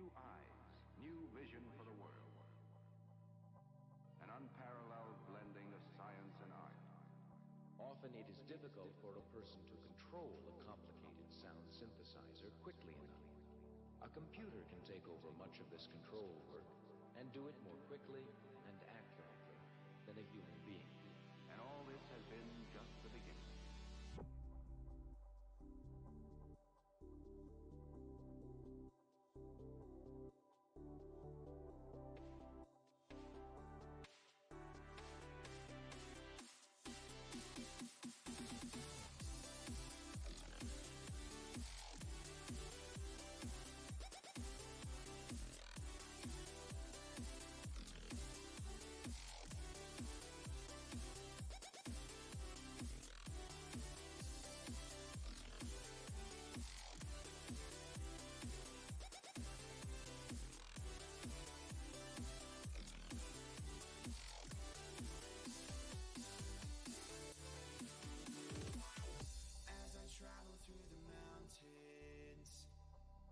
new eyes, new vision for the world. An unparalleled blending of science and art. Often it is difficult for a person to control a complicated sound synthesizer quickly enough. A computer can take over much of this control work and do it more quickly and accurately than a human being. And all this has been just the beginning.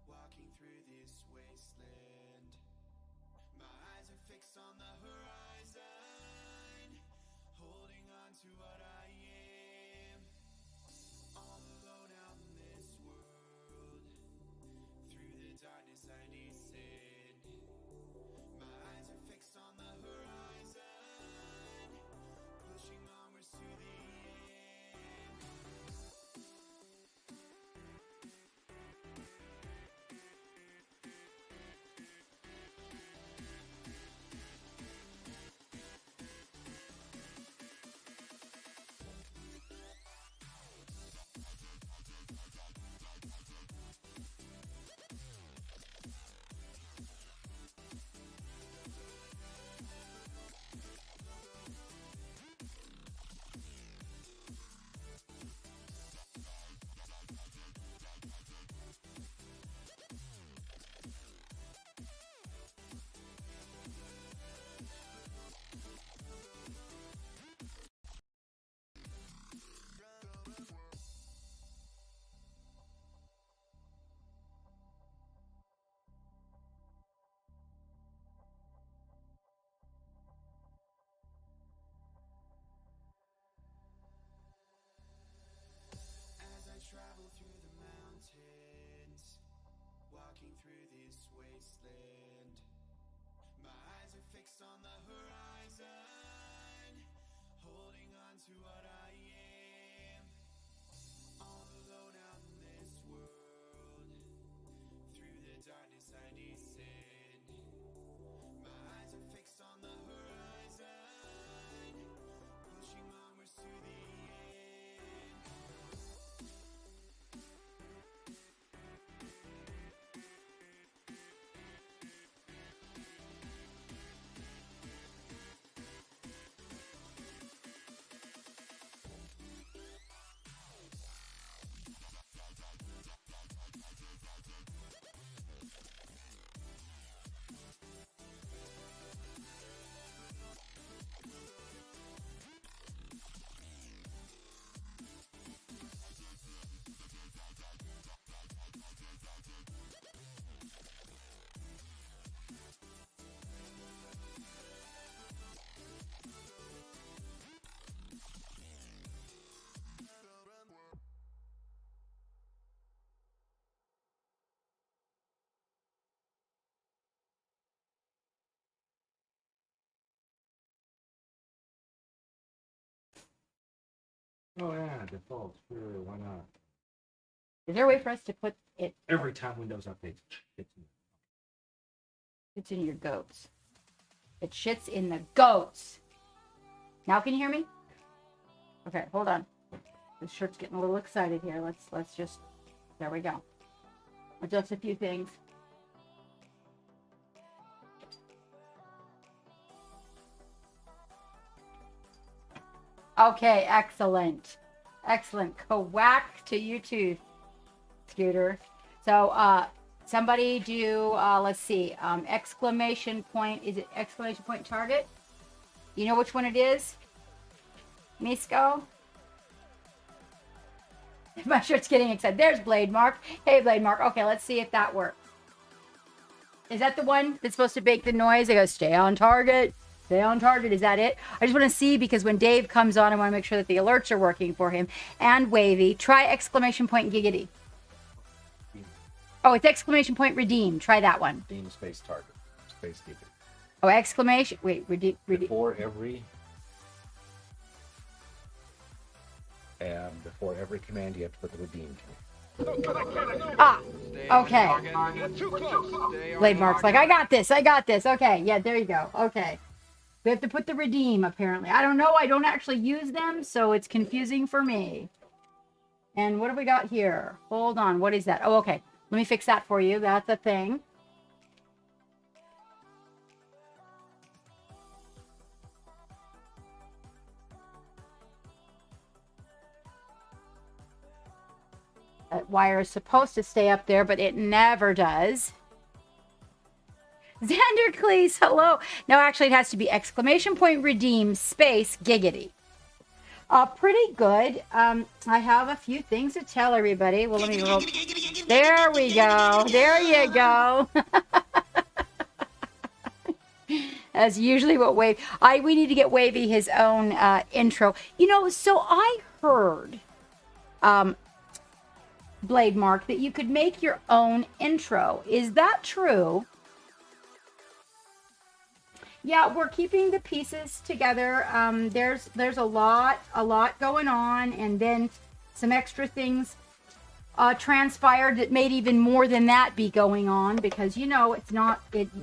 Walking through this wasteland, my eyes are fixed on the horizon, holding on to what I am. All alone out in this world, through the darkness I descend. My eyes are fixed on the horizon, pushing onwards to the end. Travel through the mountains, walking through this wasteland. My eyes are fixed on the horizon, holding on to what I am. All alone out in this world, through the darkness I descend. My eyes are fixed on the horizon, pushing onwards to the end. Oh yeah, default. Sure, why not? Is there a way for us to put it? Every time Windows updates, It's in your goats. It shits in the goats. Now can you hear me? Okay, hold on. This shirt's getting a little excited here. Let's just, there we go. Adjust a few things. Okay, excellent. Excellent. Quack to you too, Scooter. So, somebody do, let's see, exclamation point. Is it exclamation point target? You know which one it is? Misco? My shirt's getting excited. There's Blade Mark. Hey, Blade Mark. Okay, let's see if that works. Is that the one that's supposed to make the noise? I go, stay on target. Stay on target. Is that it? I just want to see, because when Dave comes on, I want to make sure that the alerts are working for him. And Wavy. Try exclamation point giggity. Oh, it's exclamation point redeem. Try that one. Redeem space target. Space giggity. Oh, exclamation. Wait, redeem. Before every command, you have to put the redeem command. Ah, okay. Blade Mark's like, I got this. Okay, yeah, there you go. Okay. We have to put the redeem, apparently. I don't know. I don't actually use them, so it's confusing for me. And what have we got here? Hold on. What is that? Oh, okay. Let me fix that for you. That's a thing. That wire is supposed to stay up there, but it never does. Xander Cleese, hello. No, actually, it has to be exclamation point redeem space giggity. Pretty good. I have a few things to tell everybody. Well, let me roll. There we go. There you go. That's usually what Wavy. We need to get Wavy his own intro. You know, so I heard, Blade Mark, that you could make your own intro. Is that true? Yeah, we're keeping the pieces together. There's a lot going on, and then some extra things transpired that made even more than that be going on, because you know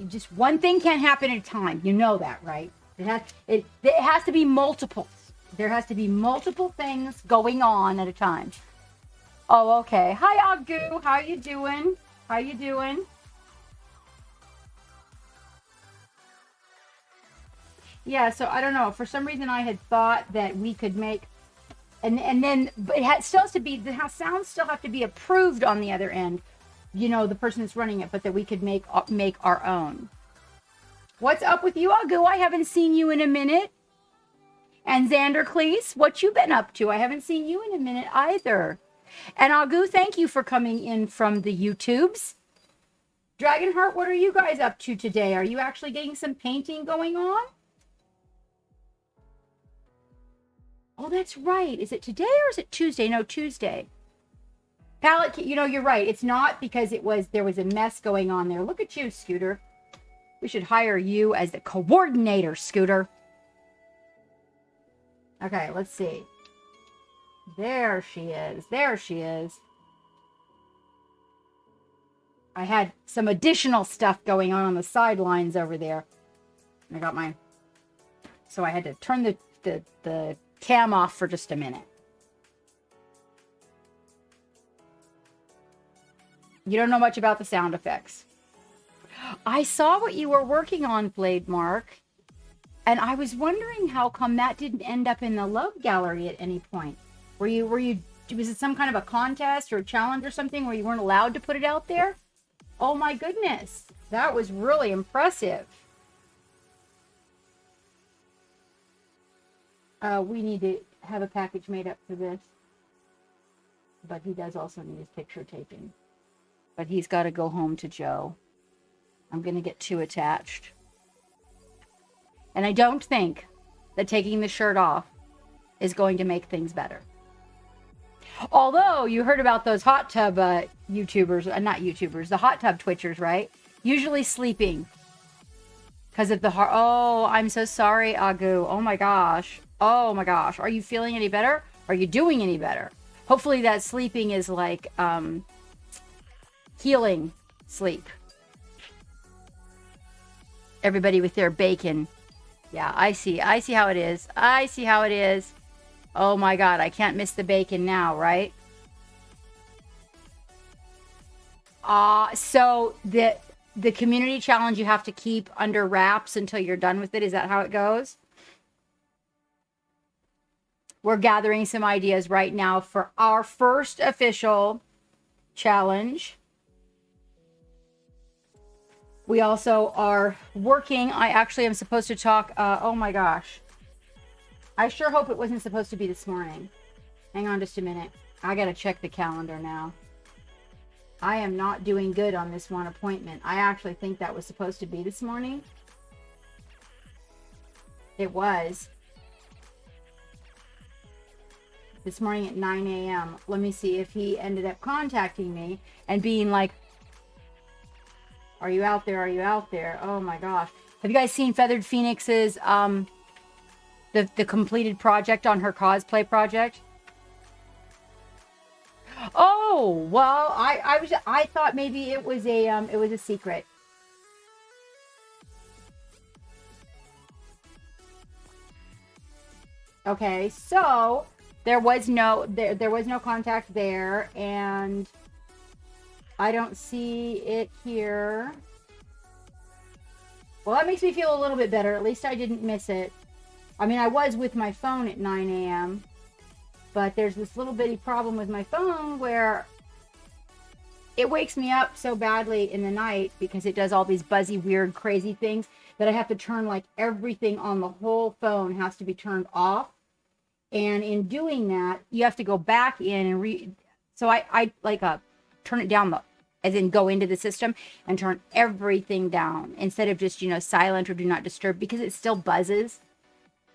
just one thing can't happen at a time. You know that, right? It has to be multiple. There has to be multiple things going on at a time. Oh, okay. Hi, Agu. How you doing? How you doing? Yeah, so I don't know. For some reason, I had thought that we could make, and then but still has to be, the sounds still have to be approved on the other end. You know, the person that's running it, but that we could make our own. What's up with you, Agu? I haven't seen you in a minute. And Xander Cleese, what you been up to? I haven't seen you in a minute either. And Agu, thank you for coming in from the YouTubes. Dragonheart, what are you guys up to today? Are you actually getting some painting going on? Oh, that's right. Is it today or is it Tuesday? No, Tuesday. Palette, you know, you're right. It's not because there was a mess going on there. Look at you, Scooter. We should hire you as the coordinator, Scooter. Okay, let's see. There she is. There she is. I had some additional stuff going on the sidelines over there. I got my... So I had to turn the cam off for just a minute. You don't know much about the sound effects. I saw what you were working on, Blade Mark, and I was wondering how come that didn't end up in the Love Gallery at any point. Was it some kind of a contest or a challenge or something where you weren't allowed to put it out there? Oh my goodness, that was really impressive. We need to have a package made up for this. But he does also need his picture taken. But he's got to go home to Joe. I'm going to get too attached. And I don't think that taking the shirt off is going to make things better. Although you heard about those hot tub YouTubers, not YouTubers, the hot tub Twitchers, right? Usually sleeping because of the heart. Oh, I'm so sorry, Agu. Oh my gosh. Oh my gosh. Are you feeling any better? Are you doing any better? Hopefully that sleeping is like healing sleep. Everybody with their bacon. Yeah, I see how it is. I see how it is. Oh my God, I can't miss the bacon now, right? So the community challenge you have to keep under wraps until you're done with it. Is that how it goes? We're gathering some ideas right now for our first official challenge. We also are working. I actually am supposed to talk. Oh my gosh. I sure hope it wasn't supposed to be this morning. Hang on just a minute. I got to check the calendar now. I am not doing good on this one appointment. I actually think that was supposed to be this morning. It was. This morning at 9 a.m. Let me see if he ended up contacting me and being like, are you out there? Are you out there? Oh my gosh. Have you guys seen Feathered Phoenix's, the completed project on her cosplay project? Oh, well, I thought maybe it was a secret. Okay, so there was no contact there, and I don't see it here. Well, that makes me feel a little bit better. At least I didn't miss it. I mean, I was with my phone at 9 a.m., but there's this little bitty problem with my phone where it wakes me up so badly in the night because it does all these buzzy, weird, crazy things that I have to turn, like, everything on the whole phone has to be turned off. And in doing that, you have to go back in and so I turn it down, as in go into the system and turn everything down instead of just, silent or do not disturb, because it still buzzes.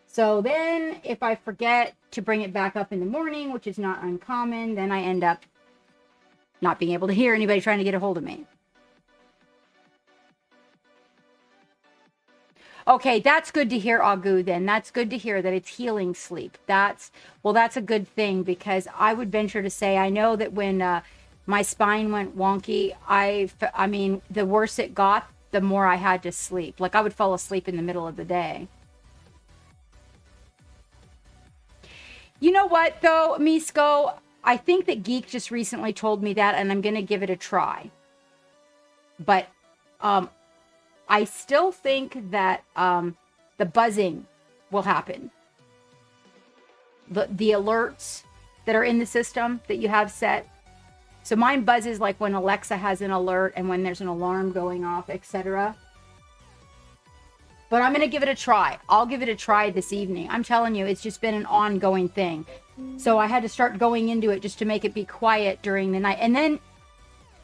So then if I forget to bring it back up in the morning, which is not uncommon, then I end up not being able to hear anybody trying to get a hold of me. Okay, that's good to hear, Agu, then. That's good to hear that it's healing sleep. That's a good thing, because I would venture to say, I know that when my spine went wonky, I mean, the worse it got, the more I had to sleep. Like, I would fall asleep in the middle of the day. You know what, though, Misko? I think that Geek just recently told me that, and I'm going to give it a try. But I still think that the buzzing will happen. The alerts that are in the system that you have set. So mine buzzes like when Alexa has an alert and when there's an alarm going off, etc. But I'm going to give it a try. I'll give it a try this evening. I'm telling you, it's just been an ongoing thing. So I had to start going into it just to make it be quiet during the night. And then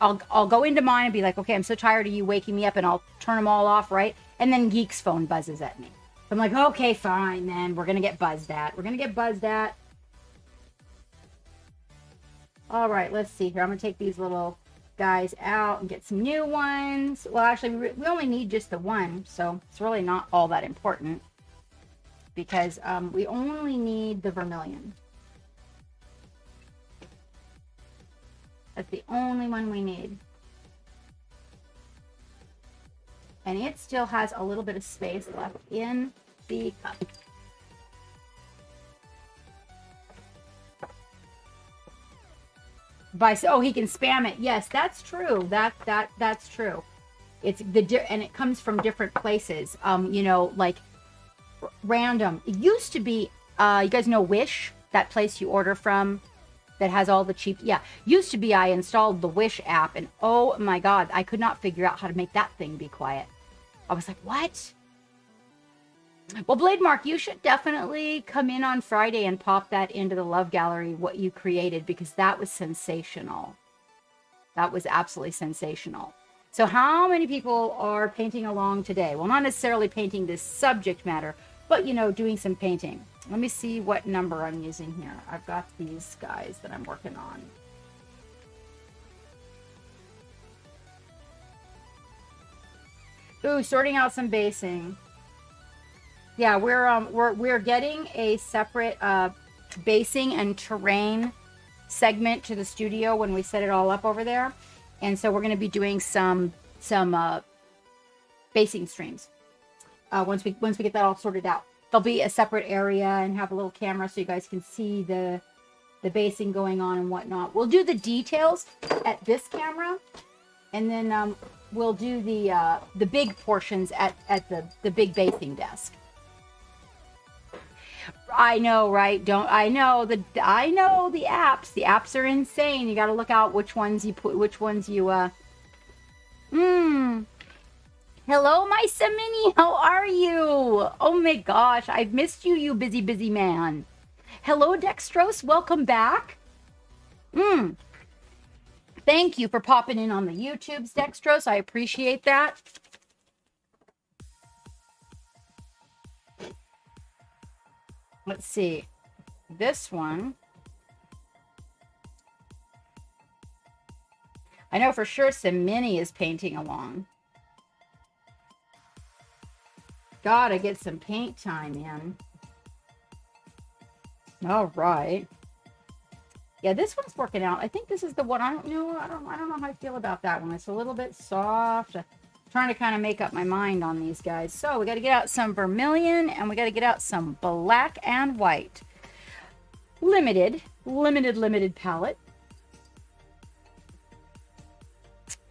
I'll go into mine and be like, okay, I'm so tired of you waking me up, and I'll turn them all off, right? And then Geek's phone buzzes at me. I'm like, okay, fine, then. We're going to get buzzed at. All right, let's see here. I'm going to take these little guys out and get some new ones. Well, actually, we only need just the one, so it's really not all that important, because we only need the vermilion. That's the only one we need. And it still has a little bit of space left in the cup. Oh, he can spam it. Yes, that's true. That's true. It's and it comes from different places. Like random. It used to be, you guys know Wish, that place you order from that has all the cheap, used to be I installed the Wish app, and oh my God, I could not figure out how to make that thing be quiet. I was like, what? Well, Blade Mark, you should definitely come in on Friday and pop that into the Love Gallery, what you created, because that was sensational. That was absolutely sensational. So how many people are painting along today? Well, not necessarily painting this subject matter, but, doing some painting. Let me see what number I'm using here. I've got these guys that I'm working on. Ooh, sorting out some basing. Yeah, we're getting a separate basing and terrain segment to the studio when we set it all up over there, and so we're going to be doing some basing streams once we get that all sorted out. There'll be a separate area and have a little camera so you guys can see the basing going on and whatnot. We'll do the details at this camera, and then we'll do the big portions at the big basing desk. I know, right? I know the apps. The apps are insane. You got to look out which ones you put, which ones you Hello, my Samini. How are you? Oh my gosh, I've missed you, you busy man. Hello, Dextrose. Welcome back. Thank you for popping in on the YouTubes, Dextrose. I appreciate that. Let's see. This one. I know for sure Samini is painting along. Gotta get some paint time in. All right. Yeah, this one's working out. I think this is the one. I don't know how I feel about that one. It's a little bit soft. I'm trying to kind of make up my mind on these guys. So we got to get out some vermilion and we got to get out some black and white. Limited palette.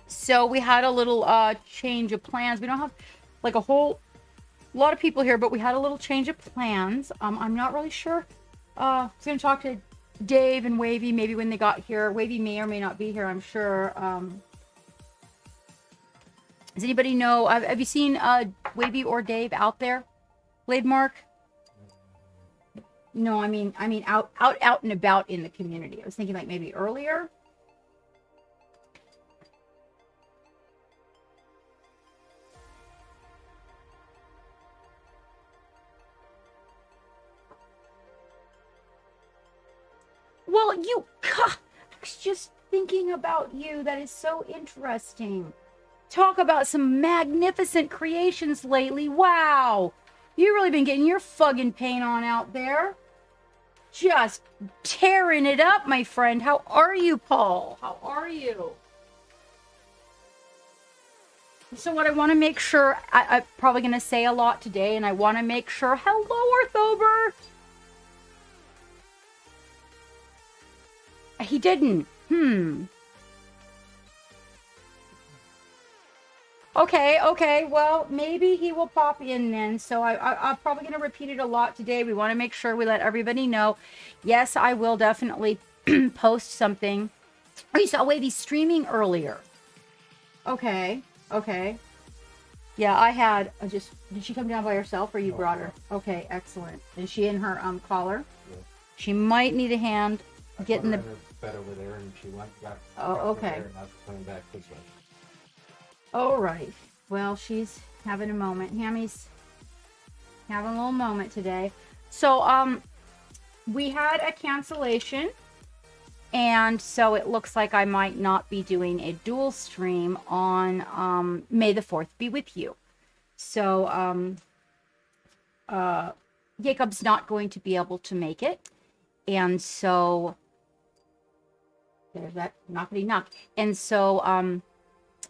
So we had a little change of plans. We don't have like a lot of people here, but we had a little change of plans. I'm not really sure. I was going to talk to Dave and Wavy maybe when they got here. Wavy may or may not be here, I'm sure. Does anybody know? Have you seen Wavy or Dave out there? Blade Mark? No, I mean out and about in the community. I was thinking like maybe earlier. Well, I was just thinking about you. That is so interesting. Talk about some magnificent creations lately. Wow. You've really been getting your fucking paint on out there. Just tearing it up, my friend. How are you, Paul? How are you? So what I want to make sure, I'm probably going to say a lot today, and I want to make sure, hello, Arthober. He didn't. Okay. Well, maybe he will pop in then. So I'm probably going to repeat it a lot today. We want to make sure we let everybody know. Yes, I will definitely post something. Oh, you saw Wavy streaming earlier. Okay. Yeah, I had did she come down by herself or you brought her? Okay, excellent. Is she in her collar? Yeah. She might need a hand getting the bed over there, and she went back. Okay. And I was coming back this way. All right. Well, she's having a moment. Hammy's having a little moment today. So, we had a cancellation, and so it looks like I might not be doing a dual stream on May the 4th be with you. So, Jacob's not going to be able to make it, and so there's that knockety knock. And so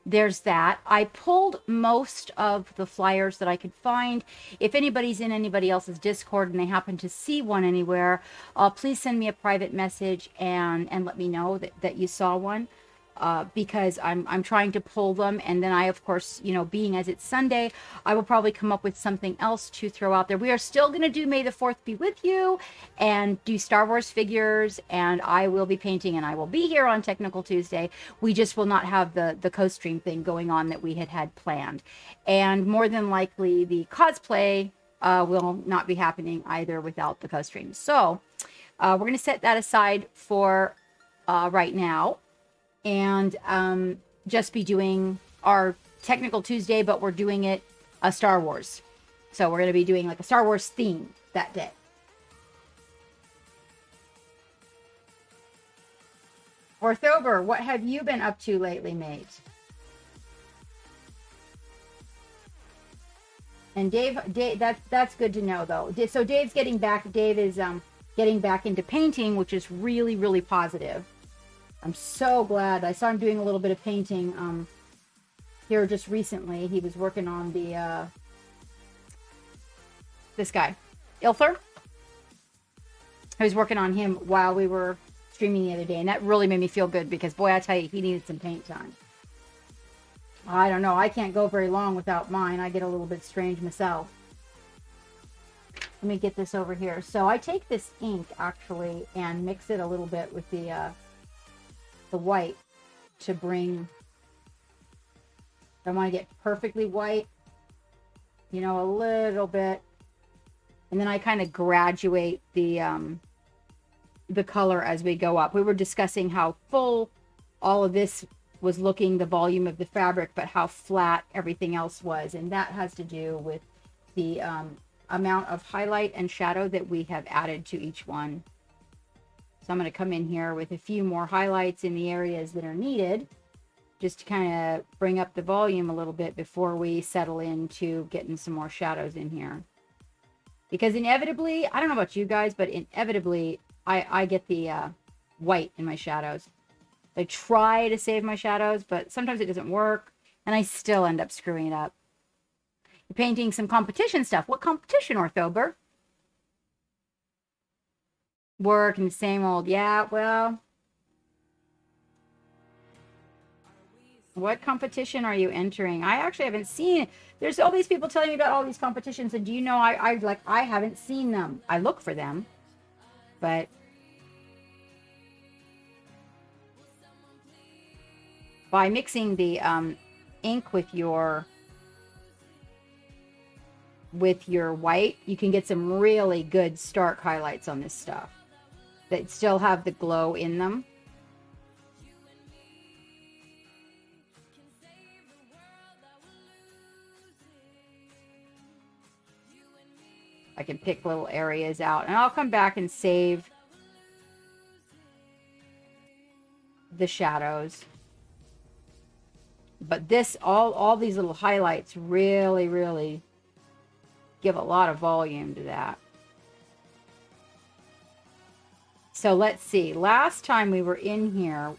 there's that. I pulled most of the flyers that I could find. If anybody's in anybody else's Discord and they happen to see one anywhere, please send me a private message and let me know that you saw one. Because I'm trying to pull them, and then I, of course, being as it's Sunday, I will probably come up with something else to throw out there. We are still going to do May the 4th be with you and do Star Wars figures, and I will be painting, and I will be here on Technical Tuesday. We just will not have the co-stream thing going on that we had planned. And more than likely, the cosplay will not be happening either without the co-stream. So we're going to set that aside for right now. And just be doing our Technical Tuesday, but we're doing it a Star Wars. So we're going to be doing like a Star Wars theme that day. Orthober, what have you been up to lately, mate? And Dave, that's good to know, though. So Dave's getting back. Dave is getting back into painting, which is really, really positive. I'm so glad. I saw him doing a little bit of painting here just recently. He was working on the this guy, Ilthor. I was working on him while we were streaming the other day, and that really made me feel good because, boy, I tell you, he needed some paint time. I don't know. I can't go very long without mine. I get a little bit strange myself. Let me get this over here. So I take this ink, actually, and mix it a little bit with the white to bring, I want to get perfectly white, a little bit, and then I kind of graduate the color as we go up. We were discussing how full all of this was looking the volume of the fabric, but how flat everything else was. And that has to do with the amount of highlight and shadow that we have added to each one. So I'm going to come in here with a few more highlights in the areas that are needed, just to kind of bring up the volume a little bit before we settle into getting some more shadows in here. Because inevitably, I don't know about you guys, but inevitably, I get the white in my shadows. I try to save my shadows, but sometimes it doesn't work, and I still end up screwing it up. You're painting some competition stuff. What competition, Orthober? Work and the same old. Yeah, well, what competition are you entering? I actually haven't seen. There's all these people telling me about all these competitions, and do you know, I haven't seen them. I look for them, but by mixing the ink with your white, you can get some really good stark highlights on this stuff that still have the glow in them. I can pick little areas out, and I'll come back and save the shadows. But this, all these little highlights really, really give a lot of volume to that. So let's see. Last time we were in here,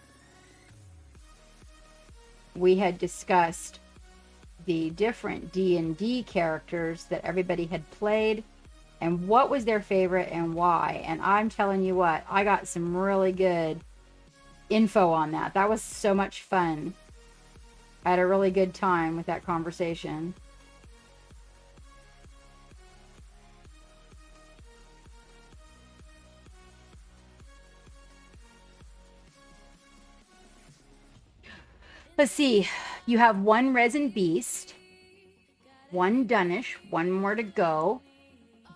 we had discussed the different D&D characters that everybody had played and what was their favorite and why. And I'm telling you what, I got some really good info on that. That was so much fun. I had a really good time with that conversation. Let's see. You have one resin beast, one Dunish, one more to go.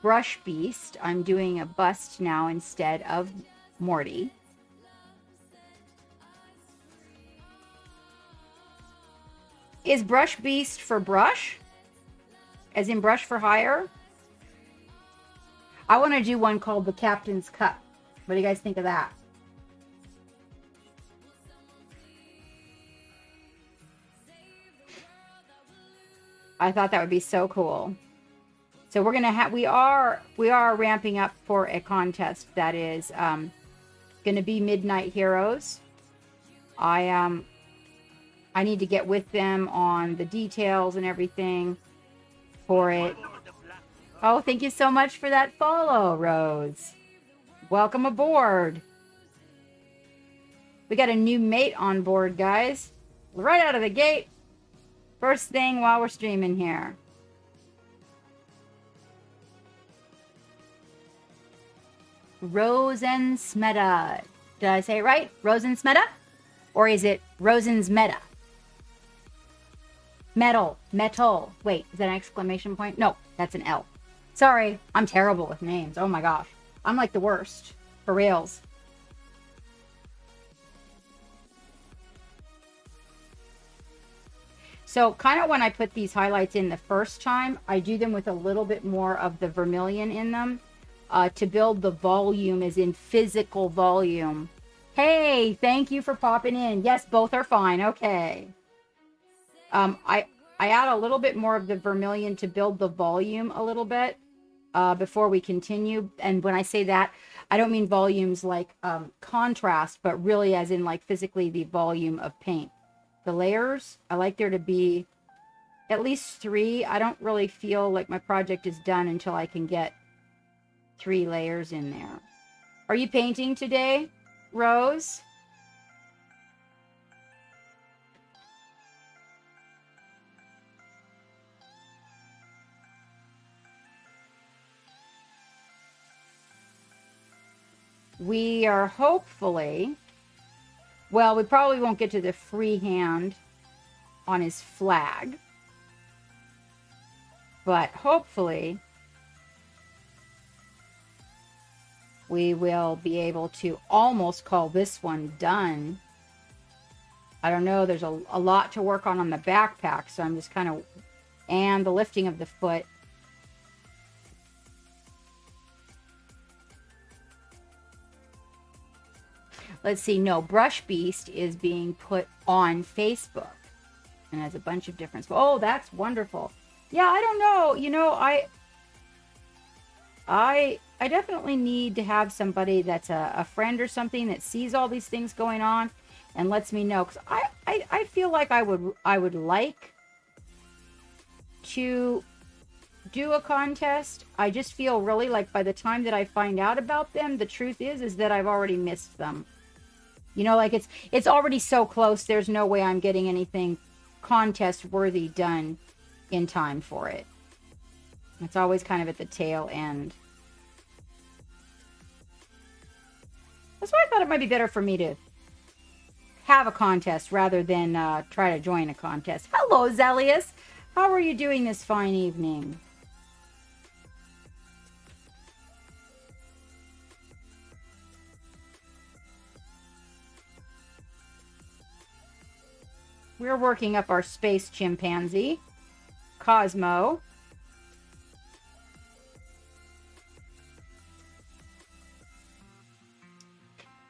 Brush beast. I'm doing a bust now instead of Morty. Is brush beast for brush? As in brush for hire? I want to do one called the Captain's Cup. What do you guys think of that? I thought that would be so cool. So we're gonna have we are ramping up for a contest that is gonna be Midnight Heroes. I need to get with them on the details and everything for it. Oh, thank you so much for that follow, Rose. Welcome aboard. We got a new mate on board, guys. Right out of the gate. First thing while we're streaming here. Rosensmeda. Did I say it right? Rosensmeda? Or is it Rosensmeda? Metal. Wait, is that an exclamation point? No, that's an L. Sorry, I'm terrible with names. Oh my gosh. I'm like the worst. For reals. So kind of when I put these highlights in the first time, I do them with a little bit more of the vermilion in them to build the volume, as in physical volume. Hey, thank you for popping in. Yes, both are fine. Okay. I add a little bit more of the vermilion to build the volume a little bit before we continue. And when I say that, I don't mean volumes like contrast, but really as in like physically the volume of paint. The layers, I like there to be at least 3. I don't really feel like my project is done until I can get 3 layers in there. Are you painting today, Rose? We are hopefully... Well, we probably won't get to the freehand on his flag. But hopefully we will be able to almost call this one done I don't know. There's a lot to work on the backpack. So I'm just kind of, and the lifting of the foot. Let's see. No, Brush Beast is being put on Facebook and has a bunch of different. Oh, that's wonderful. Yeah, I don't know. You know, I definitely need to have somebody that's a friend or something that sees all these things going on and lets me know. Because I feel like I would like to do a contest. I just feel really like by the time that I find out about them, the truth is that I've already missed them. You know, like it's already so close. There's no way I'm getting anything contest worthy done in time for it. It's always kind of at the tail end. That's why I thought it might be better for me to have a contest rather than try to join a contest. Hello, Zelius. How are you doing this fine evening? We're working up our space chimpanzee, Cosmo.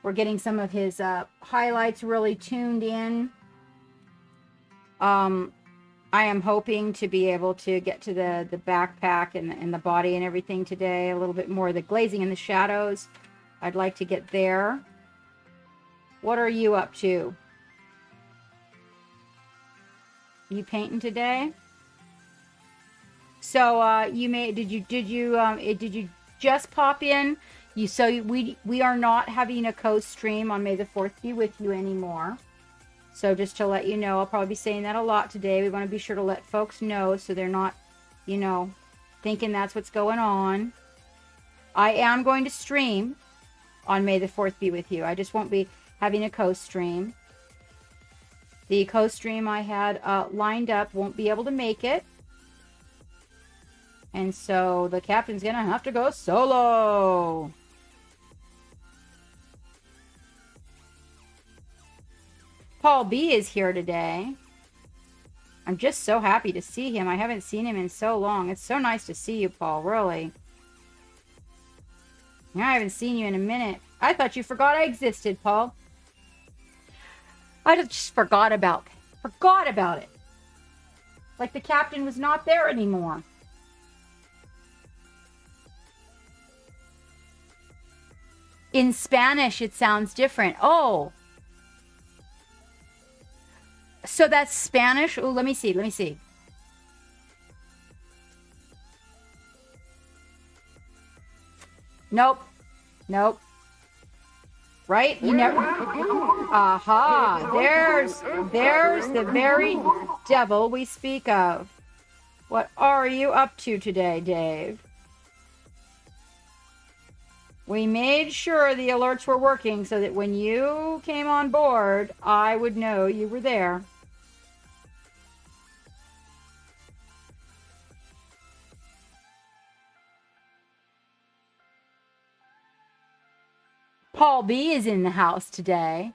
We're getting some of his highlights really tuned in. I am hoping to be able to get to the backpack and the body and everything today. A little bit more of the glazing and the shadows. I'd like to get there. What are you up to? You painting today? So did you just pop in? We are not having a co-stream on May the 4th be with you anymore. So just to let you know, I'll probably be saying that a lot today. We want to be sure to let folks know so they're not, you know, thinking that's what's going on. I am going to stream on May the 4th be with you. I just won't be having a co-stream. The co-stream I had lined up won't be able to make it. And so the captain's going to have to go solo. Paul B is here today. I'm just so happy to see him. I haven't seen him in so long. It's so nice to see you, Paul, really. I haven't seen you in a minute. I thought you forgot I existed, Paul. I just forgot about it. Like the captain was not there anymore. In Spanish, it sounds different. Oh. So that's Spanish? Oh, let me see. Nope. Right? You never. Aha. There's the very devil we speak of. What are you up to today, Dave? We made sure the alerts were working so that when you came on board, I would know you were there. Paul B is in the house today.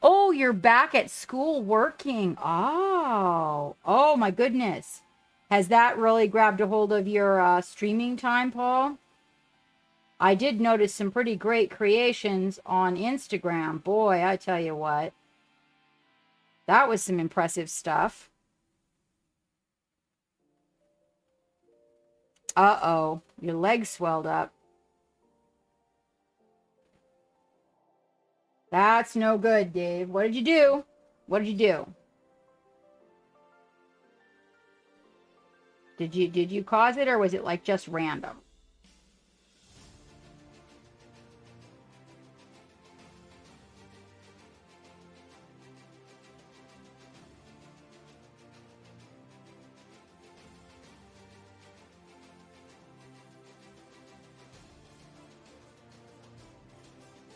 Oh, you're back at school working. Oh my goodness. Has that really grabbed a hold of your streaming time, Paul? I did notice some pretty great creations on Instagram. Boy, I tell you what. That was some impressive stuff. Uh-oh, your leg swelled up. That's no good, Dave. What did you do? Did you cause it, or was it like just random?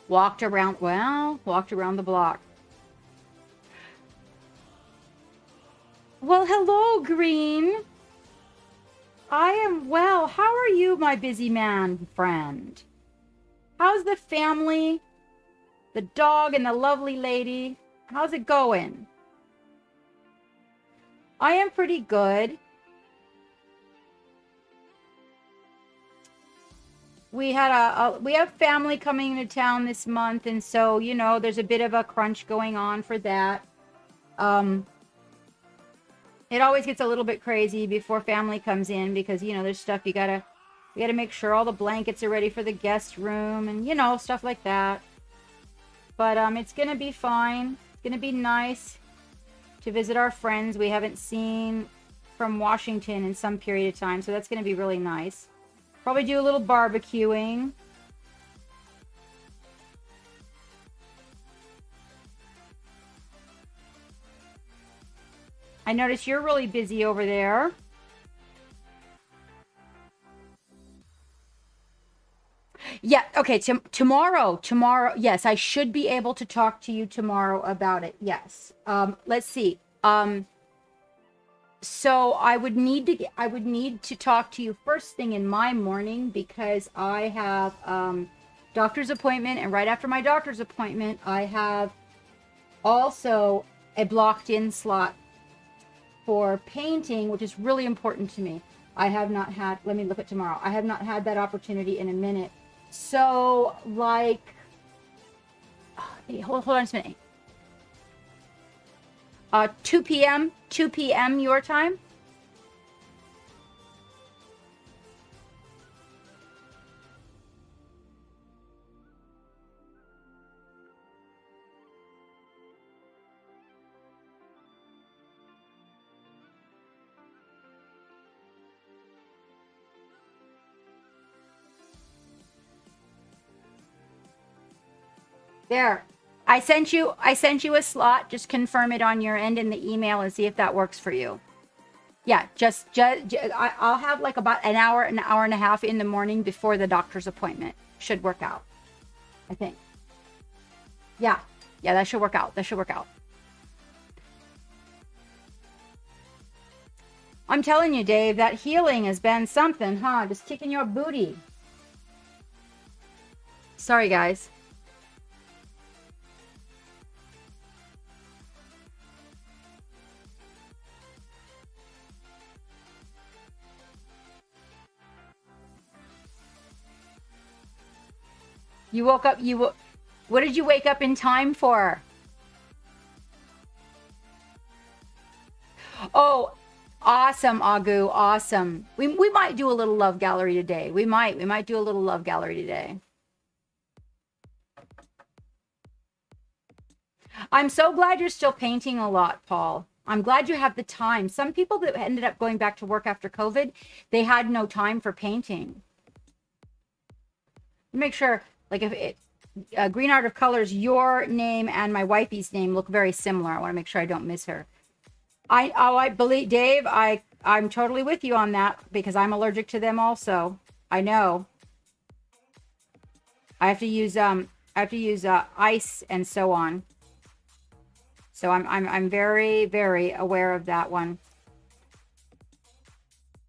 Walked around the block. Well, hello, Green. I am well. How are you, my busy man friend? How's the family? The dog and the lovely lady? How's it going? I am pretty good. We had we have family coming into town this month, and so, you know, there's a bit of a crunch going on for that. It always gets a little bit crazy before family comes in because, you know, there's stuff you gotta make sure all the blankets are ready for the guest room and, you know, stuff like that. But it's gonna be fine. It's gonna be nice to visit our friends we haven't seen from Washington in some period of time, so that's gonna be really nice. Probably do a little barbecuing. I notice you're really busy over there. Yeah, okay, tomorrow, yes, I should be able to talk to you tomorrow about it, yes. Let's see. So I would need to talk to you first thing in my morning because I have doctor's appointment, and right after my doctor's appointment, I have also a blocked in slot for painting, which is really important to me. I have not had, let me look at tomorrow. I have not had that opportunity in a minute. So like, hold on just a minute. 2 p.m. your time. There. I sent you a slot. Just confirm it on your end in the email and see if that works for you. Yeah, I'll have like about an hour and a half in the morning before the doctor's appointment. Should work out, I think. Yeah, that should work out. I'm telling you, Dave, that healing has been something, huh? Just kicking your booty. Sorry, guys. You woke up, what did you wake up in time for? Oh, awesome, Agu, awesome. We might do a little love gallery today. We might do a little love gallery today. I'm so glad you're still painting a lot, Paul. I'm glad you have the time. Some people that ended up going back to work after COVID, they had no time for painting. Make sure, like if it, Green Art of Colors, your name and my wifey's name look very similar. I want to make sure I don't miss her. I believe, Dave, I'm totally with you on that because I'm allergic to them also. I know. I have to use ice and so on. So I'm very, very aware of that one.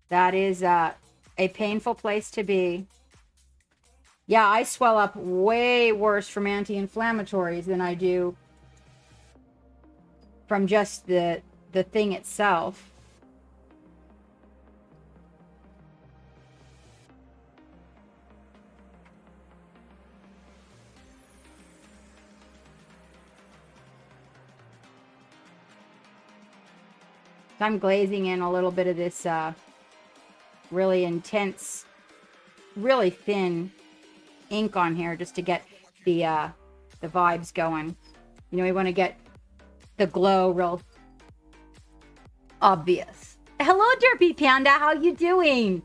That is a painful place to be. Yeah, I swell up way worse from anti-inflammatories than I do from just the thing itself. I'm glazing in a little bit of this really intense, really thin ink on here just to get the vibes going. You know, we want to get the glow real obvious. Hello, Derpy Panda. How you doing?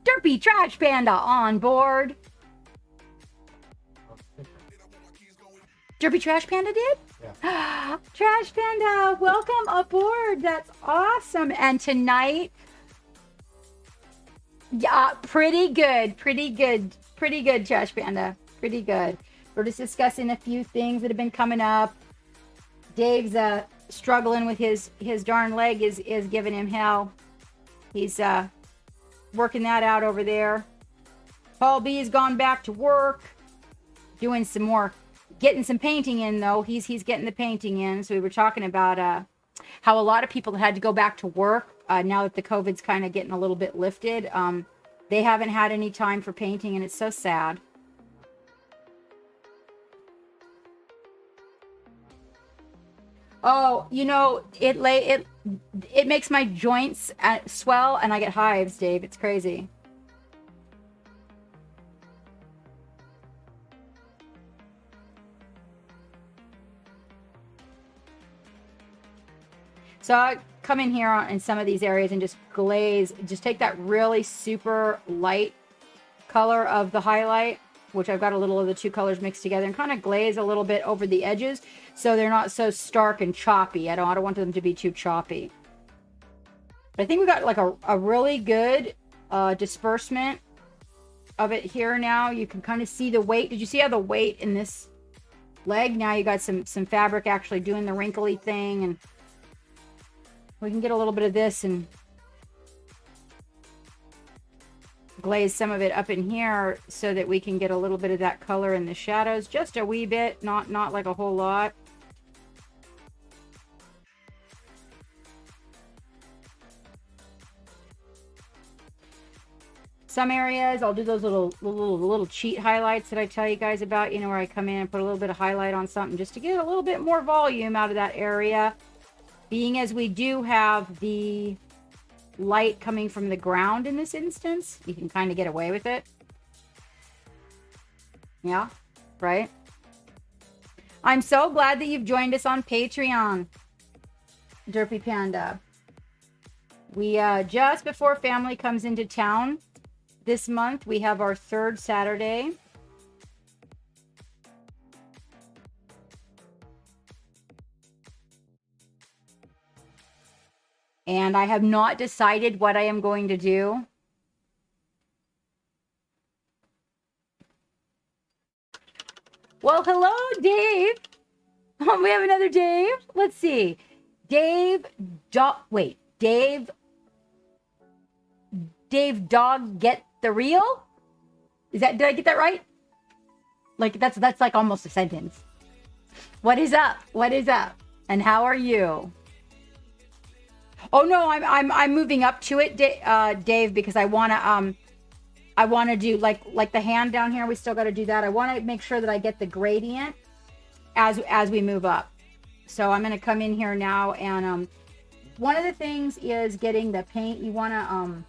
Derpy Trash Panda on board. Derpy Trash Panda did? Yeah. Trash Panda, welcome aboard. That's awesome. And tonight, yeah, pretty good, Trash Panda. Pretty good. We're just discussing a few things that have been coming up. Dave's struggling with his darn leg is giving him hell. He's working that out over there. Paul B has gone back to work, doing some more getting some painting in though. He's getting the painting in. So we were talking about how a lot of people had to go back to work now that the COVID's kind of getting a little bit lifted. They haven't had any time for painting, and it's so sad. Oh, you know, it makes my joints swell, and I get hives, Dave. It's crazy. So I come in here in some of these areas and just glaze, just take that really super light color of the highlight, which I've got a little of the two colors mixed together, and kind of glaze a little bit over the edges so they're not so stark and choppy. I don't want them to be too choppy. But I think we got like a really good disbursement of it here now. You can kind of see the weight. Did you see how the weight in this leg? Now you got some fabric actually doing the wrinkly thing, and we can get a little bit of this and glaze some of it up in here so that we can get a little bit of that color in the shadows, just a wee bit, not like a whole lot. Some areas I'll do those little cheat highlights that I tell you guys about, you know, where I come in and put a little bit of highlight on something just to get a little bit more volume out of that area. Being as we do have the light coming from the ground in this instance, you can kind of get away with it. Yeah, right? I'm so glad that you've joined us on Patreon, Derpy Panda. We, just before family comes into town this month, we have our third Saturday. And I have not decided what I am going to do. Well, hello, Dave. Oh, we have another Dave. Let's see. Dave Dog Get the Real? Did I get that right? Like that's like almost a sentence. What is up? What is up? And how are you? Oh no, I'm moving up to it, Dave, because I wanna do like the hand down here. We still got to do that. I want to make sure that I get the gradient as we move up. So I'm gonna come in here now, and one of the things is getting the paint. You wanna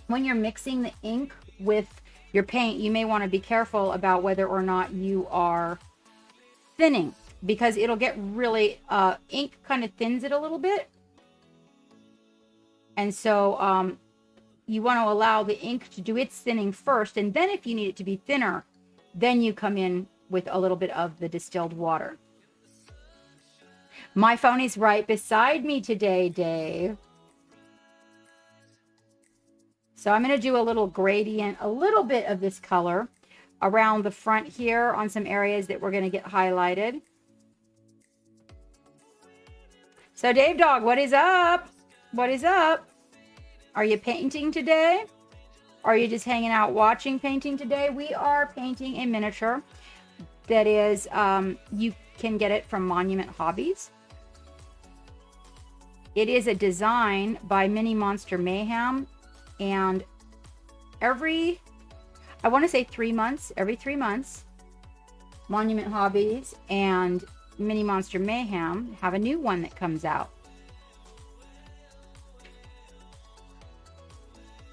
when you're mixing the ink with your paint, you may want to be careful about whether or not you are thinning, because it'll get really ink kind of thins it a little bit. And so you want to allow the ink to do its thinning first. And then if you need it to be thinner, then you come in with a little bit of the distilled water. My phone is right beside me today, Dave. So I'm going to do a little gradient, a little bit of this color around the front here on some areas that we're going to get highlighted. So Dave Dog, what is up? What is up? Are you painting today? Are you just hanging out watching painting today? We are painting a miniature that is, you can get it from Monument Hobbies. It is a design by Mini Monster Mayhem, and I want to say 3 months, every 3 months, Monument Hobbies and Mini Monster Mayhem have a new one that comes out.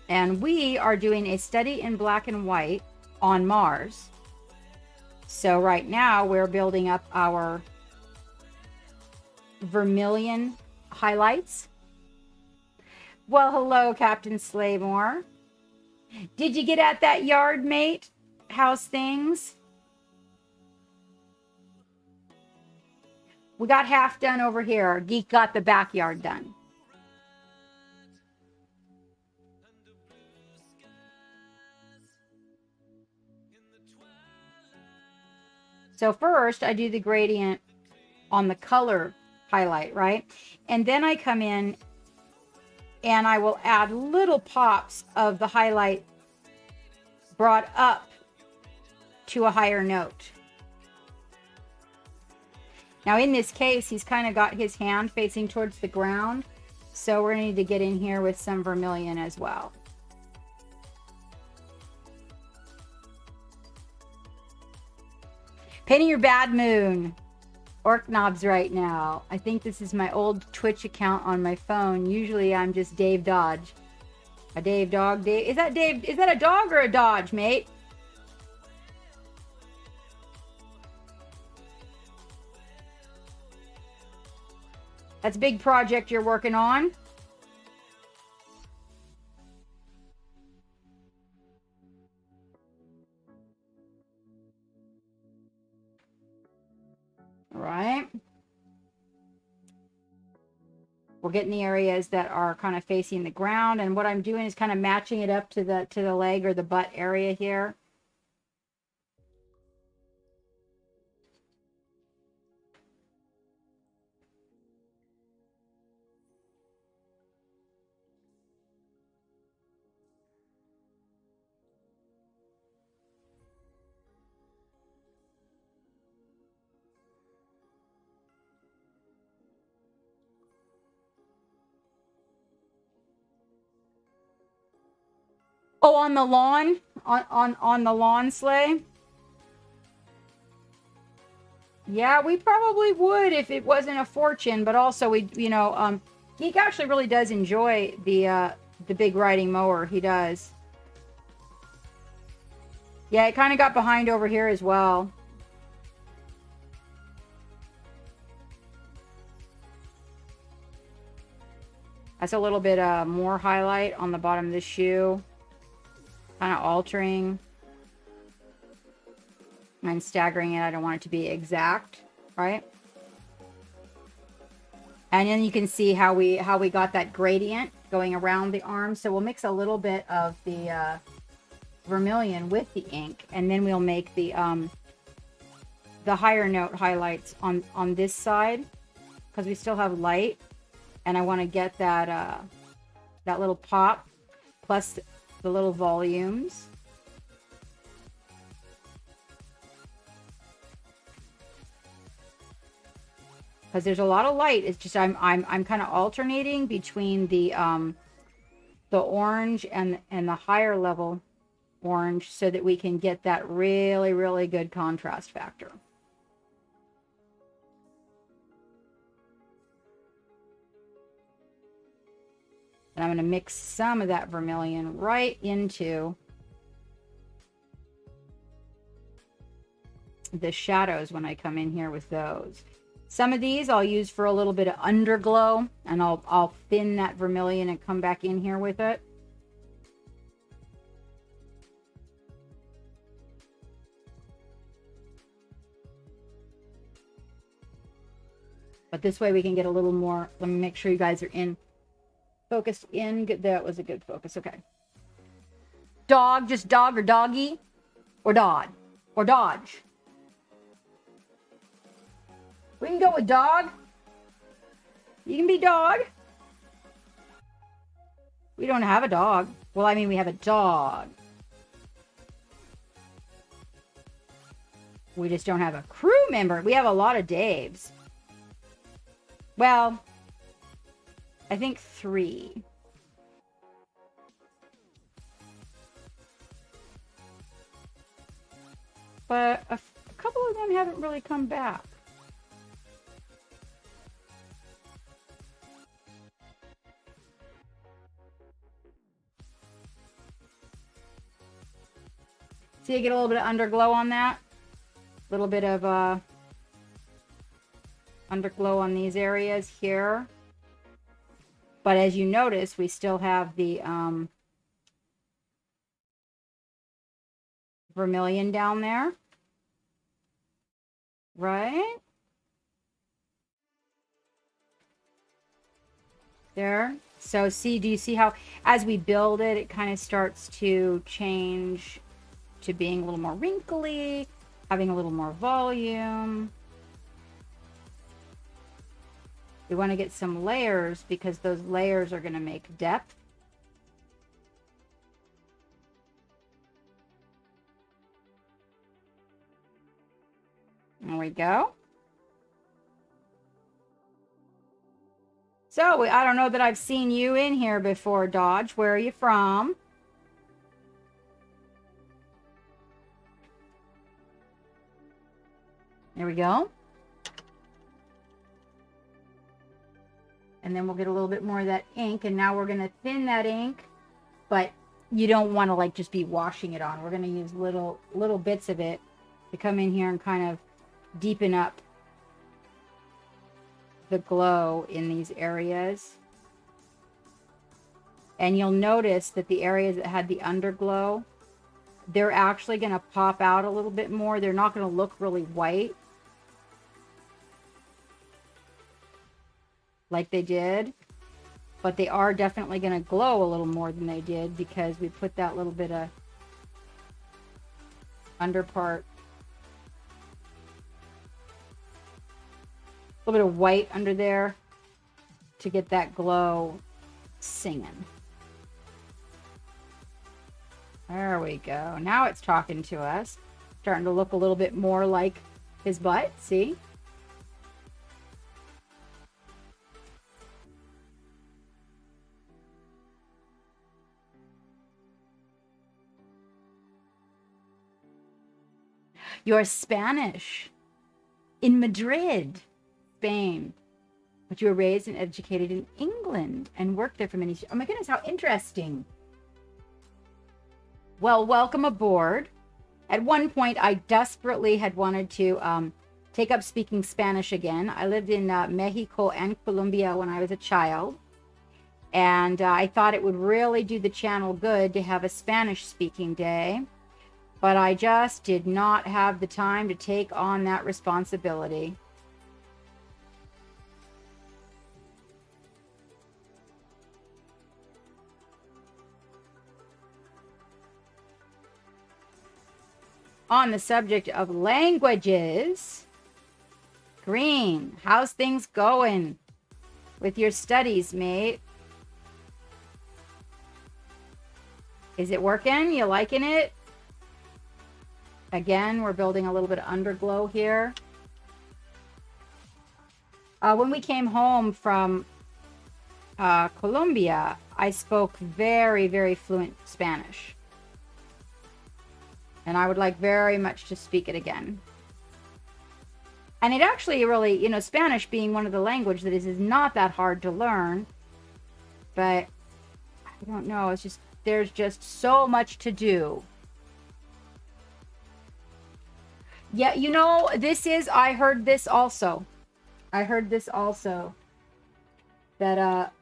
And we are doing a study in black and white on Mars. So right now we're building up our vermilion highlights. Well, hello, Captain Slavemore. Did you get at that yard, mate? How's things? We got half done over here. Geek got the backyard done. So first I do the gradient on the color highlight, right? And then I come in and I will add little pops of the highlight brought up to a higher note. Now in this case, he's kind of got his hand facing towards the ground. So we're going to need to get in here with some vermilion as well. Painting your bad moon. Orc knobs right now. I think this is my old Twitch account on my phone. Usually I'm just Dave Dodge. A Dave dog. Dave. Is that Dave? Is that a dog or a Dodge, mate? That's a big project you're working on. All right. We're getting the areas that are kind of facing the ground, and what I'm doing is kind of matching it up to the leg or the butt area here. Oh, on the lawn? On the lawn sleigh? Yeah, we probably would if it wasn't a fortune, but also we, you know, Geek actually really does enjoy the big riding mower. He does. Yeah, it kind of got behind over here as well. That's a little bit more highlight on the bottom of the shoe. Kind of altering. I'm staggering it. I don't want it to be exact, right? And then you can see how we got that gradient going around the arm. So we'll mix a little bit of the vermilion with the ink, and then we'll make the higher note highlights on this side because we still have light, and I want to get that that little pop plus the little volumes. Because there's a lot of light. It's just I'm kind of alternating between the orange and the higher level orange so that we can get that really, really good contrast factor. And I'm going to mix some of that vermilion right into the shadows when I come in here with those. Some of these I'll use for a little bit of underglow, and I'll thin that vermilion and come back in here with it. But this way we can get a little more. Let me make sure you guys are in. Focused in. That was a good focus. Okay. Dog, just dog or doggy? Or Dodd? Or Dodge? We can go with dog. You can be dog. We don't have a dog. Well, I mean, we have a dog. We just don't have a crew member. We have a lot of Daves. Well, I think 3. But a couple of them haven't really come back. See, you get a little bit of underglow on that. A little bit of underglow on these areas here. But as you notice, we still have the vermilion down there. Right? There. So see, do you see how as we build it, it kind of starts to change to being a little more wrinkly, having a little more volume. We want to get some layers because those layers are going to make depth. There we go. So, I don't know that I've seen you in here before, Dodge. Where are you from? There we go. And then we'll get a little bit more of that ink. And now we're going to thin that ink. But you don't want to like just be washing it on. We're going to use little bits of it to come in here and kind of deepen up the glow in these areas. And you'll notice that the areas that had the underglow, they're actually going to pop out a little bit more. They're not going to look really white like they did, but they are definitely going to glow a little more than they did because we put that little bit of under part, a little bit of white under there to get that glow singing. There we go. Now it's talking to us. Starting to look a little bit more like his butt. See? You're Spanish in Madrid, Spain, but you were raised and educated in England and worked there for many years. Oh my goodness, how interesting. Well, welcome aboard. At one point, I desperately had wanted to take up speaking Spanish again. I lived in Mexico and Colombia when I was a child. And I thought it would really do the channel good to have a Spanish speaking day. But I just did not have the time to take on that responsibility. On the subject of languages, Green, how's things going with your studies, mate? Is it working? You liking it? Again, we're building a little bit of underglow here. When we came home from Colombia, I spoke very, very fluent Spanish. And I would like very much to speak it again. And it actually really, you know, Spanish being one of the languages that is not that hard to learn. But I don't know, it's just, there's just so much to do. Yeah, you know, this is, I heard this also. That,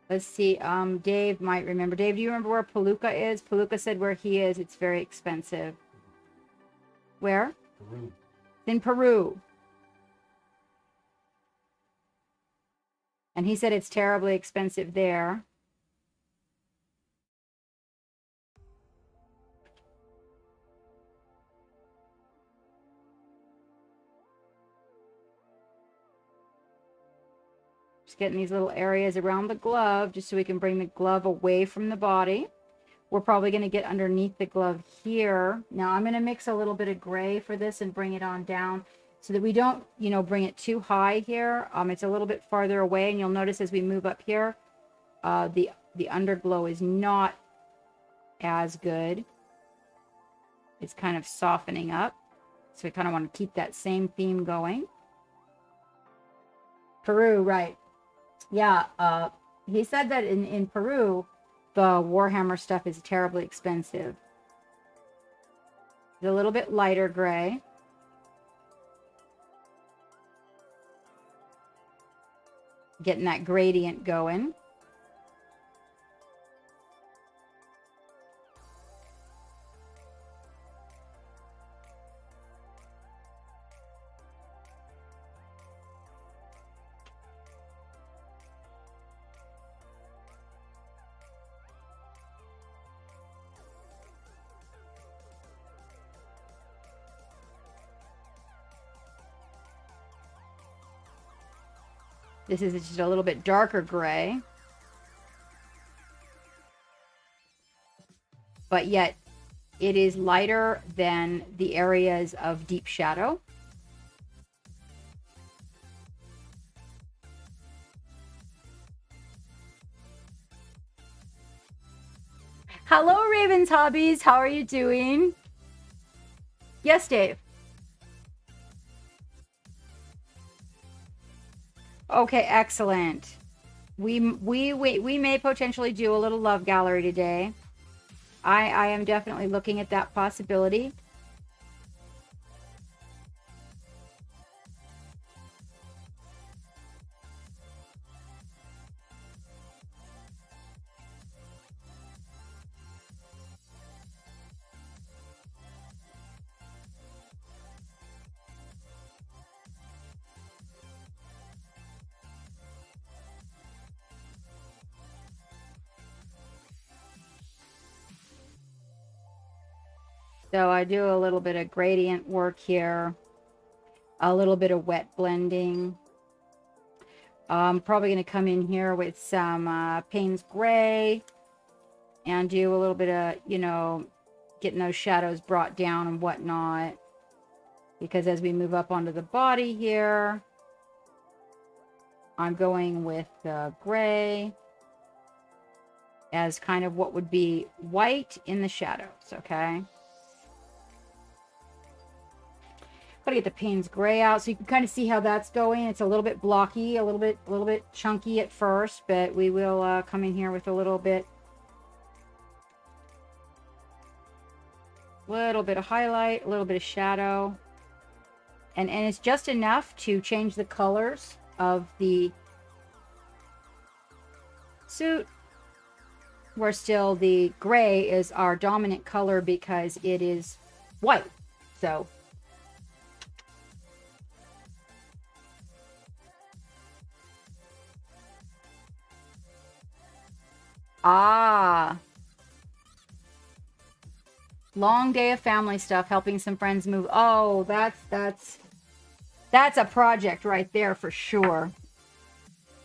let's see, Dave might remember. Dave, do you remember where Palooka is? Palooka said where he is, it's very expensive. Where? Peru. In Peru. And he said it's terribly expensive there. Just getting these little areas around the glove just so we can bring the glove away from the body. We're probably going to get underneath the glove here. Now I'm going to mix a little bit of gray for this and bring it on down so that we don't, you know, bring it too high here. It's a little bit farther away, and you'll notice as we move up here, the underglow is not as good. It's kind of softening up. So we kind of want to keep that same theme going. Peru, right. Yeah, he said that in Peru, the Warhammer stuff is terribly expensive. It's a little bit lighter gray. Getting that gradient going. This is just a little bit darker gray. But yet it is lighter than the areas of deep shadow. Greetings, Hobbies. How are you doing? Yes, Dave. Okay, excellent. We may potentially do a little love gallery today. I am definitely looking at that possibility. So I do a little bit of gradient work here, a little bit of wet blending. I'm probably going to come in here with some Payne's Gray and do a little bit of, you know, getting those shadows brought down and whatnot. Because as we move up onto the body here, I'm going with gray as kind of what would be white in the shadows, okay? Gotta get the Payne's Gray out so you can kind of see how that's going. It's a little bit blocky, a little bit chunky at first, but we will come in here with a little bit of highlight, a little bit of shadow, and it's just enough to change the colors of the suit, where still the gray is our dominant color because it is white. So long day of family stuff, helping some friends move. Oh, that's a project right there for sure.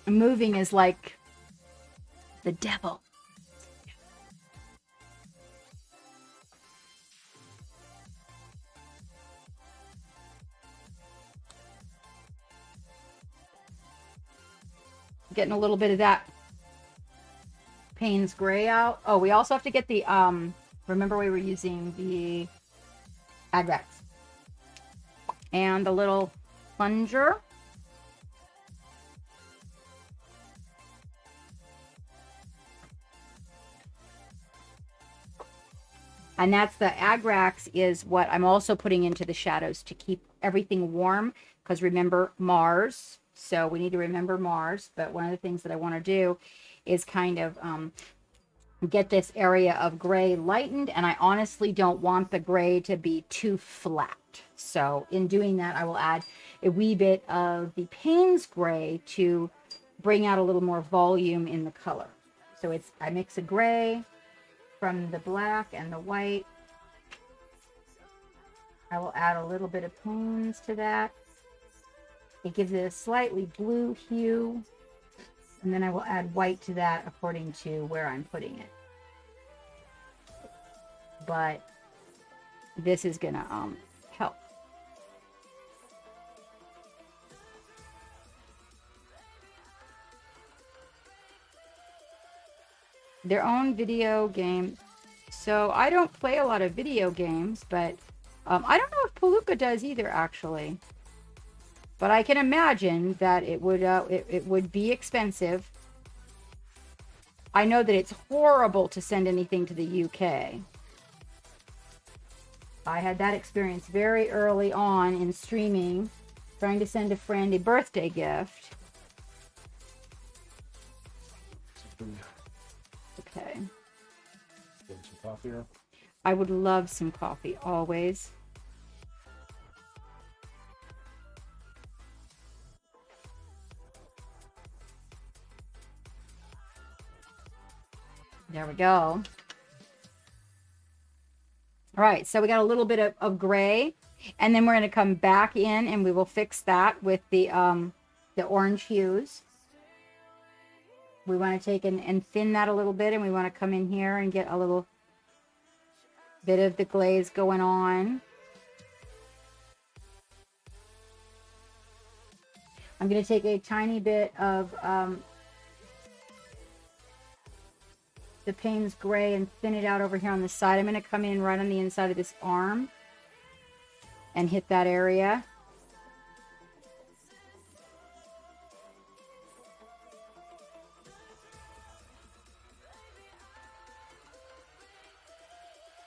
Moving is like the devil. Getting a little bit of that Payne's Gray out. Oh, we also have to get the remember we were using the Agrax and the little plunger. And that's the Agrax is what I'm also putting into the shadows to keep everything warm, because remember Mars. So we need to remember Mars. But one of the things that I want to do is kind of get this area of gray lightened, and I honestly don't want the gray to be too flat. So in doing that, I will add a wee bit of the Payne's Gray to bring out a little more volume in the color. So I mix a gray from the black and the white. I will add a little bit of Payne's to that. It gives it a slightly blue hue. And then I will add white to that according to where I'm putting it. But this is going to help. Their own video game. So I don't play a lot of video games, but I don't know if Palooka does either, actually. But I can imagine that it would be expensive. I know that it's horrible to send anything to the UK. I had that experience very early on in streaming, trying to send a friend a birthday gift. Okay. Get some coffee here. I would love some coffee, always. There we go. All right, so we got a little bit of gray, and then we're going to come back in and we will fix that with the orange hues. We want to take and thin that a little bit, and we want to come in here and get a little bit of the glaze going on. I'm going to take a tiny bit of the Payne's gray and thin it out over here on the side. I'm going to come in right on the inside of this arm and hit that area.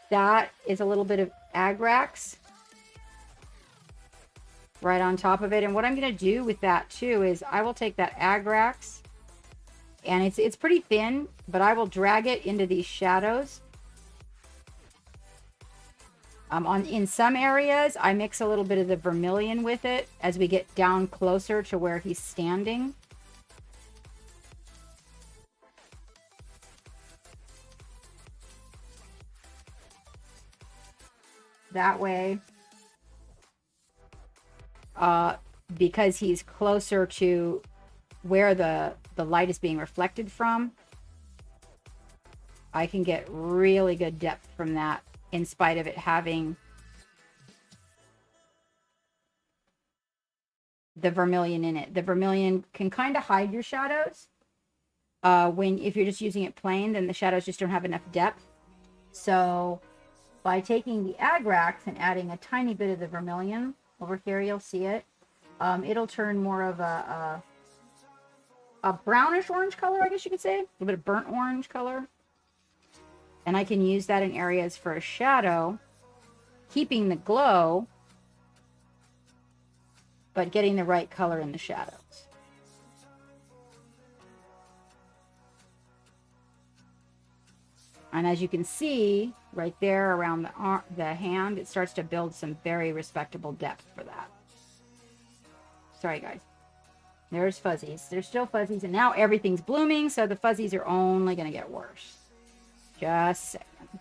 That is a little bit of Agrax right on top of it. And what I'm going to do with that too is I will take that Agrax, and it's pretty thin, but I will drag it into these shadows. In some areas, I mix a little bit of the vermilion with it as we get down closer to where he's standing. That way, because he's closer to where the light is being reflected from, I can get really good depth from that in spite of it having the vermilion in it. The vermilion can kind of hide your shadows. If you're just using it plain, then the shadows just don't have enough depth. So by taking the Agrax and adding a tiny bit of the vermilion over here, you'll see it. It'll turn more of a brownish orange color, I guess you could say. A little bit of burnt orange color. And I can use that in areas for a shadow, keeping the glow, but getting the right color in the shadows. And as you can see, right there around the hand, it starts to build some very respectable depth for that. Sorry, guys. There's fuzzies. There's still fuzzies, and now everything's blooming, so the fuzzies are only going to get worse. Just a second.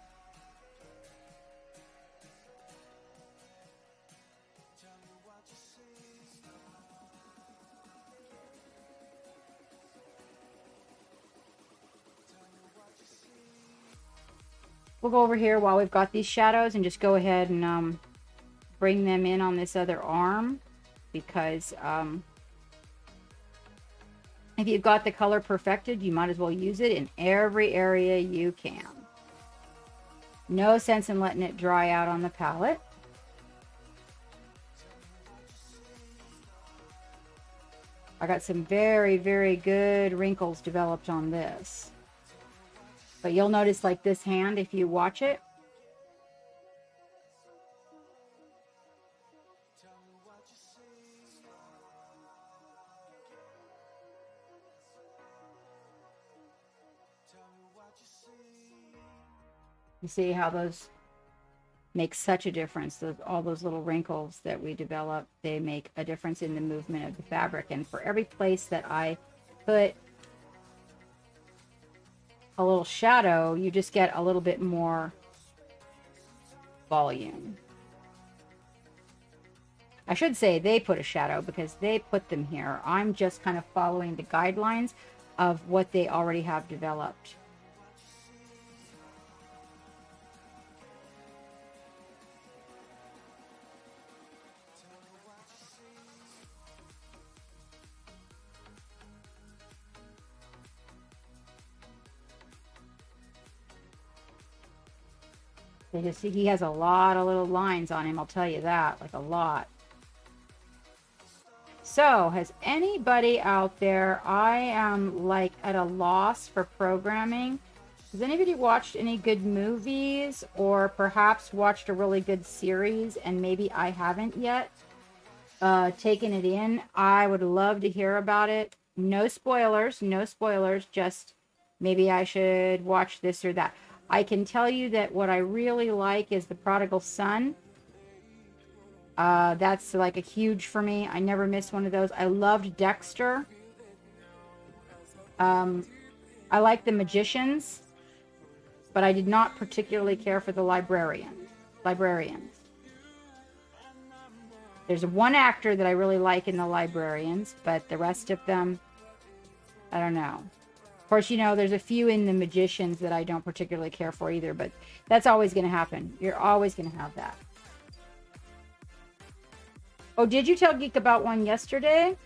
We'll go over here while we've got these shadows and just go ahead and bring them in on this other arm, because if you've got the color perfected, you might as well use it in every area you can. No sense in letting it dry out on the palette. I got some very, very good wrinkles developed on this. But you'll notice, like this hand, if you watch it, you see how those make such a difference. All those little wrinkles that we develop, they make a difference in the movement of the fabric. And for every place that I put a little shadow, you just get a little bit more volume. I should say they put a shadow because they put them here. I'm just kind of following the guidelines of what they already have developed. You see, he has a lot of little lines on him, I'll tell you that, like a lot. So, has anybody out there, I am like at a loss for programming. Has anybody watched any good movies, or perhaps watched a really good series and maybe I haven't yet taken it in? I would love to hear about it. No spoilers, just maybe I should watch this or that. I can tell you that what I really like is The Prodigal Son. That's like a huge for me. I never miss one of those. I loved Dexter. I like The Magicians, but I did not particularly care for The Librarians. There's one actor that I really like in The Librarians, but the rest of them, I don't know. Of course, you know, there's a few in The Magicians that I don't particularly care for either, but that's always going to happen. You're always going to have that. Oh, did you tell Geek about one yesterday?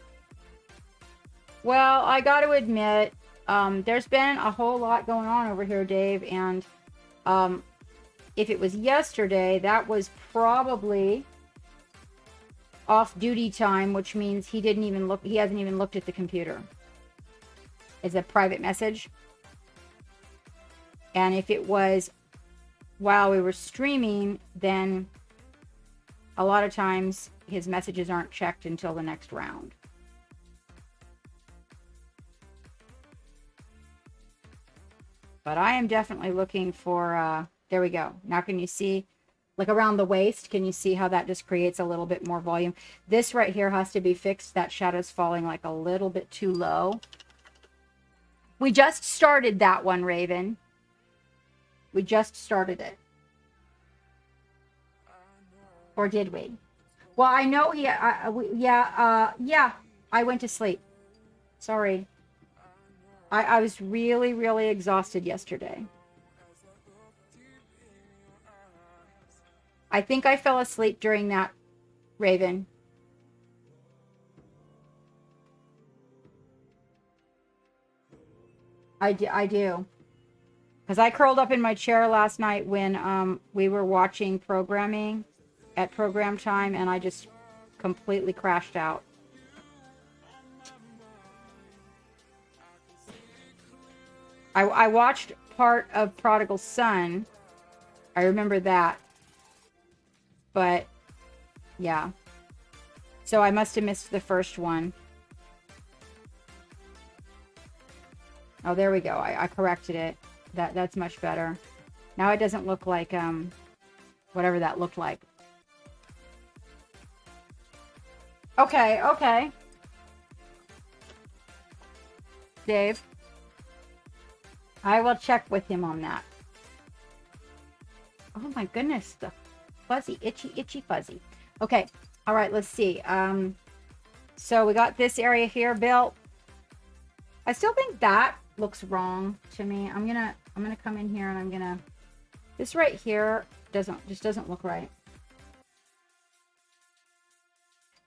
Well, I got to admit, there's been a whole lot going on over here, Dave. And if it was yesterday, that was probably off-duty time, which means he didn't even look. He hasn't even looked at the computer. It's a private message. And if it was while we were streaming, then a lot of times his messages aren't checked until the next round. But I am definitely looking for, there we go. Now can you see, like around the waist, can you see how that just creates a little bit more volume? This right here has to be fixed. That shadow's falling like a little bit too low. We just started that one, Raven. We just started it. Or did we? Well, I know he, yeah, I went to sleep. Sorry. I was really, really exhausted yesterday. I think I fell asleep during that, Raven. I do. Because I curled up in my chair last night when we were watching programming at program time, and I just completely crashed out. I watched part of Prodigal Son. I remember that. But, yeah. So I must have missed the first one. Oh, there we go. I corrected it. That's much better. Now it doesn't look like whatever that looked like. Okay, okay. Dave. I will check with him on that. Oh my goodness, the fuzzy, itchy fuzzy. Okay, all right, let's see. So we got this area here built. I still think that looks wrong to me. I'm gonna come in here and I'm gonna, this right here just doesn't look right.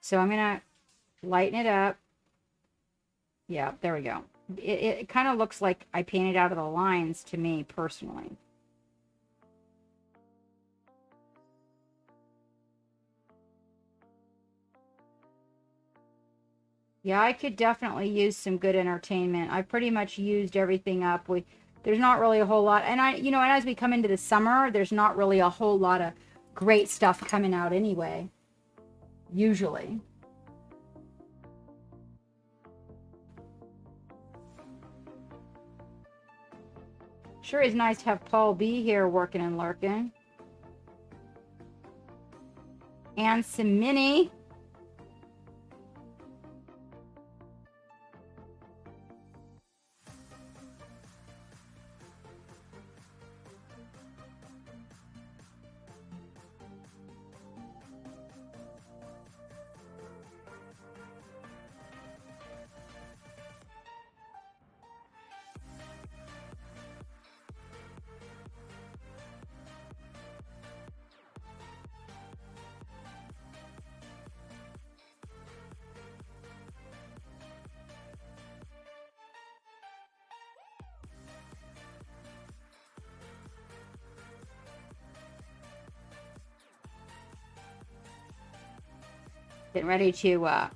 So I'm gonna lighten it up. Yeah, there we go. It kind of looks like I painted out of the lines to me personally. Yeah, I could definitely use some good entertainment. I pretty much used everything up. There's not really a whole lot. And and as we come into the summer, there's not really a whole lot of great stuff coming out anyway. Usually. Sure is nice to have Paul B here working and lurking. And some mini. Getting ready to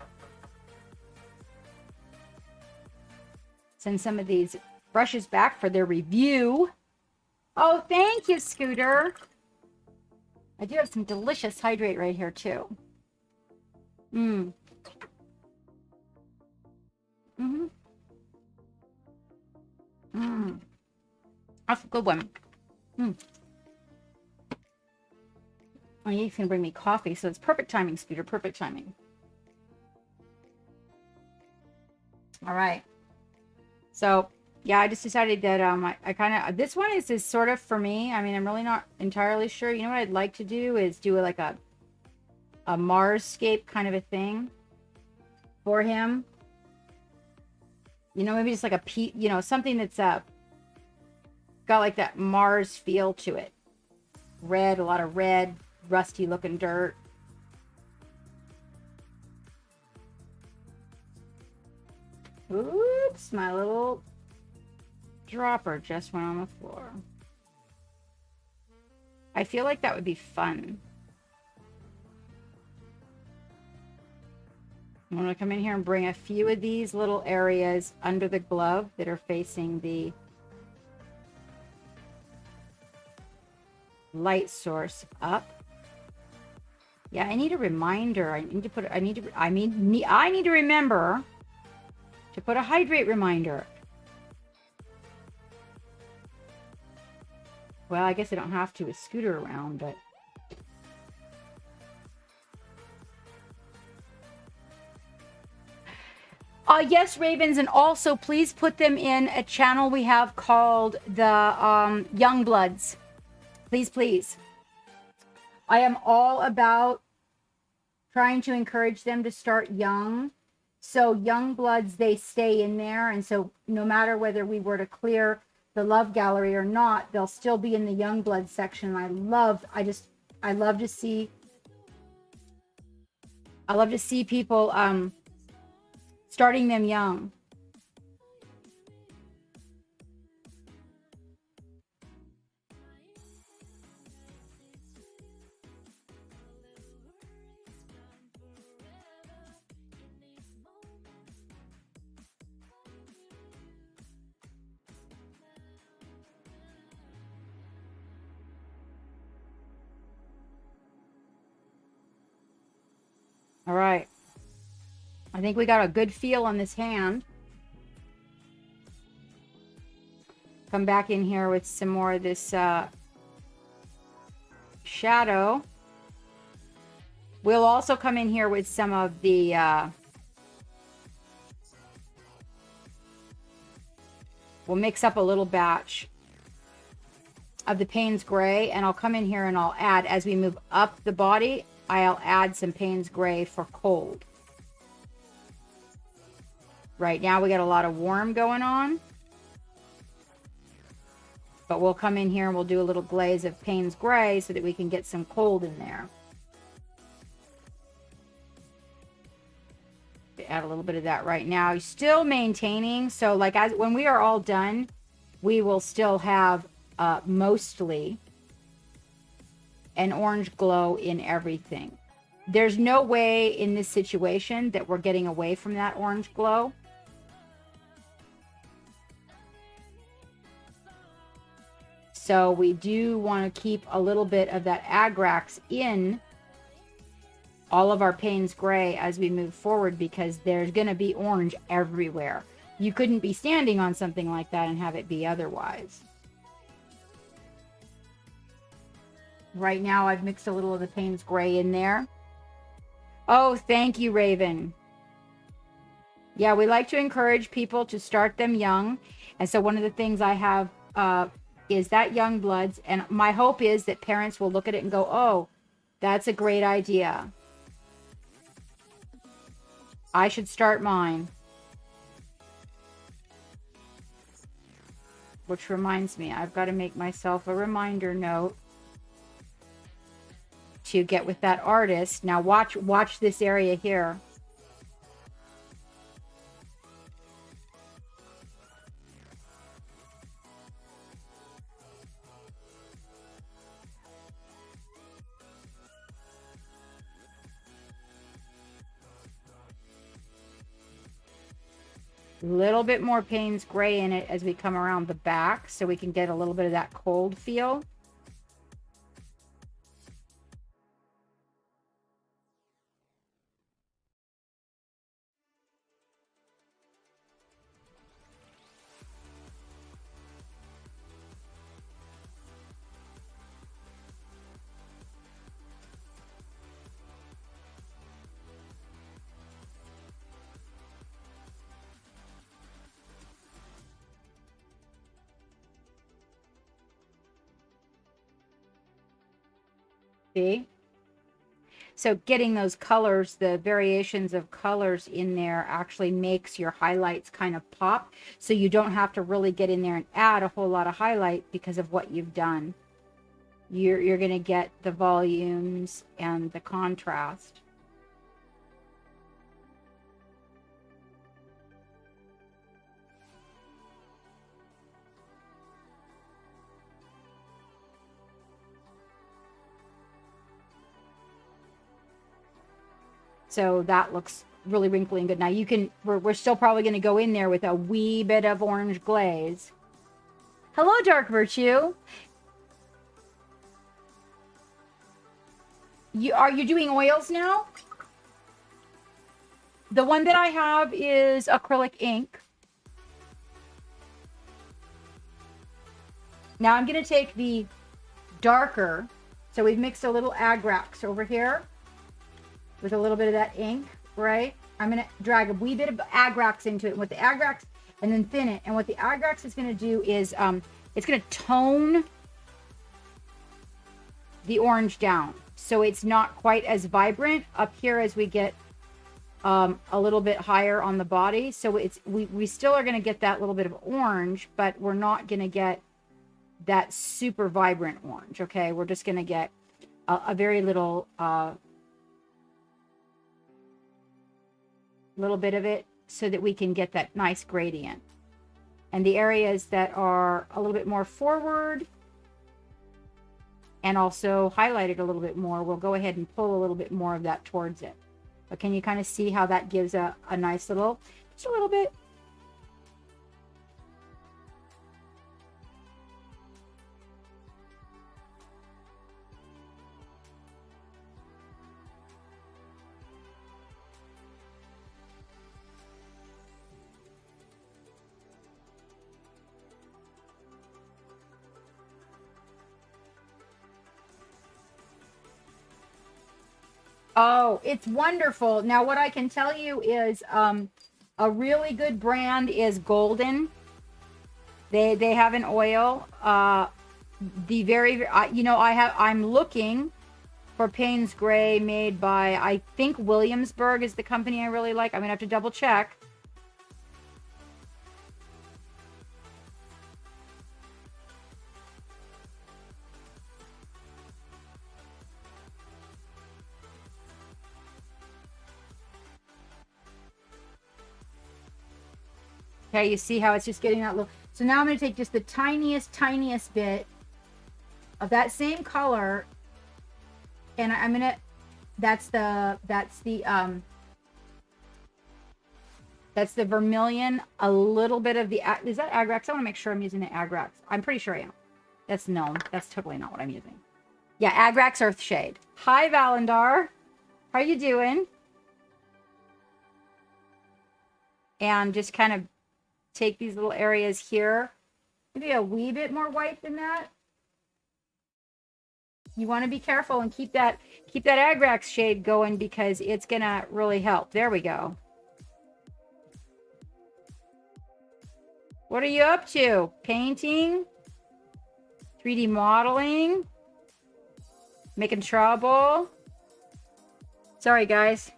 send some of these brushes back for their review. Oh, thank you, Scooter. I do have some delicious hydrate right here, too. Mm. Mm-hmm. Mm. That's a good one. Mm. Oh, he's going to bring me coffee, so it's perfect timing, Scooter. Perfect timing. All right. So, yeah, I just decided that I kind of... This one is sort of for me. I mean, I'm really not entirely sure. You know what I'd like to do is do like a Marsscape kind of a thing for him. You know, maybe just like a... something that's got like that Mars feel to it. Red, a lot of red. Rusty looking dirt. Oops, my little drop or just went on the floor? I feel like that would be fun. I'm going to come in here and bring a few of these little areas under the glove that are facing the light source up. Yeah, I need a reminder. I need to remember to put a hydrate reminder. Well, I guess I don't have to with Scooter around, but yes, Ravens, and also please put them in a channel we have called the Young Bloods. Please, please. I am all about trying to encourage them to start young. So Young Bloods, they stay in there. And so no matter whether we were to clear the Love Gallery or not, they'll still be in the Young Blood section. I love to see people starting them young. All right. I think we got a good feel on this hand. Come back in here with some more of this shadow. We'll also come in here with some of the we'll mix up a little batch of the Payne's Gray, and I'll come in here and I'll add, as we move up the body, I'll add some Payne's Gray for cold. Right now we got a lot of warm going on, but we'll come in here and we'll do a little glaze of Payne's Gray so that we can get some cold in there. Add a little bit of that right now. Still maintaining, so like when we are all done, we will still have mostly an orange glow in everything. There's no way in this situation that we're getting away from that orange glow. So we do want to keep a little bit of that Agrax in all of our Payne's Gray as we move forward, because there's going to be orange everywhere. You couldn't be standing on something like that and have it be otherwise. Right now I've mixed a little of the Payne's Gray in there. Oh, thank you, Raven. Yeah, we like to encourage people to start them young. And so one of the things I have is that Young Bloods. And my hope is that parents will look at it and go, oh, that's a great idea. I should start mine. Which reminds me, I've got to make myself a reminder note to get with that artist. Now watch this area here. Little bit more Payne's Gray in it as we come around the back so we can get a little bit of that cold feel. See? So getting those colors, the variations of colors in there actually makes your highlights kind of pop. So you don't have to really get in there and add a whole lot of highlight because of what you've done. You're going to get the volumes and the contrast. So that looks really wrinkly and good. Now we're still probably going to go in there with a wee bit of orange glaze. Hello, Dark Virtue. Are you doing oils now? The one that I have is acrylic ink. Now I'm going to take the darker. So we've mixed a little Agrax over here with a little bit of that ink, right? I'm going to drag a wee bit of Agrax into it, and with the Agrax, and then thin it. And what the Agrax is going to do is it's going to tone the orange down. So it's not quite as vibrant up here as we get a little bit higher on the body. So we still are going to get that little bit of orange, but we're not going to get that super vibrant orange. Okay, we're just going to get a very little bit of it so that we can get that nice gradient. And the areas that are a little bit more forward and also highlighted a little bit more, we'll go ahead and pull a little bit more of that towards it. But can you kind of see how that gives a nice little, just a little bit? Oh, it's wonderful. Now, what I can tell you is a really good brand is Golden. They have an oil. I'm looking for Payne's Gray made by, I think Williamsburg is the company I really like. I'm going to have to double check. Okay, you see how it's just getting that little. So now I'm going to take just the tiniest bit of that same color, and I'm going to. That's the vermilion. A little bit of the. Is that Agrax? I want to make sure I'm using the Agrax. I'm pretty sure I am. That's totally not what I'm using. Yeah, Agrax Earthshade. Hi, Valendar. How you doing? And just kind of take these little areas here. Maybe a wee bit more white than that. You want to be careful and keep that Agrax shade going because it's gonna really help. There we go. What are you up to? Painting? 3D modeling? Making trouble? Sorry, guys.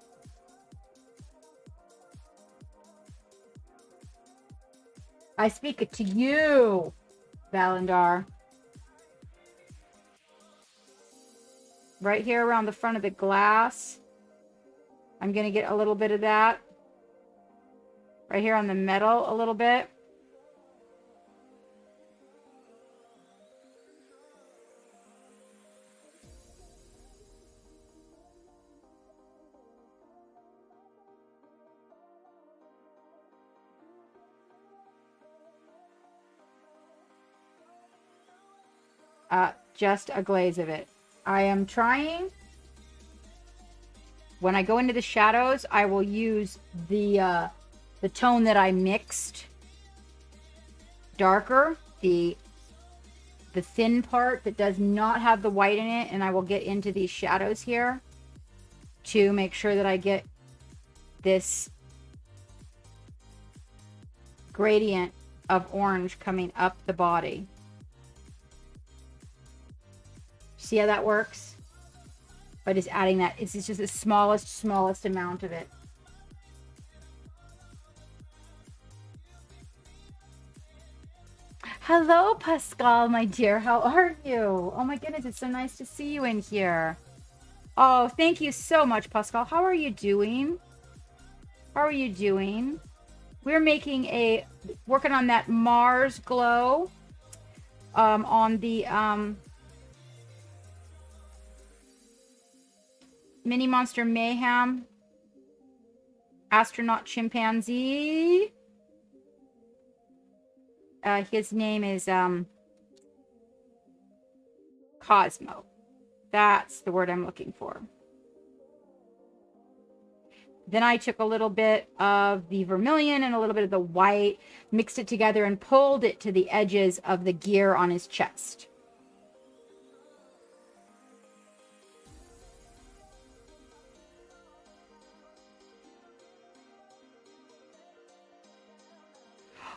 I speak it to you, Valendar. Right here around the front of the glass. I'm going to get a little bit of that. Right here on the metal a little bit. Just a glaze of it. I am trying. When I go into the shadows, I will use the tone that I mixed darker, the thin part that does not have the white in it, and I will get into these shadows here to make sure that I get this gradient of orange coming up the body. See how that works? By just adding that. It's just the smallest amount of it. Hello, Pascal, my dear. How are you? Oh my goodness, it's so nice to see you in here. Oh, thank you so much, Pascal. How are you doing? How are you doing? We're working on that Mars glow on the Mini Monster Mayhem astronaut chimpanzee. His name is Kosmo. That's the word I'm looking for. Then I took a little bit of the vermilion and a little bit of the white, mixed it together and pulled it to the edges of the gear on his chest.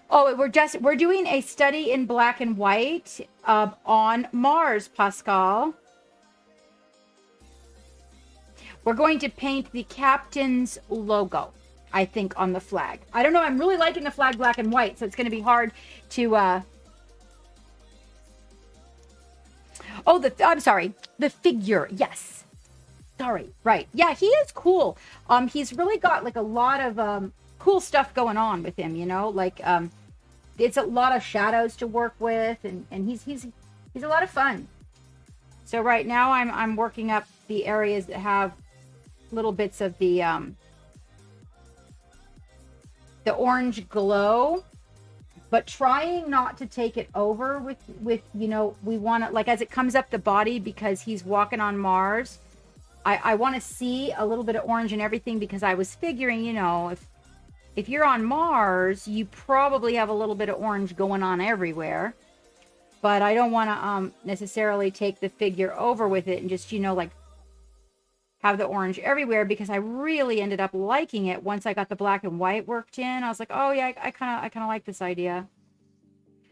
Oh, we're doing a study in black and white on Mars, Pascal. We're going to paint the captain's logo, I think, on the flag. I don't know. I'm really liking the flag black and white, so it's going to be hard to... I'm sorry. The figure. Yes. Sorry. Right. Yeah, he is cool. He's really got like a lot of cool stuff going on with him, you know? Like, it's a lot of shadows to work with, and he's a lot of fun. So right now I'm working up the areas that have little bits of the orange glow, but trying not to take it over with you know, we want to, like, as it comes up the body, because he's walking on Mars, I want to see a little bit of orange and everything, because I was figuring, you know, if you're on Mars, you probably have a little bit of orange going on everywhere. But I don't want to necessarily take the figure over with it and just, you know, like, have the orange everywhere, because I really ended up liking it once I got the black and white worked in. I was like, oh yeah, I kind of like this idea.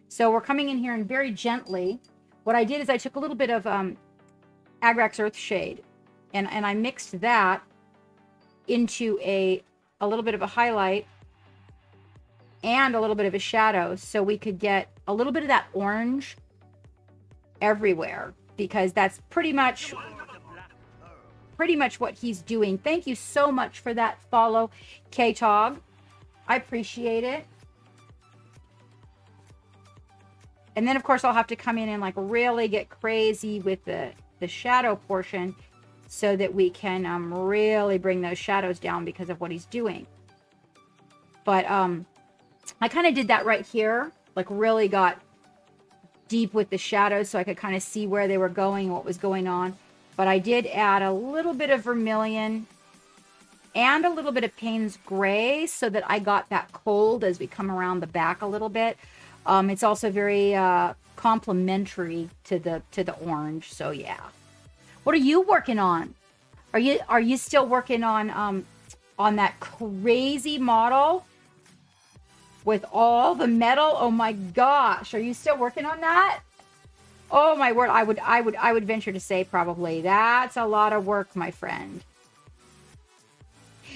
So we're coming in here and very gently. What I did is I took a little bit of Agrax Earthshade and I mixed that into a little bit of a highlight and a little bit of a shadow, so we could get a little bit of that orange everywhere, because that's pretty much what he's doing. Thank you so much for that follow, K-Tog. I appreciate it. And then, of course, I'll have to come in and like really get crazy with the shadow portion, so that we can really bring those shadows down because of what he's doing. But I kind of did that right here, like really got deep with the shadows so I could kind of see where they were going, what was going on. But I did add a little bit of vermilion and a little bit of Payne's gray, so that I got that cold as we come around the back a little bit. It's also very complementary to the orange. So yeah. What are you working on? Are you still working on that crazy model with all the metal? Oh my gosh, are you still working on that? Oh my word, I would venture to say probably. That's a lot of work, my friend.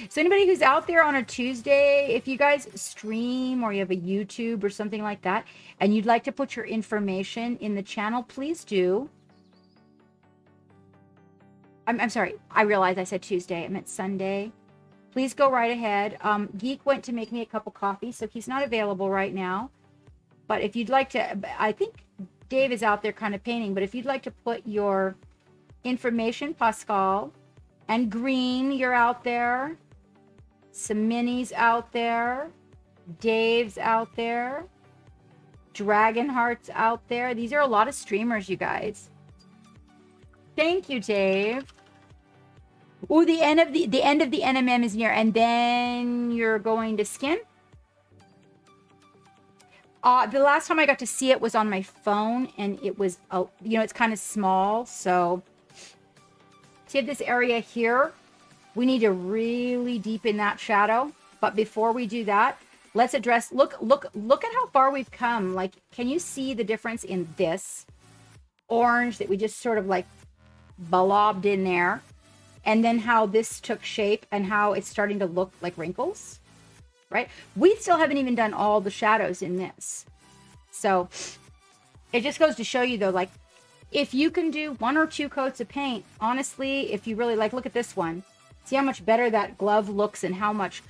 So anybody who's out there on a Tuesday, if you guys stream or you have a YouTube or something like that, and you'd like to put your information in the channel, please do. I'm sorry, I realized I said Tuesday. I meant Sunday. Please go right ahead. Geek went to make me a cup of coffee, so he's not available right now. But if you'd like to, I think Dave is out there kind of painting, but if you'd like to put your information, Pascal, and Green, you're out there. Some minis out there. Dave's out there. Dragonheart's out there. These are a lot of streamers, you guys. Thank you, Dave. Oh, the end of the NMM is near, and then you're going to skin. The last time I got to see it was on my phone, and it was, you know, it's kind of small. So, see if this area here, we need to really deepen that shadow. But before we do that, let's address. Look at how far we've come. Like, can you see the difference in this orange that we just sort of like blobbed in there, and then how this took shape and how it's starting to look like wrinkles? Right? We still haven't even done all the shadows in this. So it just goes to show you though, like, if you can do 1 or 2 coats of paint, honestly, if you really like, look at this one. See how much better that glove looks and how much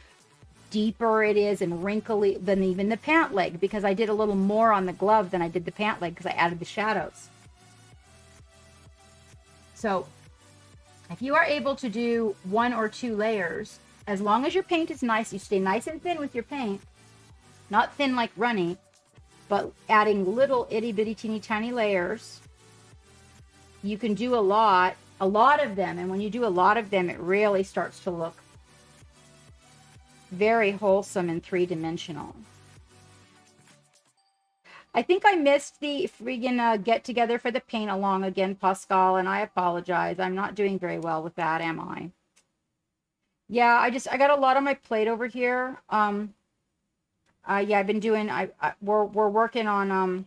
deeper it is and wrinkly than even the pant leg, because I did a little more on the glove than I did the pant leg because I added the shadows. So if you are able to do 1 or 2 layers, as long as your paint is nice, you stay nice and thin with your paint. Not thin like runny, but adding little itty bitty teeny tiny layers. You can do a lot of them. And when you do a lot of them, it really starts to look very wholesome and three-dimensional. I think I missed the friggin' get together for the paint along again, Pascal, and I apologize. I'm not doing very well with that, am I? Yeah, I got a lot on my plate over here. Yeah, I've been doing, we're working on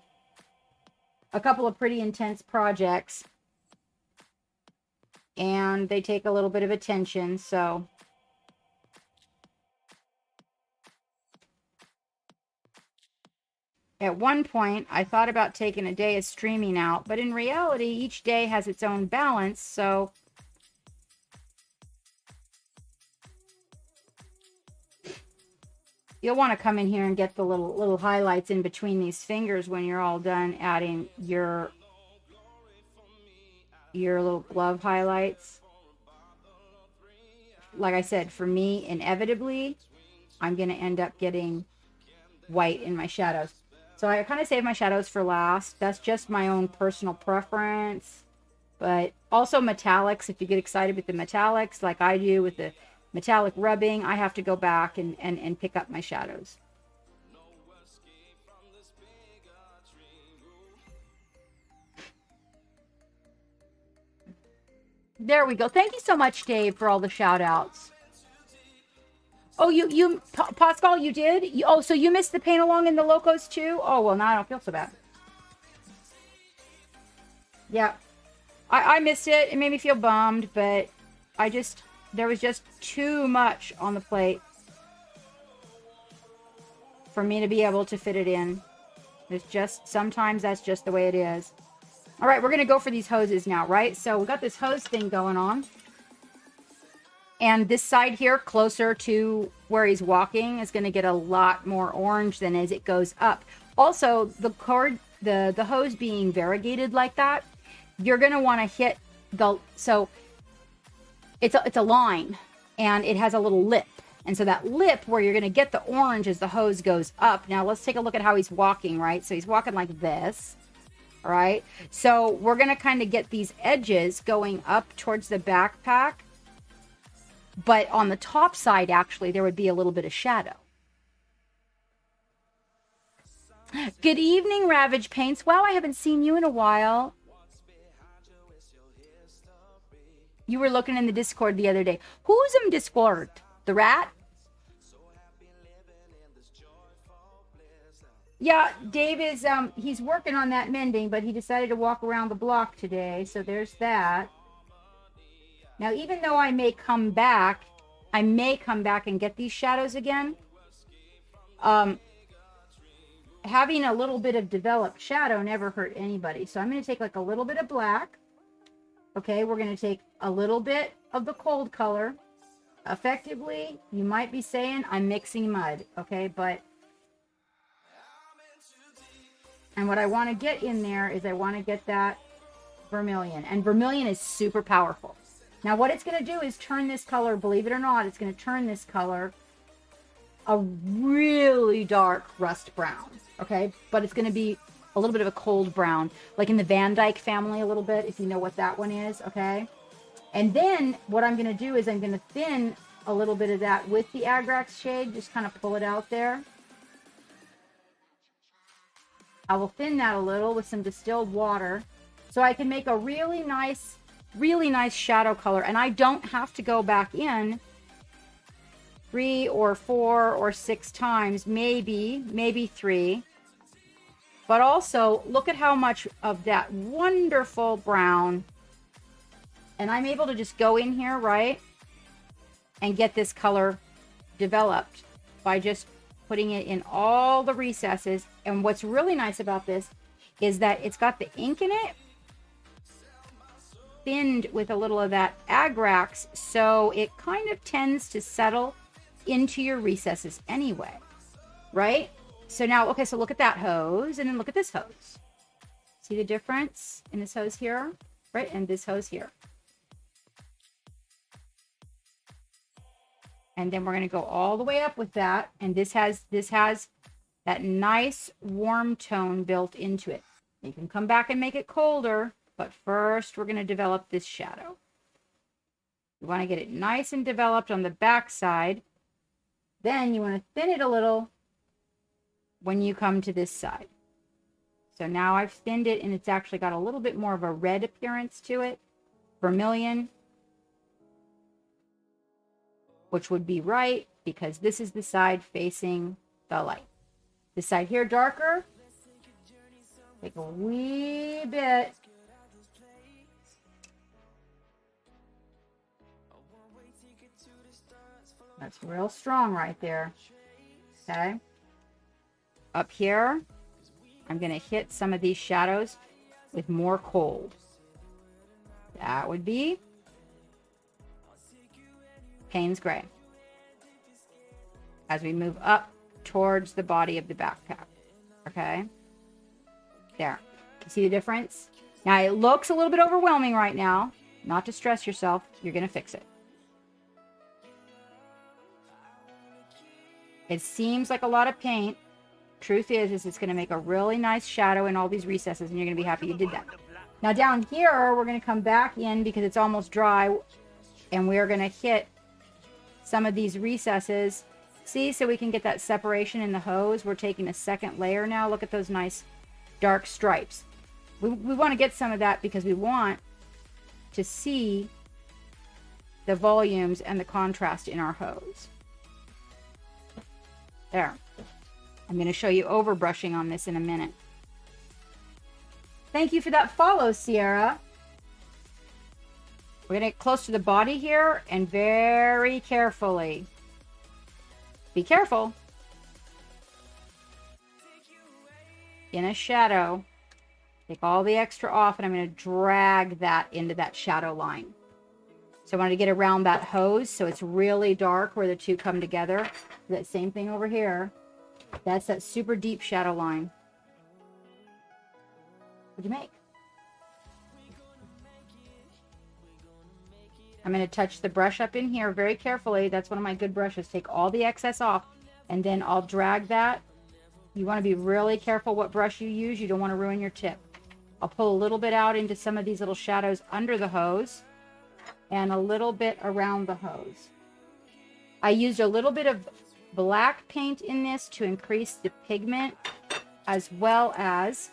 a couple of pretty intense projects, and they take a little bit of attention, so. At one point, I thought about taking a day of streaming out, but in reality, each day has its own balance, so you'll want to come in here and get the little highlights in between these fingers when you're all done adding your little glove highlights. Like I said, for me, inevitably, I'm going to end up getting white in my shadows. So I kind of save my shadows for last. That's just my own personal preference. But also metallics, if you get excited with the metallics, like I do with the metallic rubbing, I have to go back and pick up my shadows. There we go. Thank you so much, Dave, for all the shout outs. Oh, Pascal, you did? Oh, so you missed the paint along in the locos too? Oh, well, now I don't feel so bad. Yeah. I missed it. It made me feel bummed, but there was just too much on the plate for me to be able to fit it in. It's just, sometimes that's just the way it is. All right, we're going to go for these hoses now, right? So we got this hose thing going on. And this side here, closer to where he's walking, is going to get a lot more orange than as it goes up. Also, the hose being variegated like that, you're going to want to hit so it's a line, and it has a little lip. And so that lip where you're going to get the orange as the hose goes up. Now, let's take a look at how he's walking, right? So he's walking like this, all right? So we're going to kind of get these edges going up towards the backpack. But on the top side, actually, there would be a little bit of shadow. Good evening, Ravage Paints. Wow, I haven't seen you in a while. You were looking in the Discord the other day. Who's in Discord? The rat? Yeah, Dave is, he's working on that mending, but he decided to walk around the block today. So there's that. Now, even though I may come back and get these shadows again, having a little bit of developed shadow never hurt anybody. So I'm going to take like a little bit of black. Okay, we're going to take a little bit of the cold color. Effectively, you might be saying I'm mixing mud, okay? And what I want to get in there is I want to get that vermilion. And vermilion is super powerful. Now, what it's going to do is turn this color, believe it or not, it's going to turn this color a really dark rust brown, okay? But it's going to be a little bit of a cold brown, like in the Van Dyke family a little bit, if you know what that one is, okay? And then what I'm going to do is I'm going to thin a little bit of that with the Agrax shade, just kind of pull it out there. I will thin that a little with some distilled water so I can make a really nice shadow color. And I don't have to go back in 3 or 4 or 6 times, maybe 3. But also, look at how much of that wonderful brown. And I'm able to just go in here, right? And get this color developed by just putting it in all the recesses. And what's really nice about this is that it's got the ink in it, thinned with a little of that Agrax, so it kind of tends to settle into your recesses anyway, right? So now, okay, so look at that hose, and then look at this hose. See the difference in this hose here, right? And this hose here. And then we're going to go all the way up with that. And this has that nice warm tone built into it. You can come back and make it colder, but first we're going to develop this shadow. You want to get it nice and developed on the back side. Then you want to thin it a little when you come to this side. So now I've thinned it, and it's actually got a little bit more of a red appearance to it. Vermilion. Which would be right, because this is the side facing the light. This side here darker. Take a wee bit. That's real strong right there. Okay. Up here, I'm going to hit some of these shadows with more cold. That would be Payne's Gray. As we move up towards the body of the backpack. Okay. There. You see the difference? Now, it looks a little bit overwhelming right now. Not to stress yourself. You're going to fix it. It seems like a lot of paint. Truth is it's going to make a really nice shadow in all these recesses, and you're going to be happy you did that. Now, down here, we're going to come back in because it's almost dry, and we're going to hit some of these recesses. See, so we can get that separation in the hose. We're taking a second layer now. Look at those nice dark stripes. We want to get some of that because we want to see the volumes and the contrast in our hose. There. I'm going to show you overbrushing on this in a minute. Thank you for that follow, Sierra. We're going to get close to the body here and very carefully. Be careful. In a shadow, take all the extra off, and I'm going to drag that into that shadow line. So I wanted to get around that hose so it's really dark where the two come together. That same thing over here. That's that super deep shadow line. What'd you make? I'm going to touch the brush up in here very carefully. That's one of my good brushes. Take all the excess off, and then I'll drag that. You want to be really careful what brush you use. You don't want to ruin your tip. I'll pull a little bit out into some of these little shadows under the hose and a little bit around the hose. I used a little bit of black paint in this to increase the pigment as well as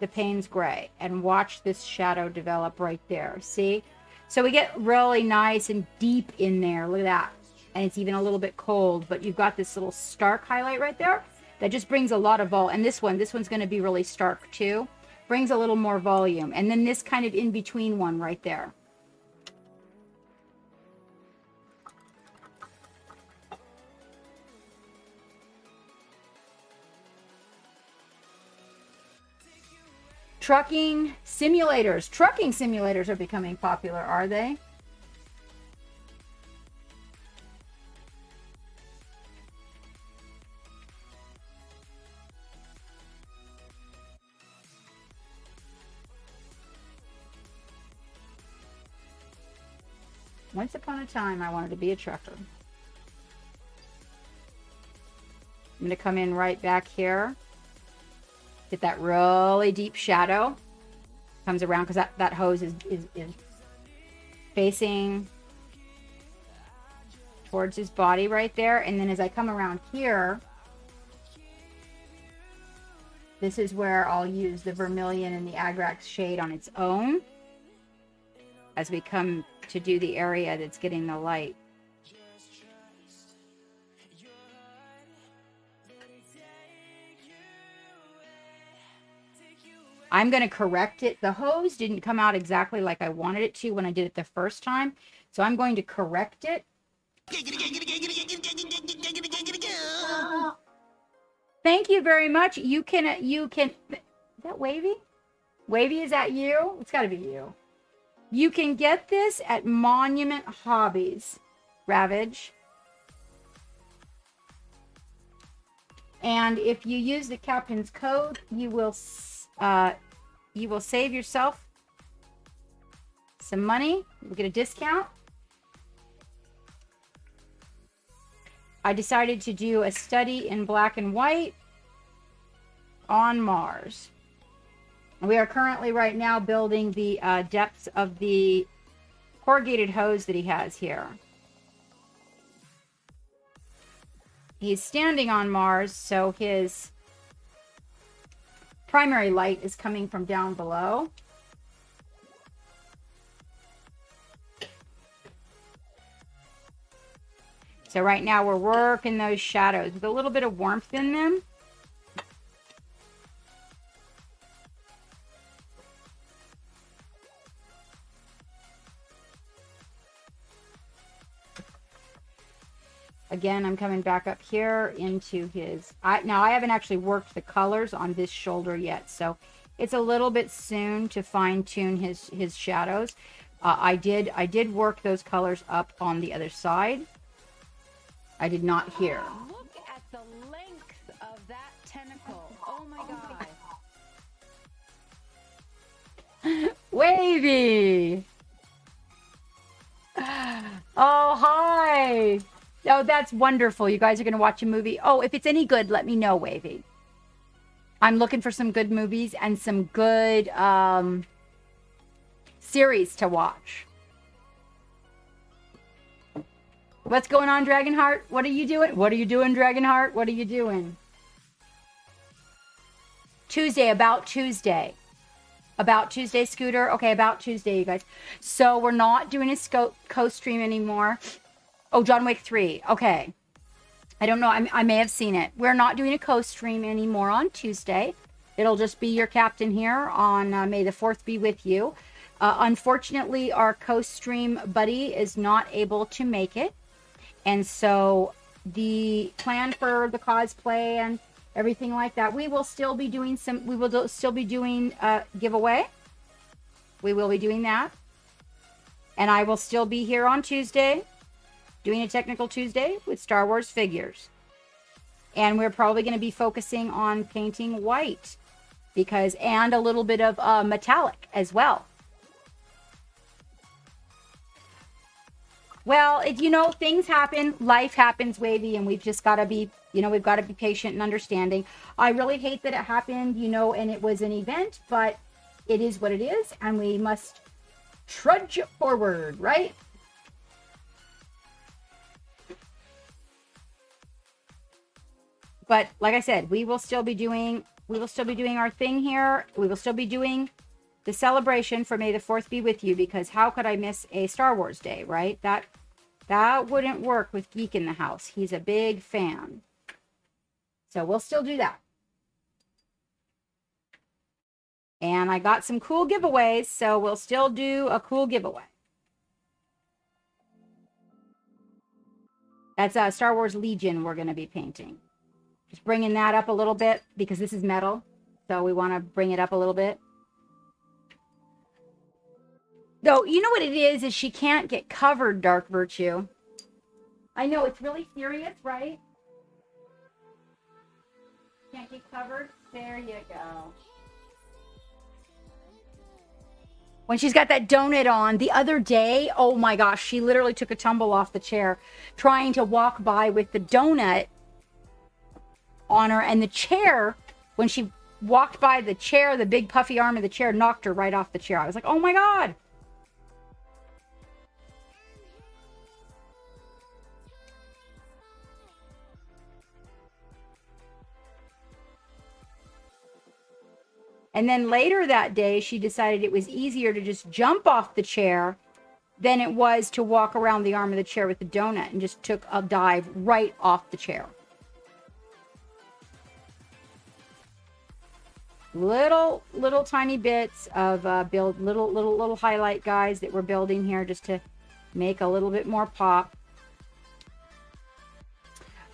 the Payne's Gray, and watch this shadow develop right there. See? So we get really nice and deep in there. Look at that. And it's even a little bit cold, but you've got this little stark highlight right there that just brings a lot of vol. And this one's going to be really stark too. Brings a little more volume. And then this kind of in between one right there. Trucking simulators. Trucking simulators are becoming popular, are they? Once upon a time, I wanted to be a trucker. I'm going to come in right back here. Get that really deep shadow. Comes around because that hose is facing towards his body right there. And then as I come around here, this is where I'll use the vermilion and the agrax shade on its own as we come to do the area that's getting the light. I'm going to correct it. The hose didn't come out exactly like I wanted it to when I did it the first time. So I'm going to correct it. Thank you very much. You can, is that Wavy? Wavy, is that you? It's got to be you. You can get this at Monument Hobbies, Ravage. And if you use the captain's code, you will save yourself some money. You'll get a discount. I decided to do a study in black and white on Mars. We are currently right now building the depths of the corrugated hose that he has here. He's standing on Mars, so his primary light is coming from down below. So right now we're working those shadows with a little bit of warmth in them. Again, I'm coming back up here into his... Now, I haven't actually worked the colors on this shoulder yet, so it's a little bit soon to fine-tune his shadows. I did work those colors up on the other side. I did not here. Look at the length of that tentacle. Oh my God. Wavy! Oh, hi! Oh, that's wonderful. You guys are going to watch a movie. Oh, if it's any good, let me know, Wavy. I'm looking for some good movies and some good series to watch. What's going on, Dragonheart? What are you doing? What are you doing, Dragonheart? What are you doing? Tuesday, about Tuesday. About Tuesday, Scooter. Okay, about Tuesday, you guys. So we're not doing a co-stream anymore. Oh, John Wick 3. Okay. I don't know. I may have seen it. We're not doing a co-stream anymore on Tuesday. It'll just be your captain here on May the 4th be with you. Unfortunately, our co-stream buddy is not able to make it. And so the plan for the cosplay and everything like that, we will still be doing giveaway. We will be doing that. And I will still be here on Tuesday doing a Technical Tuesday with Star Wars figures. And we're probably going to be focusing on painting white and a little bit of metallic as well. Well, things happen, life happens, Wavy, and we've just got to be, we've got to be patient and understanding. I really hate that it happened, and it was an event, but it is what it is, and we must trudge forward, right? But like I said, we will still be doing our thing here. We will still be doing the celebration for May the 4th be with you, because how could I miss a Star Wars day, right? That wouldn't work with Geek in the house. He's a big fan. So we'll still do that. And I got some cool giveaways, so we'll still do a cool giveaway. That's a Star Wars Legion we're going to be painting. Just bringing that up a little bit because this is metal. So we want to bring it up a little bit. Though, you know what it is she can't get covered, Dark Virtue. I know, it's really serious, right? Can't get covered? There you go. When she's got that donut on, the other day, oh my gosh, she literally took a tumble off the chair trying to walk by with the donut on her, and the chair, when she walked by the chair, the big puffy arm of the chair knocked her right off the chair. I was like, oh my God. And then later that day, she decided it was easier to just jump off the chair than it was to walk around the arm of the chair with the donut, and just took a dive right off the chair. Little tiny bits of little highlight guys that we're building here just to make a little bit more pop.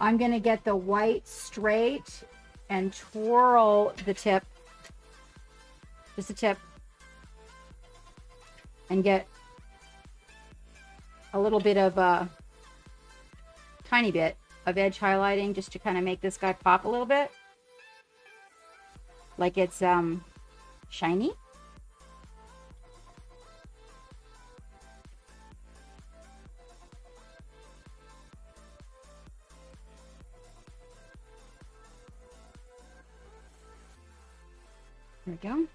I'm going to get the white straight and twirl the tip. Just a tip. And get a little bit of tiny bit of edge highlighting just to kind of make this guy pop a little bit. Like it's shiny. There we go.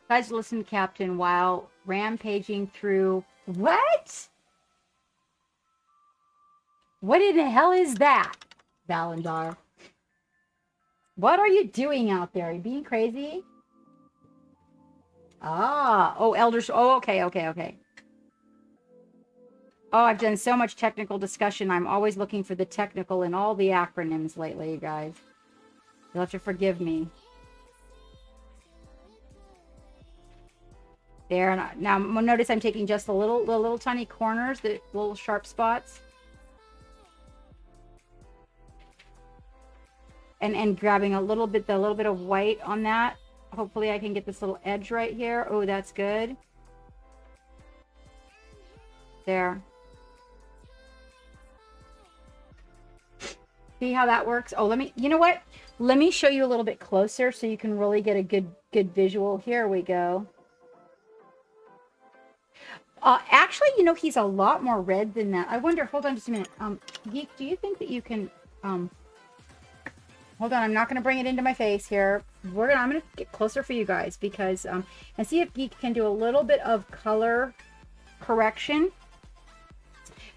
Guys, listen, Captain, while rampaging through... What? What in the hell is that, Valandar? What are you doing out there? Are you being crazy? Ah, oh, elders. Oh, okay. Oh, I've done so much technical discussion. I'm always looking for the technical in all the acronyms lately, you guys. You'll have to forgive me. There, and now notice I'm taking just the little tiny corners, the little sharp spots. And grabbing the little bit of white on that. Hopefully I can get this little edge right here. Oh, that's good. There. See how that works? Oh, you know what? Let me show you a little bit closer so you can really get a good visual. Here we go. Actually, you know, he's a lot more red than that. I wonder, hold on just a minute. Geek, do you think that you can, hold on, I'm not going to bring it into my face here. I'm going to get closer for you guys because, and see if Geek can do a little bit of color correction.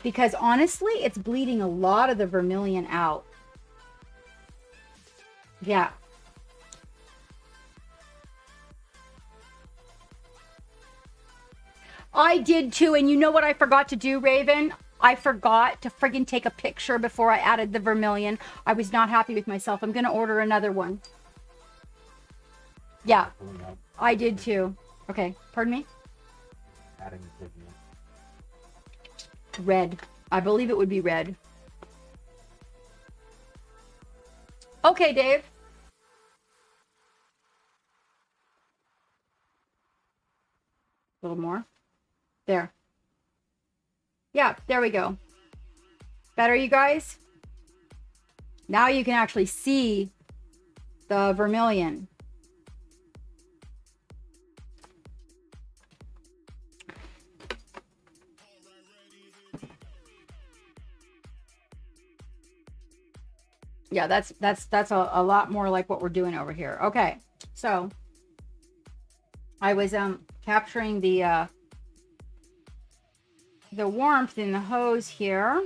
Because honestly, it's bleeding a lot of the vermilion out. Yeah. I did too, and you know what I forgot to do, Raven? I forgot to friggin' take a picture before I added the vermilion. I was not happy with myself. I'm gonna order another one. Yeah, I did too. Okay, pardon me? Adding the red. I believe it would be red. Okay, Dave. A little more. There. Yeah, there we go. Better, you guys? Now you can actually see the vermilion. Yeah, that's a lot more like what we're doing over here. Okay, so I was capturing the warmth in the hose here.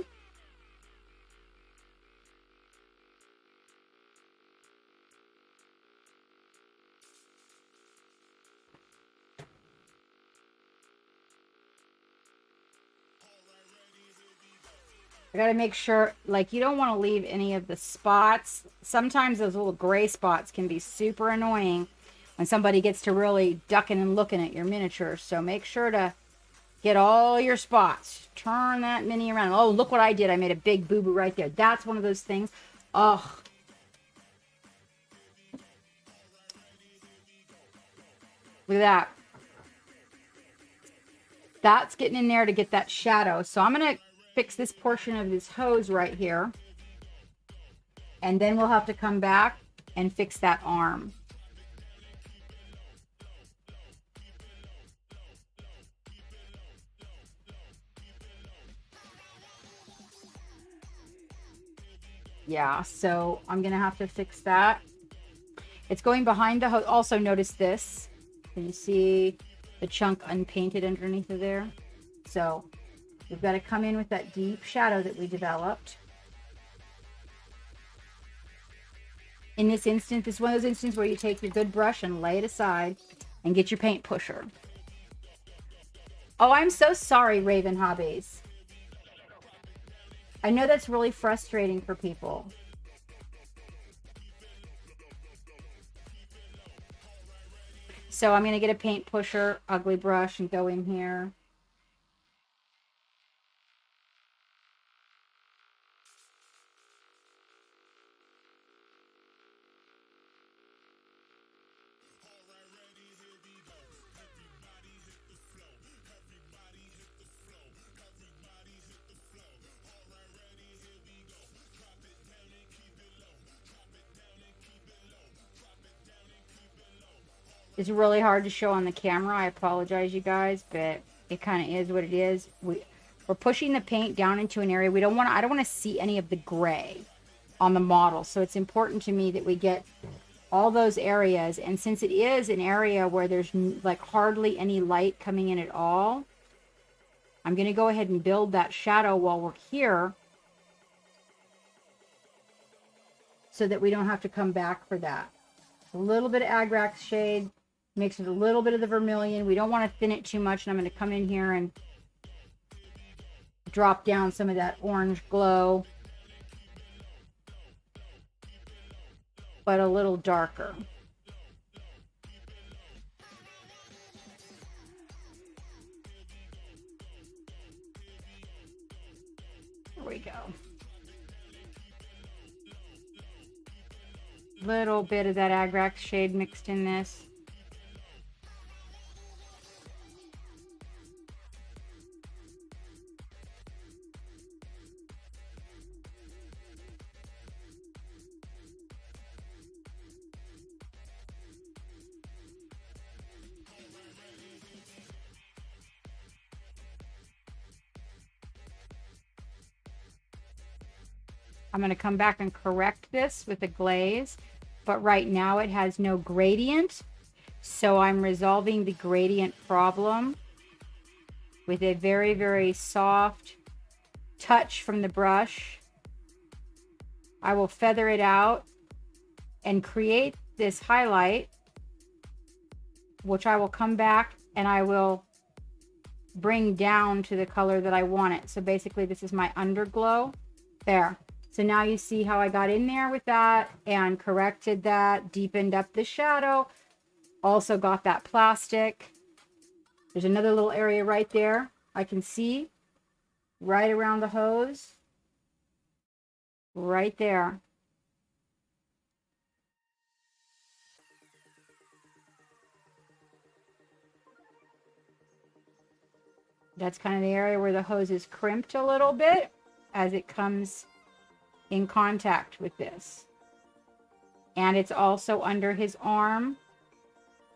I got to make sure, like, you don't want to leave any of the spots. Sometimes those little gray spots can be super annoying when somebody gets to really ducking and looking at your miniature. So make sure to get all your spots. Turn that mini around. Oh, look what I did. I made a big boo-boo right there. That's one of those things. Ugh. Look at that. That's getting in there to get that shadow. So I'm going to fix this portion of this hose right here. And then we'll have to come back and fix that arm. Yeah, so I'm going to have to fix that. It's going behind the hose. Also notice this. Can you see the chunk unpainted underneath of there? So we've got to come in with that deep shadow that we developed. In this instance, this is one of those instances where you take your good brush and lay it aside and get your paint pusher. Oh, I'm so sorry, Raven Hobbies. I know that's really frustrating for people. So I'm going to get a paint pusher, ugly brush, and go in here. It's really hard to show on the camera. I apologize, you guys, but it kind of is what it is. We're pushing the paint down into an area. I don't want to see any of the gray on the model. So it's important to me that we get all those areas. And since it is an area where there's like hardly any light coming in at all, I'm going to go ahead and build that shadow while we're here so that we don't have to come back for that. A little bit of Agrax shade, mix with a little bit of the vermilion. We don't want to thin it too much, and I'm going to come in here and drop down some of that orange glow, but a little darker. There we go. Little bit of that Agrax shade mixed in this. I'm going to come back and correct this with a glaze, but right now it has no gradient. So I'm resolving the gradient problem with a very, very soft touch from the brush. I will feather it out and create this highlight, which I will come back and I will bring down to the color that I want it. So basically this is my underglow there. So now you see how I got in there with that and corrected that, deepened up the shadow, also got that plastic. There's another little area right there I can see right around the hose, right there. That's kind of the area where the hose is crimped a little bit as it comes in contact with this. And it's also under his arm,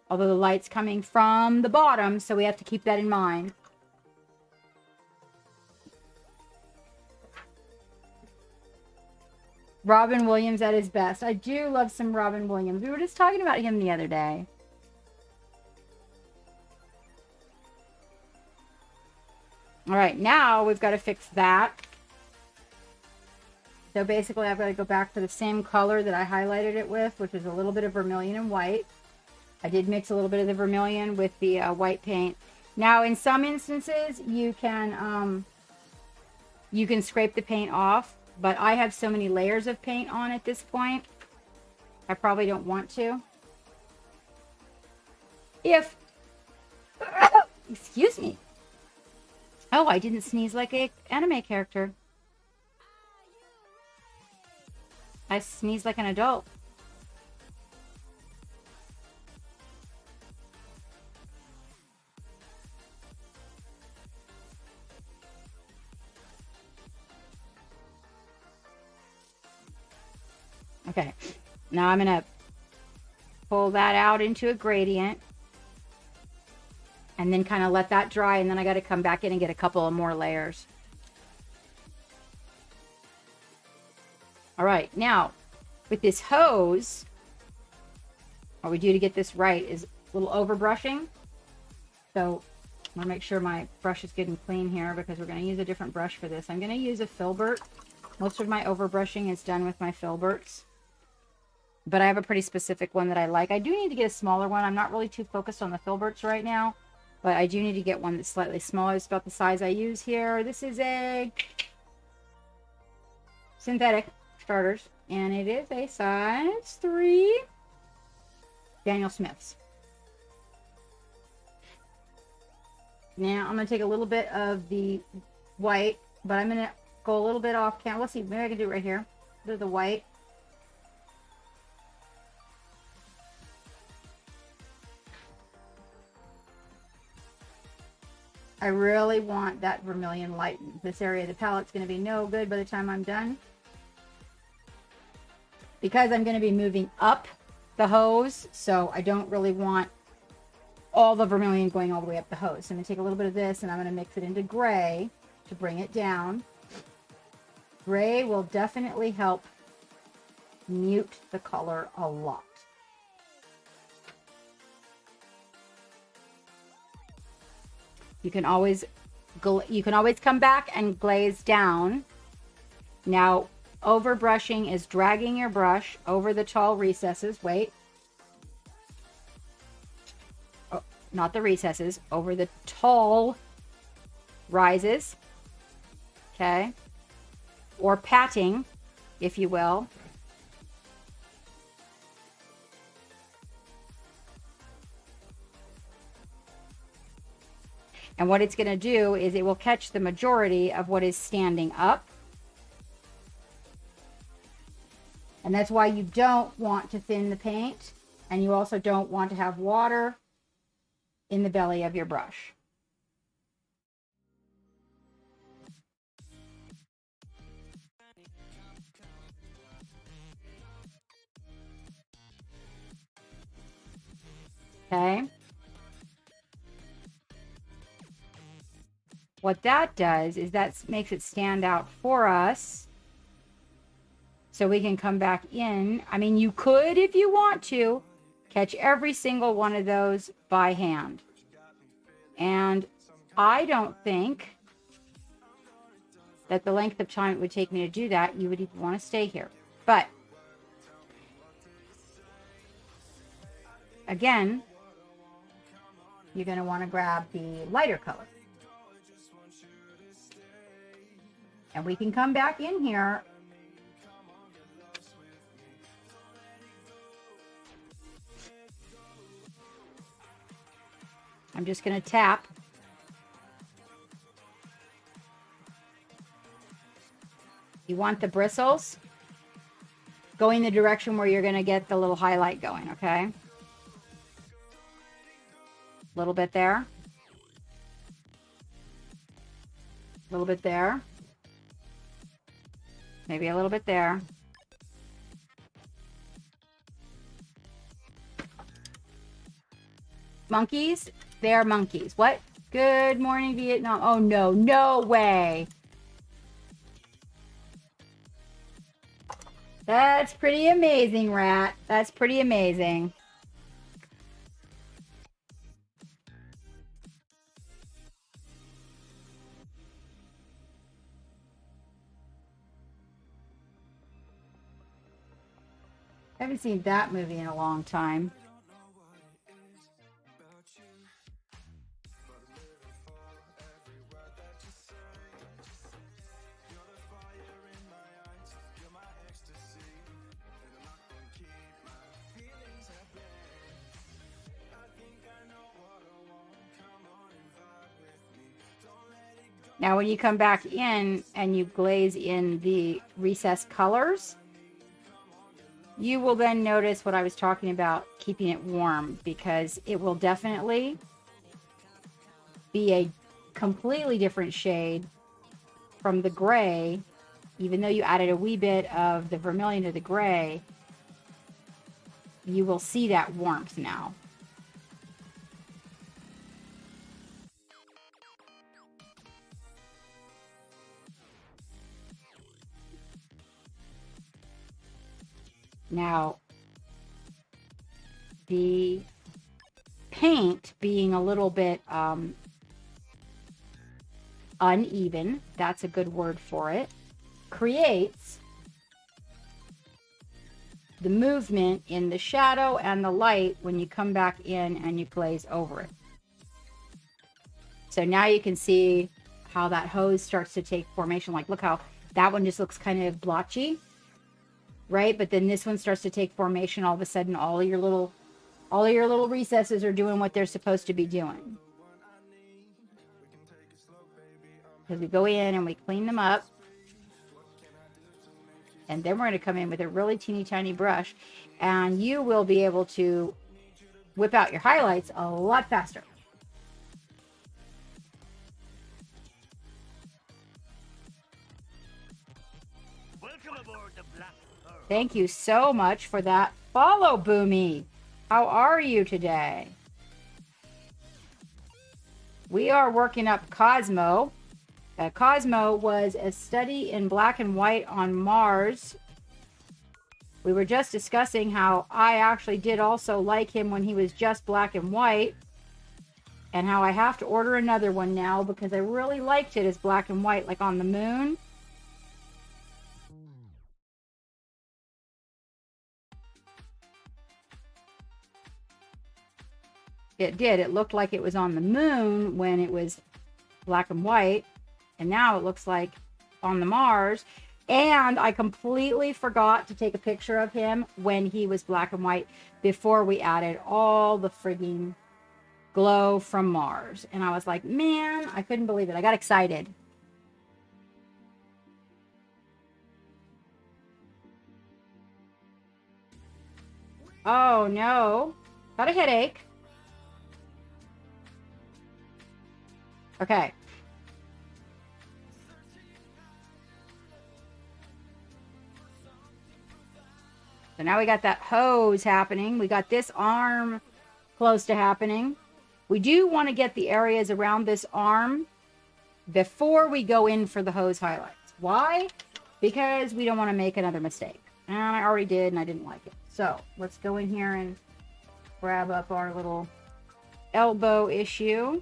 although the light's coming from the bottom, so we have to keep that in mind. Robin Williams at his best. I do love some Robin Williams. We were just talking about him the other day. All right, now we've got to fix that. So basically I've got to go back to the same color that I highlighted it with, which is a little bit of vermilion and white. I did mix a little bit of the vermilion with the white paint. Now in some instances you can scrape the paint off, but I have so many layers of paint on at this point, I probably don't want to. If, excuse me. Oh, I didn't sneeze like an anime character. I sneeze like an adult. Okay, now I'm going to pull that out into a gradient and then kind of let that dry, and then I got to come back in and get a couple of more layers. All right, now with this hose, what we do to get this right is a little overbrushing. So I'm gonna make sure my brush is getting clean here because we're gonna use a different brush for this. I'm gonna use a filbert. Most of my overbrushing is done with my filberts, but I have a pretty specific one that I like. I do need to get a smaller one. I'm not really too focused on the filberts right now, but I do need to get one that's slightly smaller. It's about the size I use here. This is a synthetic starters, and it is a size 3 Daniel Smith's. Now I'm going to take a little bit of the white, but I'm going to go a little bit off camera. Let's see, maybe I can do it right here. Do the white. I really want that vermilion lighten. This area of the palette's going to be no good by the time I'm done, because I'm going to be moving up the hose, so I don't really want all the vermilion going all the way up the hose. So I'm going to take a little bit of this and I'm going to mix it into gray to bring it down. Gray will definitely help mute the color a lot. You can always come back and glaze down. Now, overbrushing is dragging your brush over the tall recesses. Wait. Oh, not the recesses, over the tall rises. Okay. Or patting, if you will. And what it's going to do is it will catch the majority of what is standing up. And that's why you don't want to thin the paint. And you also don't want to have water in the belly of your brush. Okay. What that does is that makes it stand out for us. So we can come back in. I mean, you could, if you want to, catch every single one of those by hand. And I don't think that the length of time it would take me to do that, you would even want to stay here. But again, you're going to want to grab the lighter color. And we can come back in here. I'm just going to tap. You want the bristles going the direction where you're going to get the little highlight going, okay? A little bit there. A little bit there. Maybe a little bit there. Monkeys? They are monkeys. What? Good morning, Vietnam. Oh, no. No way. That's pretty amazing, Rat. That's pretty amazing. I haven't seen that movie in a long time. Now, when you come back in and you glaze in the recessed colors, you will then notice what I was talking about, keeping it warm, because it will definitely be a completely different shade from the gray. Even though you added a wee bit of the vermilion to the gray, you will see that warmth now. Now, the paint being a little bit uneven, that's a good word for it, creates the movement in the shadow and the light when you come back in and you glaze over it. So now you can see how that hose starts to take formation. Like, look how that one just looks kind of blotchy. Right? But then this one starts to take formation. All of a sudden, all of your little recesses are doing what they're supposed to be doing. Because we go in and we clean them up. And then we're going to come in with a really teeny tiny brush. And you will be able to whip out your highlights a lot faster. Welcome aboard the Black. Thank you so much for that follow, Boomy. How are you today? We are working up Kosmo. Kosmo was a study in black and white on Mars. We were just discussing how I actually did also like him when he was just black and white. and how I have to order another one now because I really liked it as black and white, like on the moon. It did. It looked like it was on the moon when it was black and white, and now it looks like on the Mars. And I completely forgot to take a picture of him when he was black and white before we added all the frigging glow from Mars. And I was like, man, I couldn't believe it. I got excited. Oh no, got a headache. Okay. So now we got that hose happening. We got this arm close to happening. We do want to get the areas around this arm before we go in for the hose highlights. Why? Because we don't want to make another mistake. And I already did and I didn't like it. So let's go in here and grab up our little elbow issue.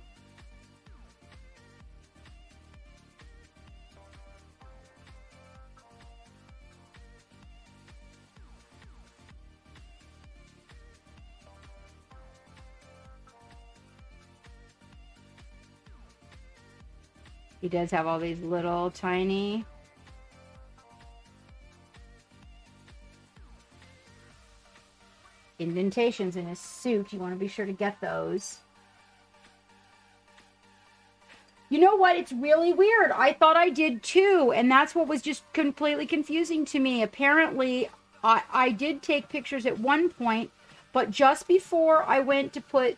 He does have all these little tiny indentations in his suit. You want to be sure to get those. You know what? It's really weird. I thought I did too, and that's what was just completely confusing to me. Apparently, I did take pictures at one point, but just before I went to put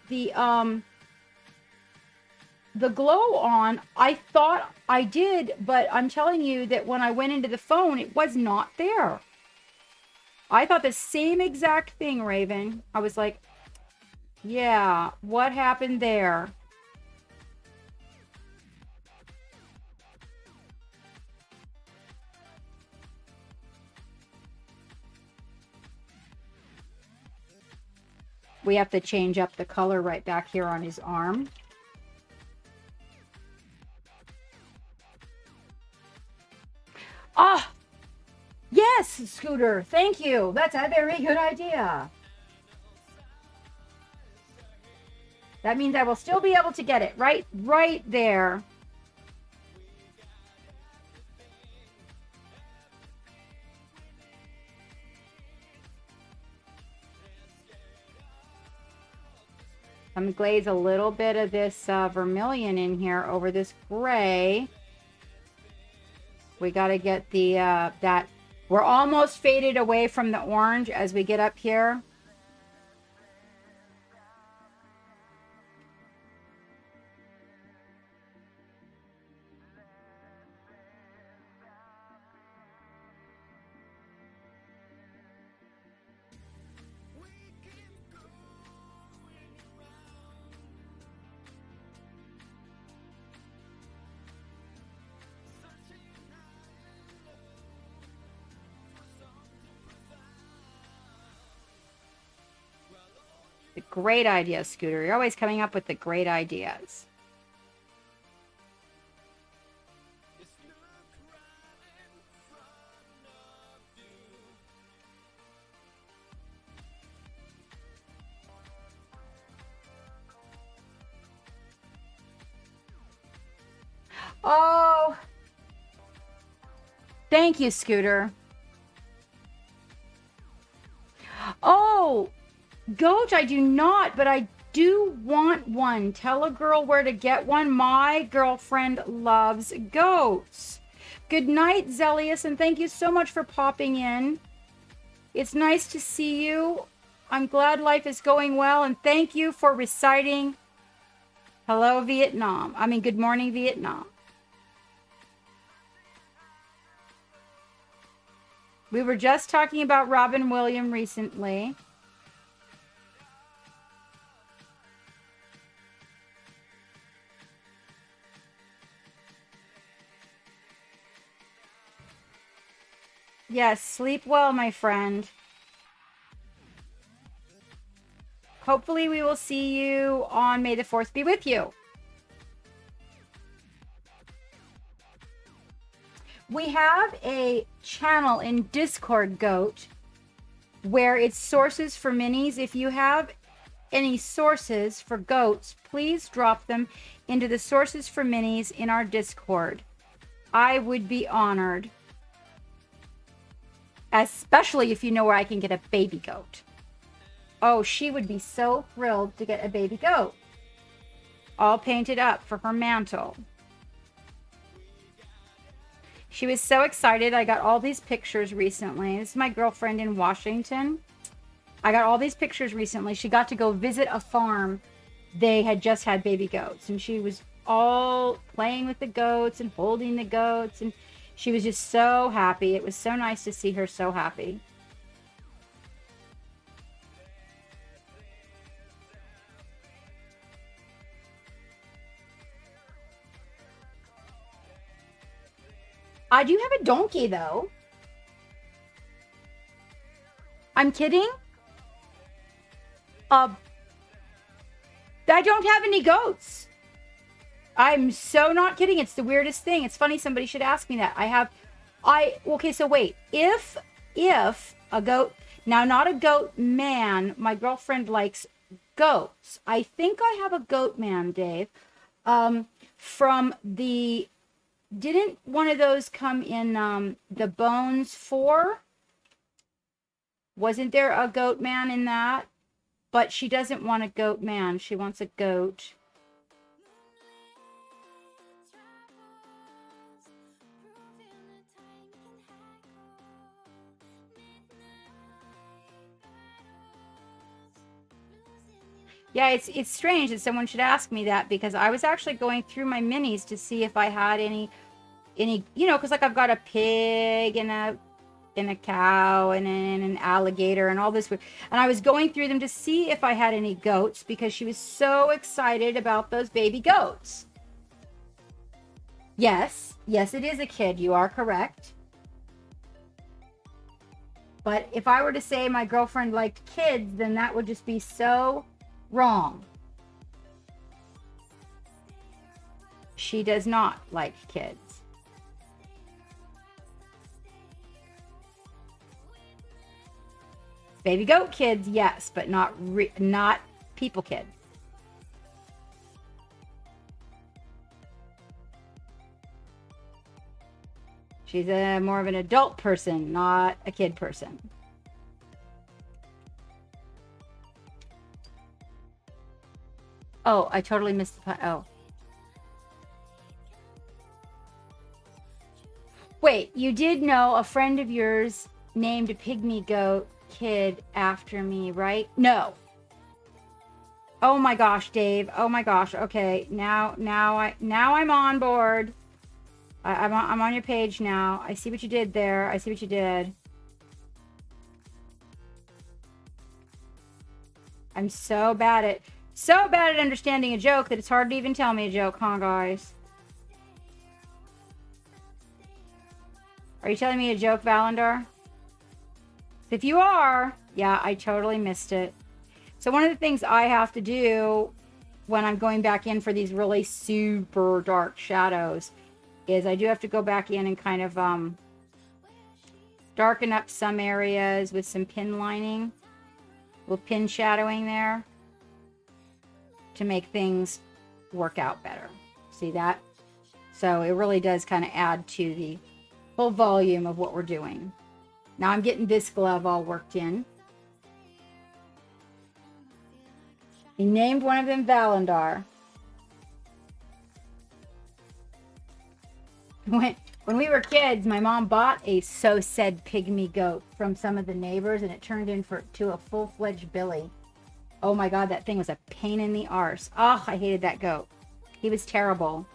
the glow on, I thought I did, but I'm telling you that when I went into the phone, it was not there. I thought the same exact thing, Raven. I was like, yeah, what happened there? We have to change up the color right back here on his arm. Ah, yes, Scooter. Thank you. That's a very good idea. That means I will still be able to get it right there. I'm going to glaze a little bit of this vermilion in here over this gray. We got to get the, that, we're almost faded away from the orange as we get up here. Great idea, Scooter. You're always coming up with the great ideas. Oh, thank you, Scooter. Oh, Goat, I do not, but I do want one. Tell a girl where to get one. My girlfriend loves goats. Good night, Zelius, and thank you so much for popping in. It's nice to see you. I'm glad life is going well, and thank you for reciting Hello, Vietnam. I mean, Good Morning, Vietnam. We were just talking about Robin Williams recently. Yes, sleep well, my friend. hopefully we will see you on May the 4th be with you. We have a channel in Discord, Goat, where it's sources for minis. If you have any sources for goats, please drop them into the sources for minis in our Discord. I would be honored. Especially if you know where I can get a baby goat. Oh, she would be so thrilled to get a baby goat. All painted up for her mantle. She was so excited. I got all these pictures recently. This is my girlfriend in Washington. I got all these pictures recently. She got to go visit a farm. They had just had baby goats. And she was all playing with the goats and holding the goats. And she was just so happy. It was so nice to see her so happy. I do have a donkey, though. I'm kidding. I don't have any goats. I'm so not kidding. It's the weirdest thing. It's funny somebody should ask me that. Okay, so wait. If a goat, now not a goat man, my girlfriend likes goats. I think I have a goat man, Dave. From the, didn't one of those come in the Bones 4? Wasn't there a goat man in that? But she doesn't want a goat man. She wants a goat. Yeah, it's strange that someone should ask me that, because I was actually going through my minis to see if I had any, because like I've got a pig and a cow and an alligator and all this. And I was going through them to see if I had any goats, because she was so excited about those baby goats. Yes, it is a kid. You are correct. But if I were to say my girlfriend liked kids, then that would just be so wrong. She does not like kids. Baby goat kids, yes, but not people kids. She's more of an adult person, not a kid person. Oh, I totally missed the... Oh. Wait, you did know a friend of yours named a pygmy goat kid after me, right? No. Oh my gosh, Dave. Oh my gosh. Okay, now I'm on board. I'm on your page now. I see what you did there. I see what you did. I'm so bad at understanding a joke that it's hard to even tell me a joke, huh, guys? Are you telling me a joke, Valandar? If you are, yeah, I totally missed it. So one of the things I have to do when I'm going back in for these really super dark shadows is I do have to go back in and kind of darken up some areas with some pin lining, with pin shadowing there, to make things work out better. See that? So it really does kind of add to the full volume of what we're doing. Now I'm getting this glove all worked in. He named one of them Valandar. When we were kids, my mom bought a so-said pygmy goat from some of the neighbors, and it turned into a full-fledged billy. Oh my God, that thing was a pain in the arse. Oh, I hated that goat. He was terrible.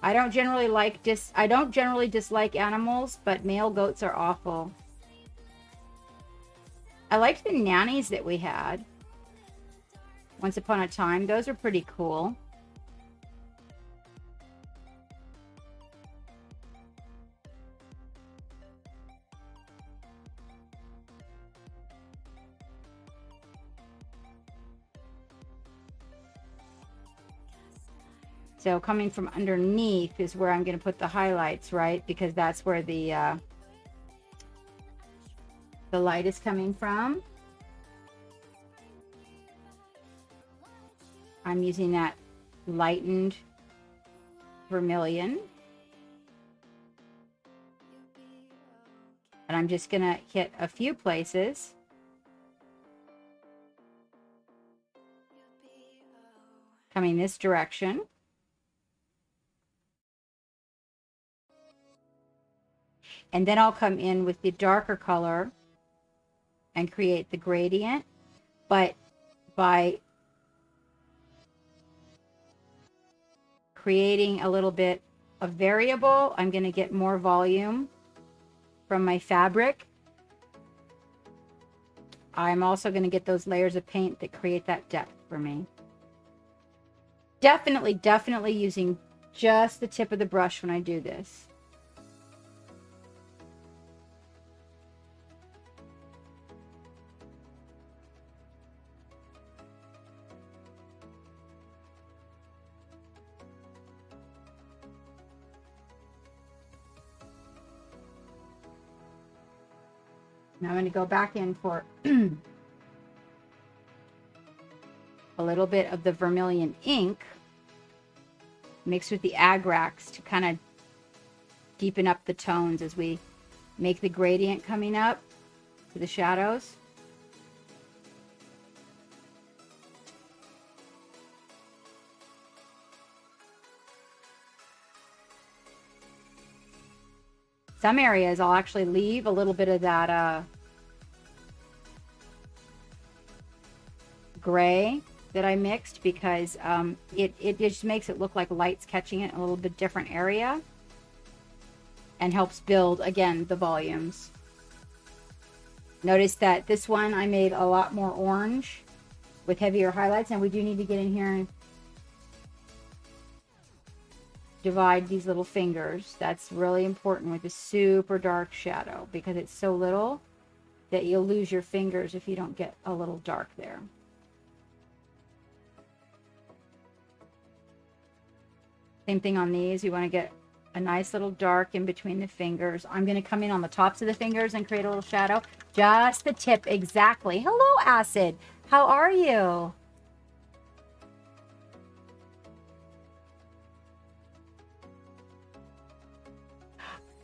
I don't generally dislike animals, but male goats are awful. I liked the nannies that we had once upon a time. Those are pretty cool. So coming from underneath is where I'm going to put the highlights, right? Because that's where the light is coming from. I'm using that lightened vermilion. And I'm just going to hit a few places. Coming this direction. And then I'll come in with the darker color and create the gradient. But by creating a little bit of variable, I'm going to get more volume from my fabric. I'm also going to get those layers of paint that create that depth for me. Definitely using just the tip of the brush when I do this. Now I'm going to go back in for a little bit of the vermilion ink mixed with the agrax to kind of deepen up the tones as we make the gradient coming up to the shadows. Some areas I'll actually leave a little bit of that gray that I mixed because it just makes it look like light's catching it in a little bit different area and helps build, again, the volumes. Notice that this one I made a lot more orange with heavier highlights, and we do need to get in here and divide these little fingers. That's really important with a super dark shadow because it's so little that you'll lose your fingers if you don't get a little dark there. Same thing on these. You want to get a nice little dark in between the fingers. I'm going to come in on the tops of the fingers and create a little shadow. Just the tip, exactly. Hello, Acid. How are you?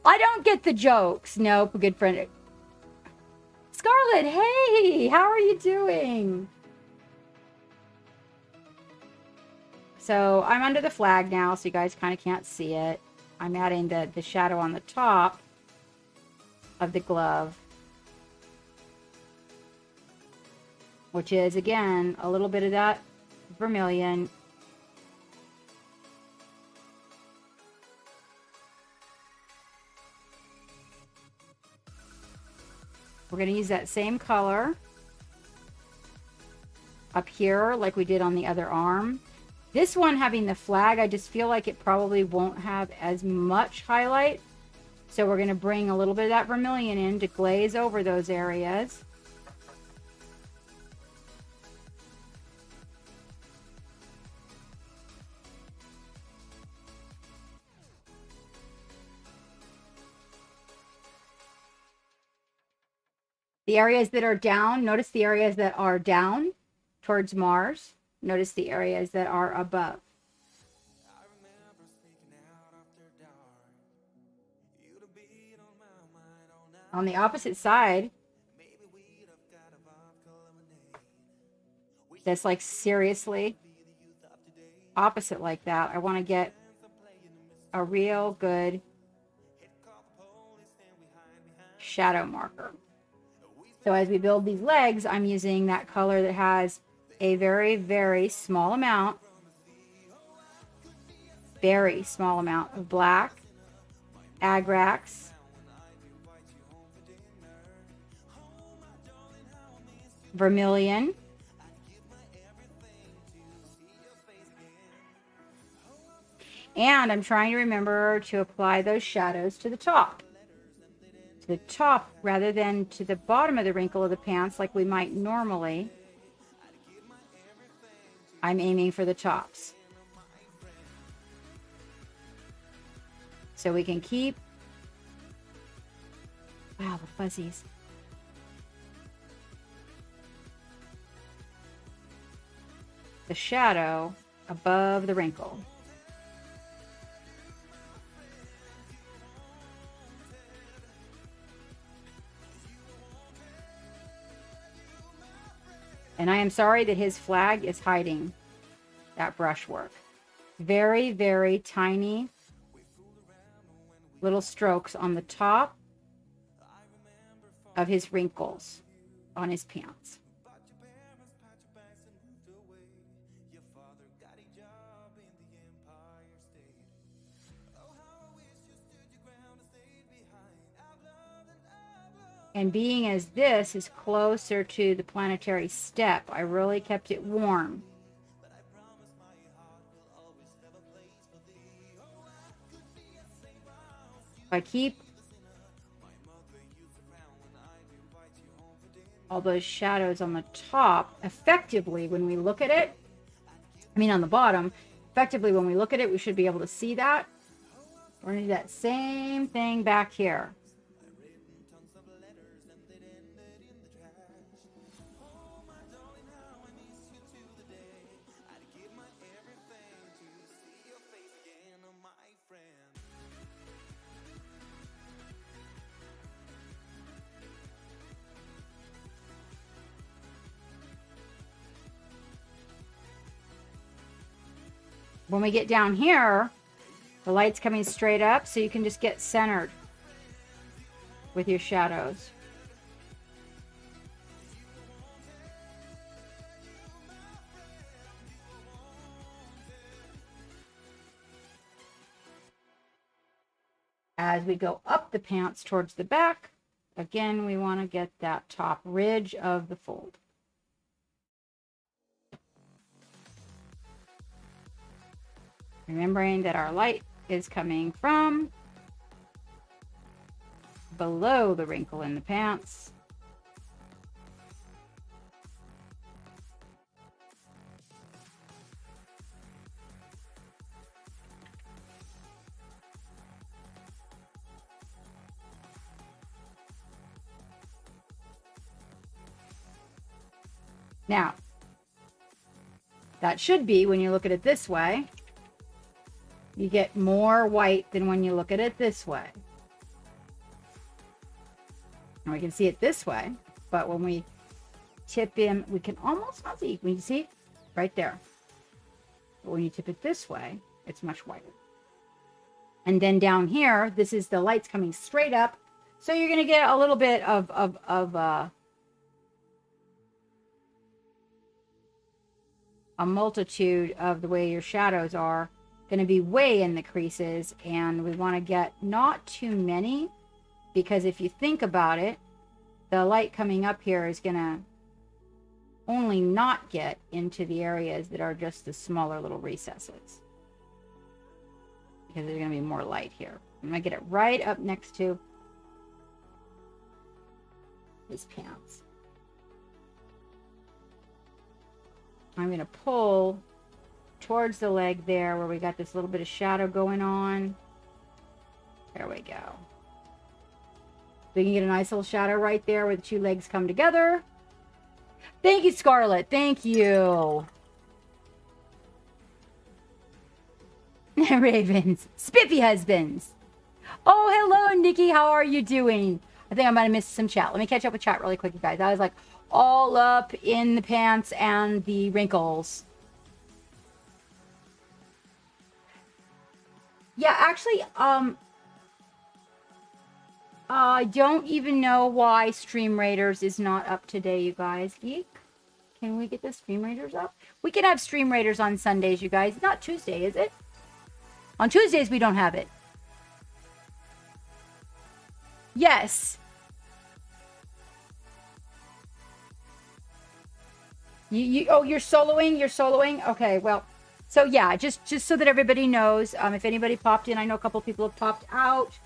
I don't get the jokes. Nope, a good friend. Scarlett, hey, how are you doing? So I'm under the flag now, so you guys kind of can't see it. I'm adding the shadow on the top of the glove, which is, again, a little bit of that vermilion. We're going to use that same color up here like we did on the other arm. This one having the flag, I just feel like it probably won't have as much highlight. So we're going to bring a little bit of that vermilion in to glaze over those areas. The areas that are down, notice the areas that are down towards Mars. Notice the areas that are above. On the opposite side, that's like seriously opposite like that. I want to get a real good shadow marker. So as we build these legs, I'm using that color that has a very, very small amount of black, agrax, vermilion, and I'm trying to remember to apply those shadows to the top. To the top rather than to the bottom of the wrinkle of the pants like we might normally. I'm aiming for the tops. So we can keep, wow, the fuzzies. The shadow above the wrinkle. And I am sorry that his flag is hiding that brushwork. Very, very tiny little strokes on the top of his wrinkles on his pants. And being as this is closer to the planetary step, I really kept it warm. If I keep all those shadows on the top, effectively when we look at it, I mean on the bottom, effectively when we look at it, we should be able to see that. We're going to do that same thing back here. When we get down here, the light's coming straight up, so you can just get centered with your shadows. As we go up the pants towards the back, again, we want to get that top ridge of the fold. Remembering that our light is coming from below the wrinkle in the pants. Now, that should be, when you look at it this way, you get more white than when you look at it this way. And we can see it this way, but when we tip in, we can almost not see. We can see right there. But when you tip it this way, it's much whiter. And then down here, this is the lights coming straight up. So you're going to get a little bit of a multitude of the way your shadows are going to be way in the creases, and we want to get not too many, because if you think about it, the light coming up here is going to only not get into the areas that are just the smaller little recesses, because there's going to be more light here. I'm going to get it right up next to his pants. I'm going to pull towards the leg there where we got this little bit of shadow going on. There we go. So you can get a nice little shadow right there where the two legs come together. Thank you, Scarlett. Thank you. Ravens. Spiffy husbands. Oh, hello, Nikki. How are you doing? I think I might have missed some chat. Let me catch up with chat really quick, you guys. I was like all up in the pants and the wrinkles. Yeah, actually, I don't even know why Stream Raiders is not up today, you guys. Geek, can we get the Stream Raiders up? We can have Stream Raiders on Sundays, you guys. Not Tuesday, is it? On Tuesdays, we don't have it. Yes. Oh, you're soloing? You're soloing? Okay, well, so yeah, just so that everybody knows, if anybody popped in, I know a couple people have popped out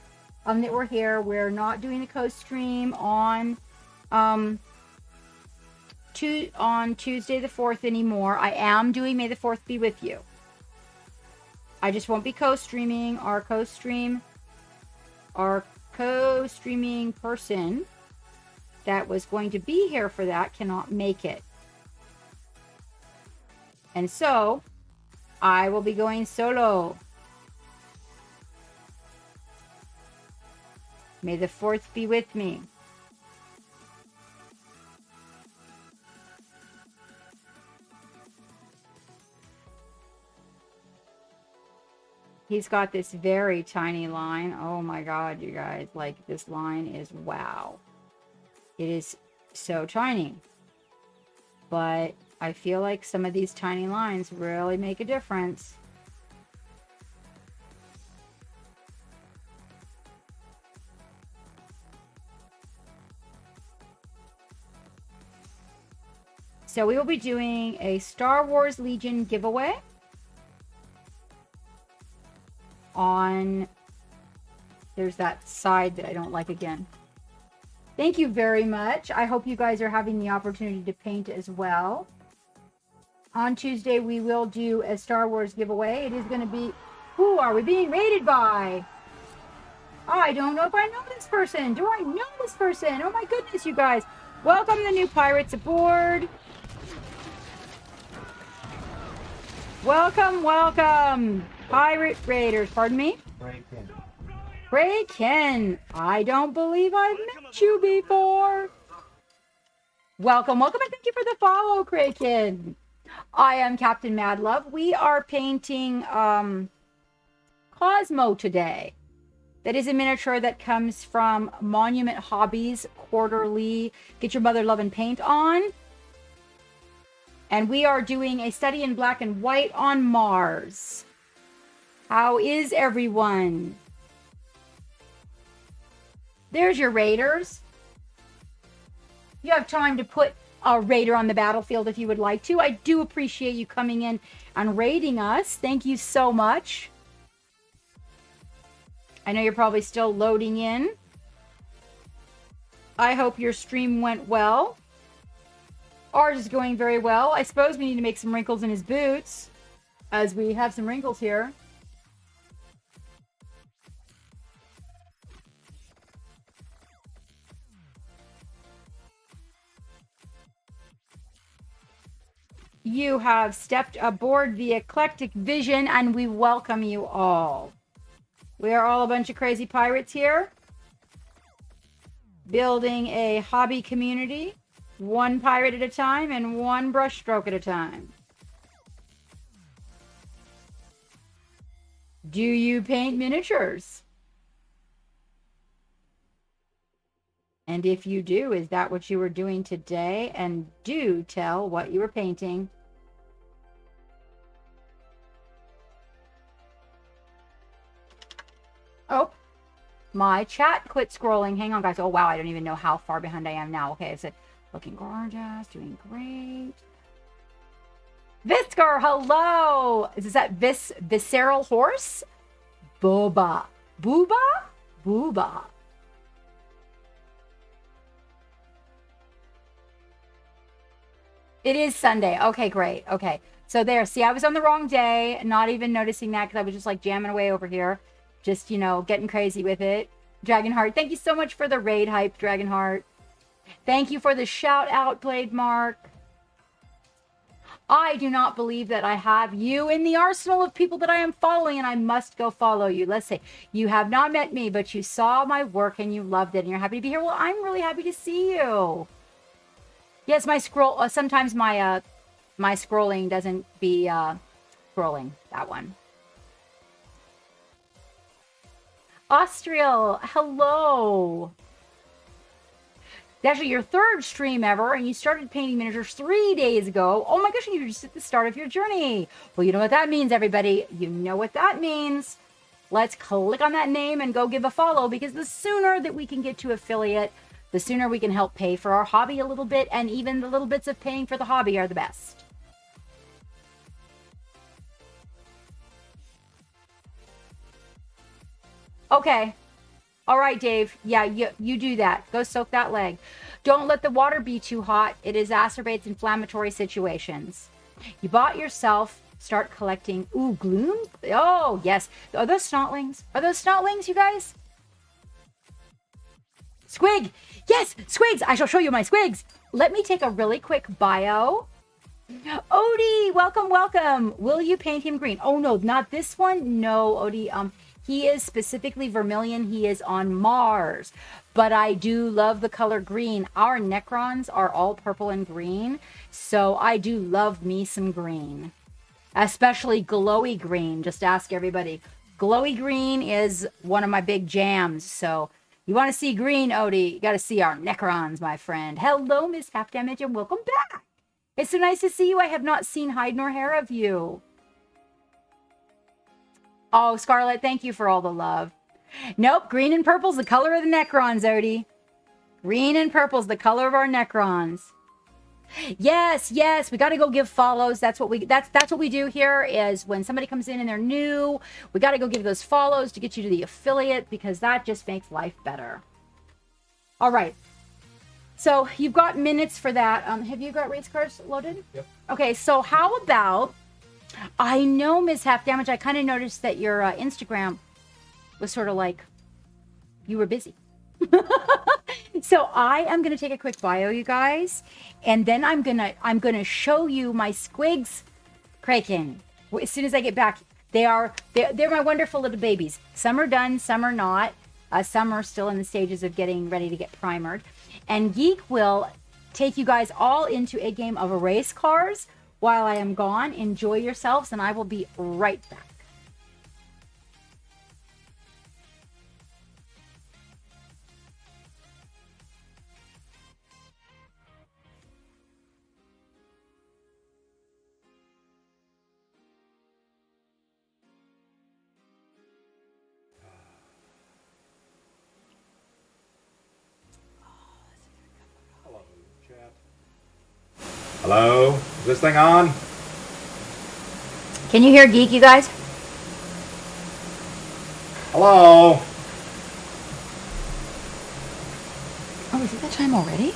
that were here. We're not doing the co-stream on Tuesday the 4th anymore. I am doing May the 4th be with you. I just won't be co-streaming. Our co-stream our co-streaming person that was going to be here for that cannot make it. And so I will be going solo. May the fourth be with me. He's got this very tiny line. Oh my God, you guys. Like, this line is wow. It is so tiny. But I feel like some of these tiny lines really make a difference. So we will be doing a Star Wars Legion giveaway on, there's that side that I don't like again. Thank you very much. I hope you guys are having the opportunity to paint as well. On Tuesday, we will do a Star Wars giveaway. It is going to be, who are we being rated by? I don't know if I know this person. Do I know this person? Oh my goodness, you guys. Welcome the new pirates aboard. Welcome, welcome. Pirate Raiders, pardon me? Ray-Ken. I don't believe I've met you before. Welcome, welcome, and thank you for the follow, Ray-Ken. I am Captain Madlove. We are painting Kosmo today. That is a miniature that comes from Monument Hobbies quarterly. Get your mother love and paint on. And we are doing a study in black and white on Mars. How is everyone? There's your raiders. You have time to put a raider on the battlefield if you would like to. I do appreciate you coming in and raiding us. Thank you so much. I know you're probably still loading in. I hope your stream went well. Ours is going very well. I suppose we need to make some wrinkles in his boots, as we have some wrinkles here. You have stepped aboard the Eclectic Vision, and we welcome you all. We are all a bunch of crazy pirates here, building a hobby community, one pirate at a time and one brushstroke at a time. Do you paint miniatures? And if you do, is that what you were doing today? And do tell what you were painting. Oh, my chat quit scrolling. Hang on, guys. Oh, wow. I don't even know how far behind I am now. Okay, is it looking gorgeous? Doing great. Visker, hello. Is that visceral horse? Boba. Booba? Booba. It is Sunday. Okay, great. Okay. So there. See, I was on the wrong day. Not even noticing that because I was just like jamming away over here. Just, you know, getting crazy with it. Dragonheart, thank you so much for the raid hype, Dragonheart. Thank you for the shout out, Blade Mark. I do not believe that I have you in the arsenal of people that I am following, and I must go follow you. Let's say you have not met me, but you saw my work and you loved it and you're happy to be here. Well, I'm really happy to see you. Yes, my scroll, sometimes my scrolling doesn't be scrolling, that one. Austrial, hello. It's actually your third stream ever, and you started painting miniatures 3 days ago. Oh my gosh, you're just at the start of your journey. Well, you know what that means, everybody. You know what that means. Let's click on that name and go give a follow, because the sooner that we can get to affiliate, the sooner we can help pay for our hobby a little bit, and even the little bits of paying for the hobby are the best. Okay. All right, Dave. Yeah, you do that. Go soak that leg. Don't let the water be too hot. It exacerbates inflammatory situations. You bought yourself. Start collecting. Ooh, glooms? Oh, yes. Are those snotlings? Are those snotlings, you guys? Squig! Yes, squigs! I shall show you my squigs. Let me take a really quick bio. Odie, welcome, welcome. Will you paint him green? Oh no, not this one. No, Odie. He is specifically vermilion. He is on Mars. But I do love the color green. Our Necrons are all purple and green. So I do love me some green. Especially glowy green. Just ask everybody. Glowy green is one of my big jams. So you want to see green, Odie, you got to see our Necrons, my friend. Hello, Miss Half Damage, and welcome back. It's so nice to see you. I have not seen hide nor hair of you. Oh, Scarlet, thank you for all the love. Nope, green and purple's the color of the Necrons, Odie. Green and purple's the color of our Necrons. Yes, yes, we got to go give follows. That's what we do here is when somebody comes in and they're new, we got to go give those follows to get you to the affiliate because that just makes life better. All right. So you've got minutes for that. Have you got race cars loaded? Yep. Okay, so how about, I know, Ms. Half Damage, I kind of noticed that your Instagram was sort of like, you were busy. So I am going to take a quick bio, you guys, and then I'm going to show you my squigs, Kraken. As soon as I get back, they're my wonderful little babies. Some are done, some are not. Some are still in the stages of getting ready to get primered. And Geek will take you guys all into a game of race cars while I am gone. Enjoy yourselves, and I will be right back. Hello? Is this thing on? Can you hear Geek, you guys? Hello? Oh, is it that time already?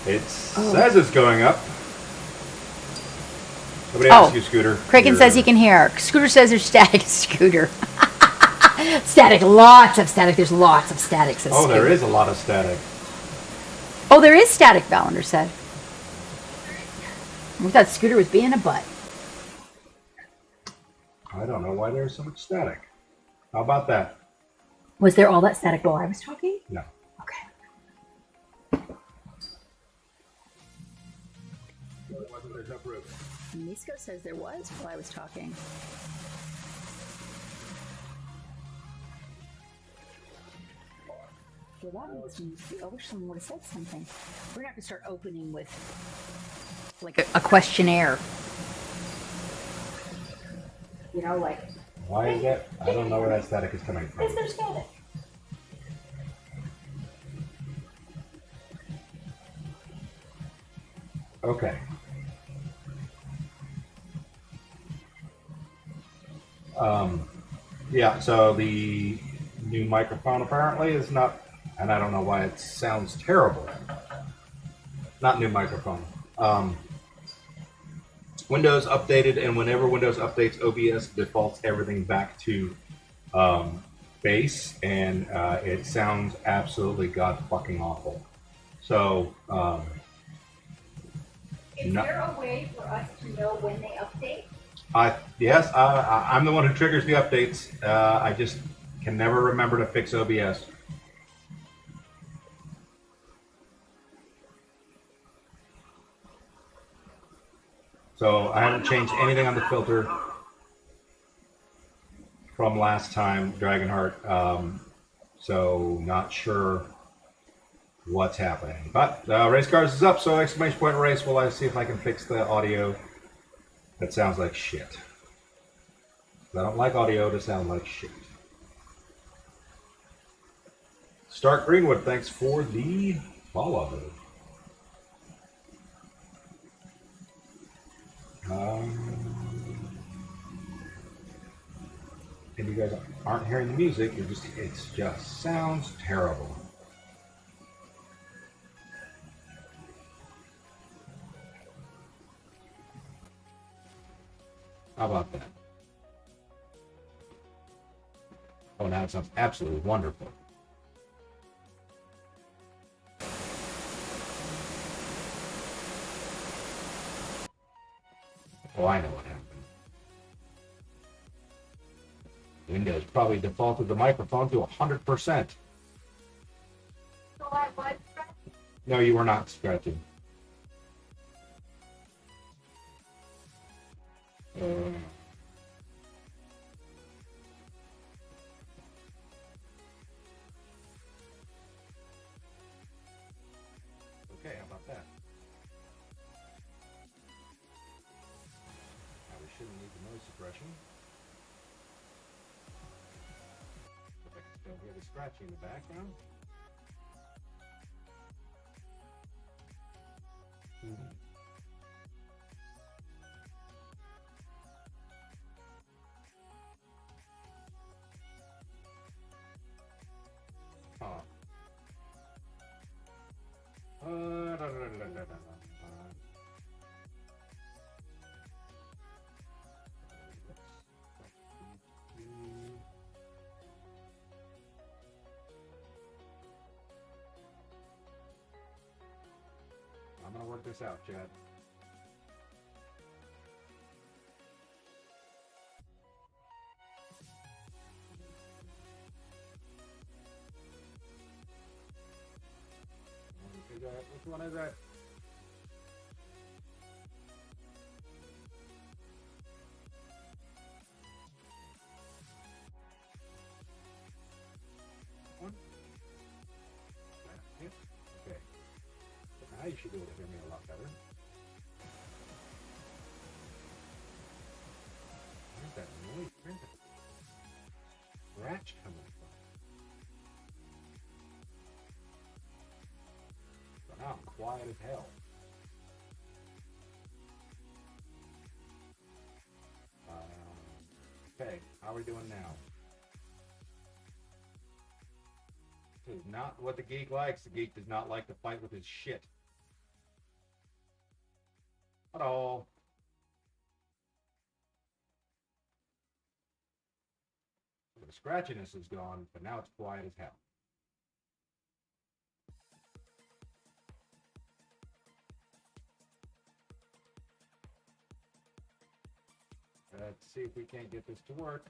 It says it's going up. Nobody asked you, Scooter. Kraken says he can hear. Scooter says there's static. Scooter. Static. Lots of static. There's lots of static. Says Oh, Scooter. there is a lot of static. Oh, there is static, Valander said. We thought Scooter was being a butt. I don't know why there's so much static. How about that? Was there all that static while I was talking? No. Okay. There's no proof. Misko says there was while I was talking. Well, that makes me. I wish someone would have said something. We're gonna have to start opening with like a questionnaire. You know, like. Why is that? I don't know where that static is coming from. Is there static? Okay. Yeah, so the new microphone apparently is not, and I don't know why it sounds terrible. Not new microphone. Windows updated, and whenever Windows updates, OBS defaults everything back to base, and it sounds absolutely god fucking awful. So, Is there a way for us to know when they update? Yes, I'm the one who triggers the updates. I just can never remember to fix OBS. So I haven't changed anything on the filter from last time, Dragonheart. So not sure what's happening. But race cars is up, so exclamation point race. Will I see if I can fix the audio? That sounds like shit. I don't like audio to sound like shit. Stark Greenwood, thanks for the follow. And you guys aren't hearing the music, it just sounds terrible. How about that? Oh, now it sounds absolutely wonderful. Windows probably defaulted the microphone to 100%. So I was No, you were not scratching. Okay, how about that? Now we shouldn't need the noise suppression. But I can still hear the scratching in the background. Huh. Da, da, da, da, da. I'm gonna work this out, Chad. Which one is that? One? Yeah. Okay. So now you should be able to hear me a lot better. Where's that noise? Where's that scratch coming from? So now I'm quiet as hell. Okay, how are we doing now? This is not what the geek likes. The geek does not like to fight with his shit. Hello. The scratchiness is gone, but now it's quiet as hell. Let's see if we can't get this to work.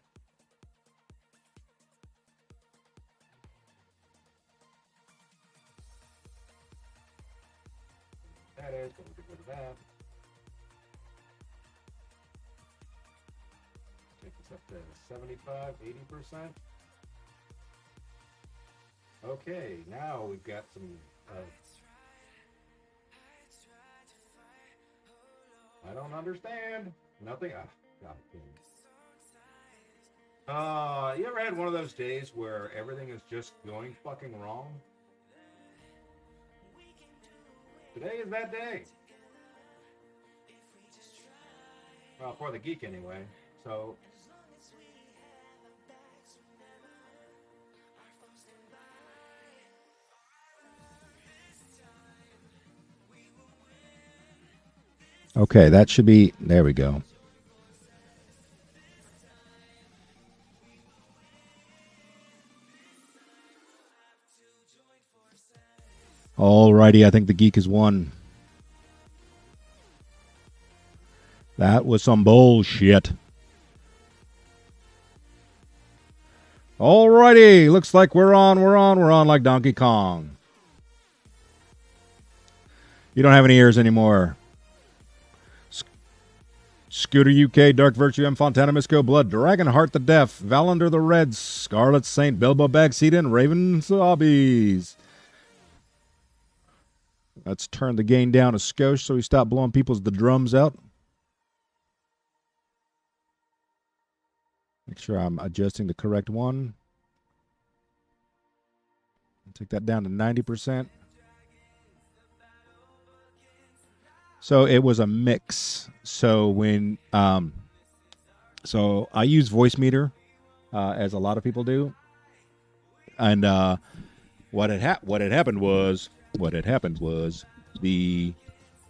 That is, but we can go to that. Take this up to 75, 80%. Okay, now we've got some. I don't understand. Nothing. You ever had one of those days where everything is just going fucking wrong? Today is that day. Well, for the geek anyway. So. Okay, that should be. There we go. Alrighty, I think the geek has won. That was some bullshit. Alrighty, looks like we're on like Donkey Kong. You don't have any ears anymore. Scooter UK, Dark Virtue, M. Fontana, Misco, Blood, Dragon Heart the Deaf, Valander the Red, Scarlet Saint, Bilbo Bagseed, and Raven's Hobbies. Let's turn the gain down a skosh so we stop blowing the drums out. Make sure I'm adjusting the correct one. Take that down to 90%. So it was a mix. So when so I use Voice Meter, as a lot of people do, and what had happened was the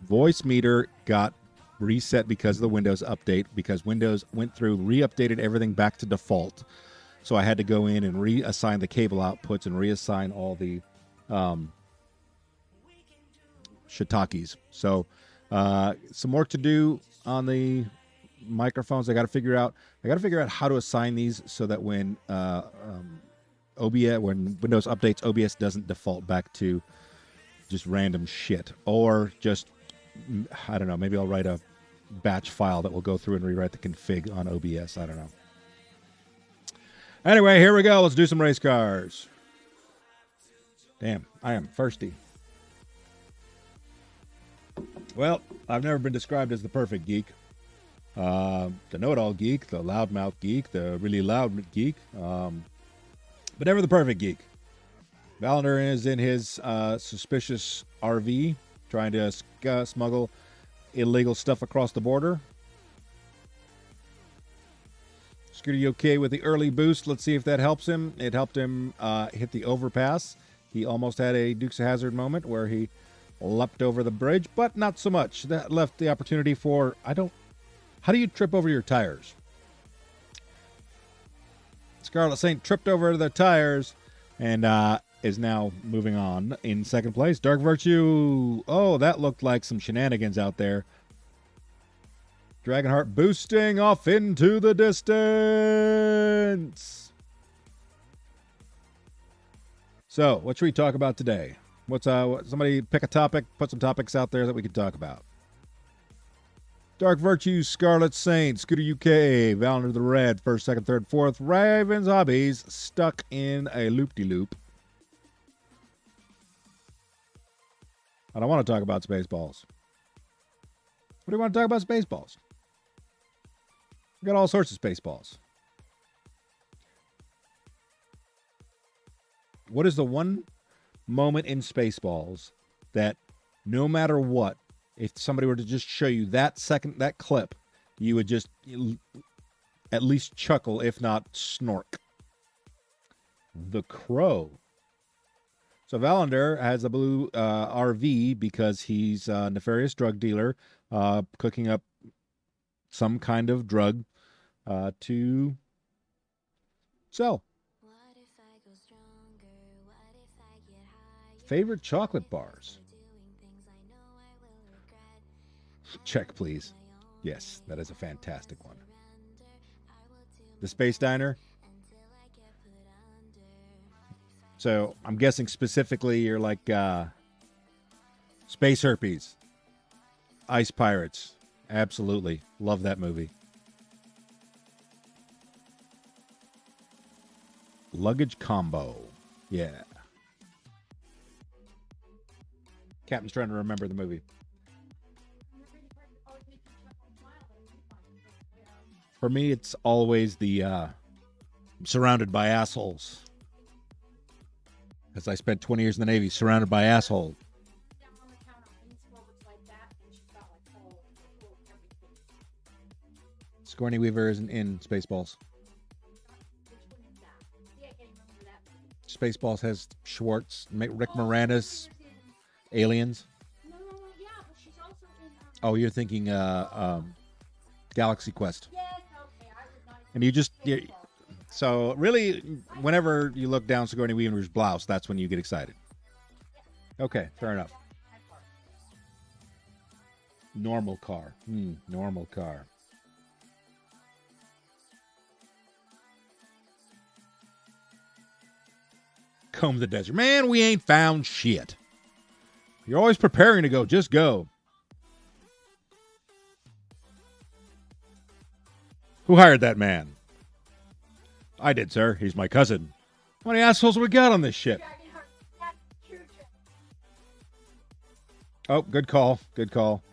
Voice Meter got reset because of the Windows update, because Windows went through, re-updated everything back to default. So I had to go in and reassign the cable outputs and reassign all the shiitakes. So some work to do on the microphones. I got to figure out how to assign these so that when OBS, when Windows updates, OBS doesn't default back to just random shit, or just, I don't know, maybe I'll write a batch file that will go through and rewrite the config on OBS. I don't know. Anyway, here we go. Let's do some race cars. Damn, I am thirsty. Well, I've never been described as the perfect geek. The know-it-all geek, the loudmouth geek, the really loud geek, but never the perfect geek. Valander is in his suspicious RV trying to smuggle illegal stuff across the border. Scooter okay with the early boost. Let's see if that helps him. It helped him hit the overpass. He almost had a Dukes of Hazzard moment where he leapt over the bridge, but not so much. That left the opportunity for, how do you trip over your tires? Scarlet Saint tripped over the tires and is now moving on in second place. Dark Virtue, oh, that looked like some shenanigans out there. Dragonheart boosting off into the distance. So, what should we talk about today? Somebody pick a topic, put some topics out there that we could talk about. Dark Virtue, Scarlet Saint, Scooter UK, Valander the Red, first, second, third, fourth, Ravens Hobbies, stuck in a loop-de-loop. I don't want to talk about Spaceballs. What do you want to talk about Spaceballs? We got all sorts of Spaceballs. What is the one moment in Spaceballs that no matter what, if somebody were to just show you that clip, you would just at least chuckle, if not snork? The Crow. So Valander has a blue RV because he's a nefarious drug dealer cooking up some kind of drug to sell. Favorite chocolate bars? Check, please. Yes, that is a fantastic one. The Space Diner. So I'm guessing specifically you're like Space Herpes, Ice Pirates. Absolutely. Love that movie. Luggage Combo. Yeah. Captain's trying to remember the movie. For me, it's always the surrounded by assholes. Because I spent 20 years in the Navy surrounded by assholes. Sigourney Weaver isn't in Spaceballs. Spaceballs has Schwartz, Rick Moranis, Aliens. Oh, you're thinking Galaxy Quest. And so really, whenever you look down Sigourney Weaver's blouse, that's when you get excited. Okay, fair enough. Normal car. Normal car. Comb the desert. Man, we ain't found shit. You're always preparing to go. Just go. Who hired that man? I did, sir. He's my cousin. How many assholes we got on this ship? Oh, good call. Good call.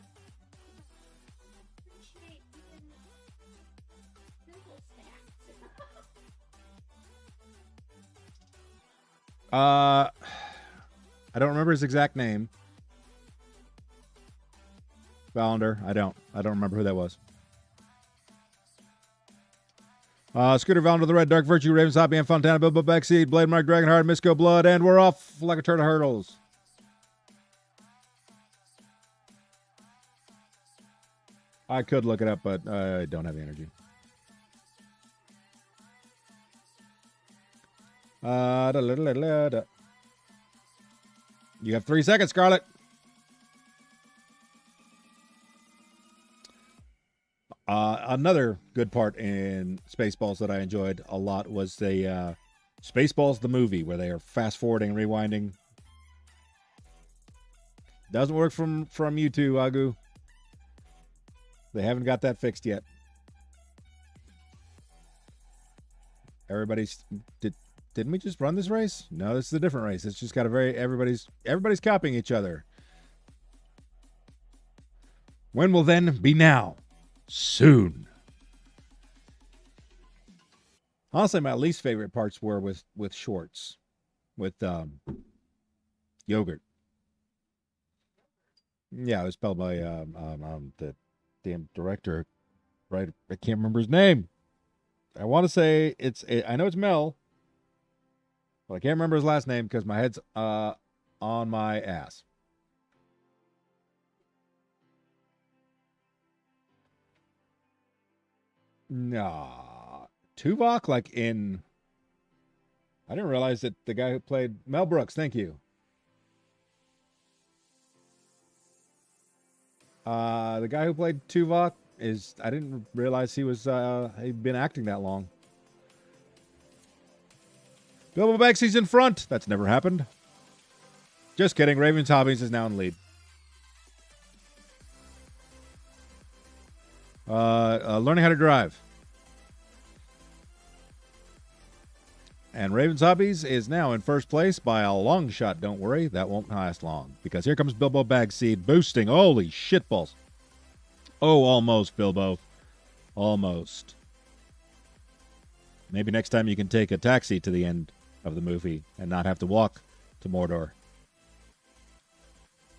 I don't remember his exact name. Valander. I don't remember who that was. Scooter, Valander the Red, Dark Virtue, Ravens, Hobby, and Fontana, Bilbo, Backseat, Blade Mark, Dragonheart, Misco Blood, and we're off like a turn of hurdles. I could look it up, but I don't have the energy. You have 3 seconds, Scarlet. another good part in Spaceballs that I enjoyed a lot was the Spaceballs the movie, where they are fast forwarding, rewinding. Doesn't work from you two, Agu. They haven't got that fixed yet. Didn't we just run this race? No, this is a different race. It's just got a everybody's copying each other. When will then be now? Soon. Honestly, my least favorite parts were with Shorts, with Yogurt. Yeah, it was spelled by the damn director. Right, I can't remember his name. I want to say I know it's Mel, but I can't remember his last name because my head's on my ass. Nah, Tuvok, like in. I didn't realize that the guy who played Mel Brooks. Thank you. The guy who played Tuvok I didn't realize he'd been acting that long. Bilbo Bagsy's in front. That's never happened. Just kidding. Raven's Hobbies is now in lead. Learning how to drive. And Raven's Hobbies is now in first place by a long shot. Don't worry, that won't last long. Because here comes Bilbo Bagseed boosting. Holy shitballs. Oh, almost, Bilbo. Almost. Maybe next time you can take a taxi to the end of the movie and not have to walk to Mordor.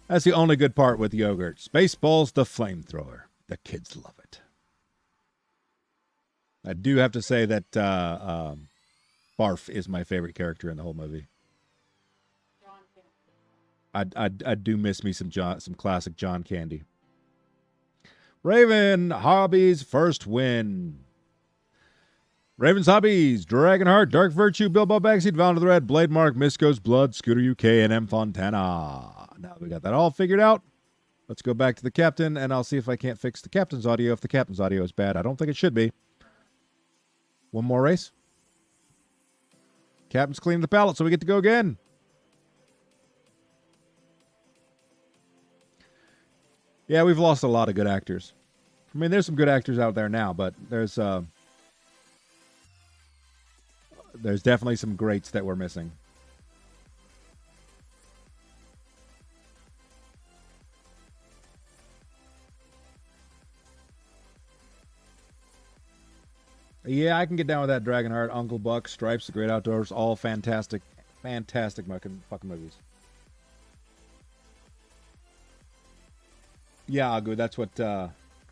That's the only good part with Yogurt. Spaceballs the flamethrower. The kids love it. I do have to say that Barf is my favorite character in the whole movie. I do miss me some classic John Candy. Raven Hobbies first win. Raven's Hobbies, Dragonheart, Dark Virtue, Bilbo Bagseed, Valor of the Red, Blade Mark, Misco's Blood, Scooter UK, and M. Fontana. Now we got that all figured out. Let's go back to the captain, and I'll see if I can't fix the captain's audio. If the captain's audio is bad, I don't think it should be. One more race. Captain's cleaning the pallet, so we get to go again. Yeah, we've lost a lot of good actors. I mean, there's some good actors out there now, but there's definitely some greats that we're missing. Yeah, I can get down with that. Dragonheart, Uncle Buck, Stripes, The Great Outdoors, all fantastic, fantastic fucking movies. Yeah, Agu, that's what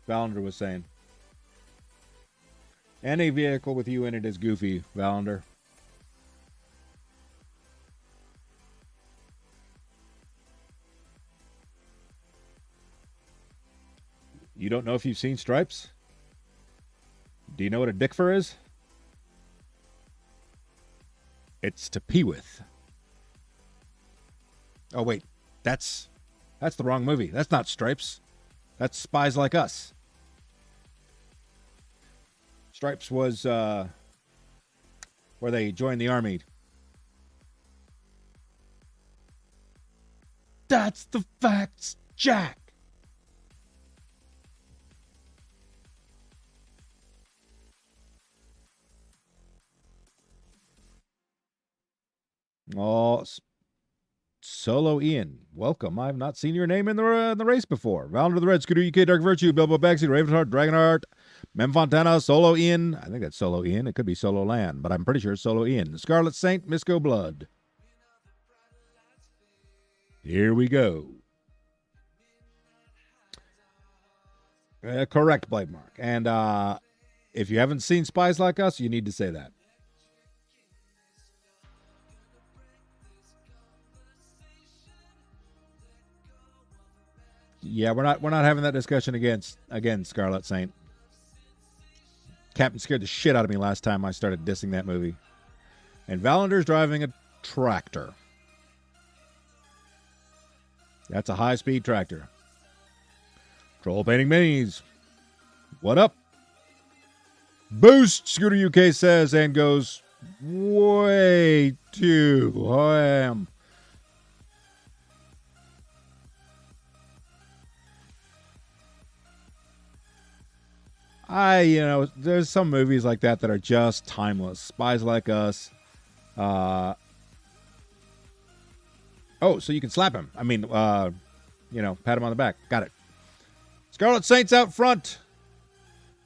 Valander was saying. Any vehicle with you in it is goofy, Valander. You don't know if you've seen Stripes? Do you know what a dick fur is? It's to pee with. Oh, wait. That's the wrong movie. That's not Stripes. That's Spies Like Us. Stripes was where they joined the army. That's the facts, Jack. Oh, Solo Ian, welcome. I've not seen your name in the race before. Valor of the Red, Scooter UK, Dark Virtue, Bilbo Bagseed, Ravenheart, Dragonheart, Mem Fontana, Solo Ian. I think that's Solo Ian. It could be Solo Land, but I'm pretty sure it's Solo Ian. Scarlet Saint, Misco Blood. Here we go. Correct, Blade Mark. And if you haven't seen Spies Like Us, you need to say that. Yeah, we're not having that discussion again, Scarlet Saint. Captain scared the shit out of me last time I started dissing that movie. And Valander's driving a tractor. That's a high-speed tractor. Troll Painting Minis. What up? Boost, Scooter UK says, and goes way too ham. There's some movies like that that are just timeless. Spies Like Us. Oh, so you can slap him. I mean, pat him on the back. Got it. Scarlet Saints out front.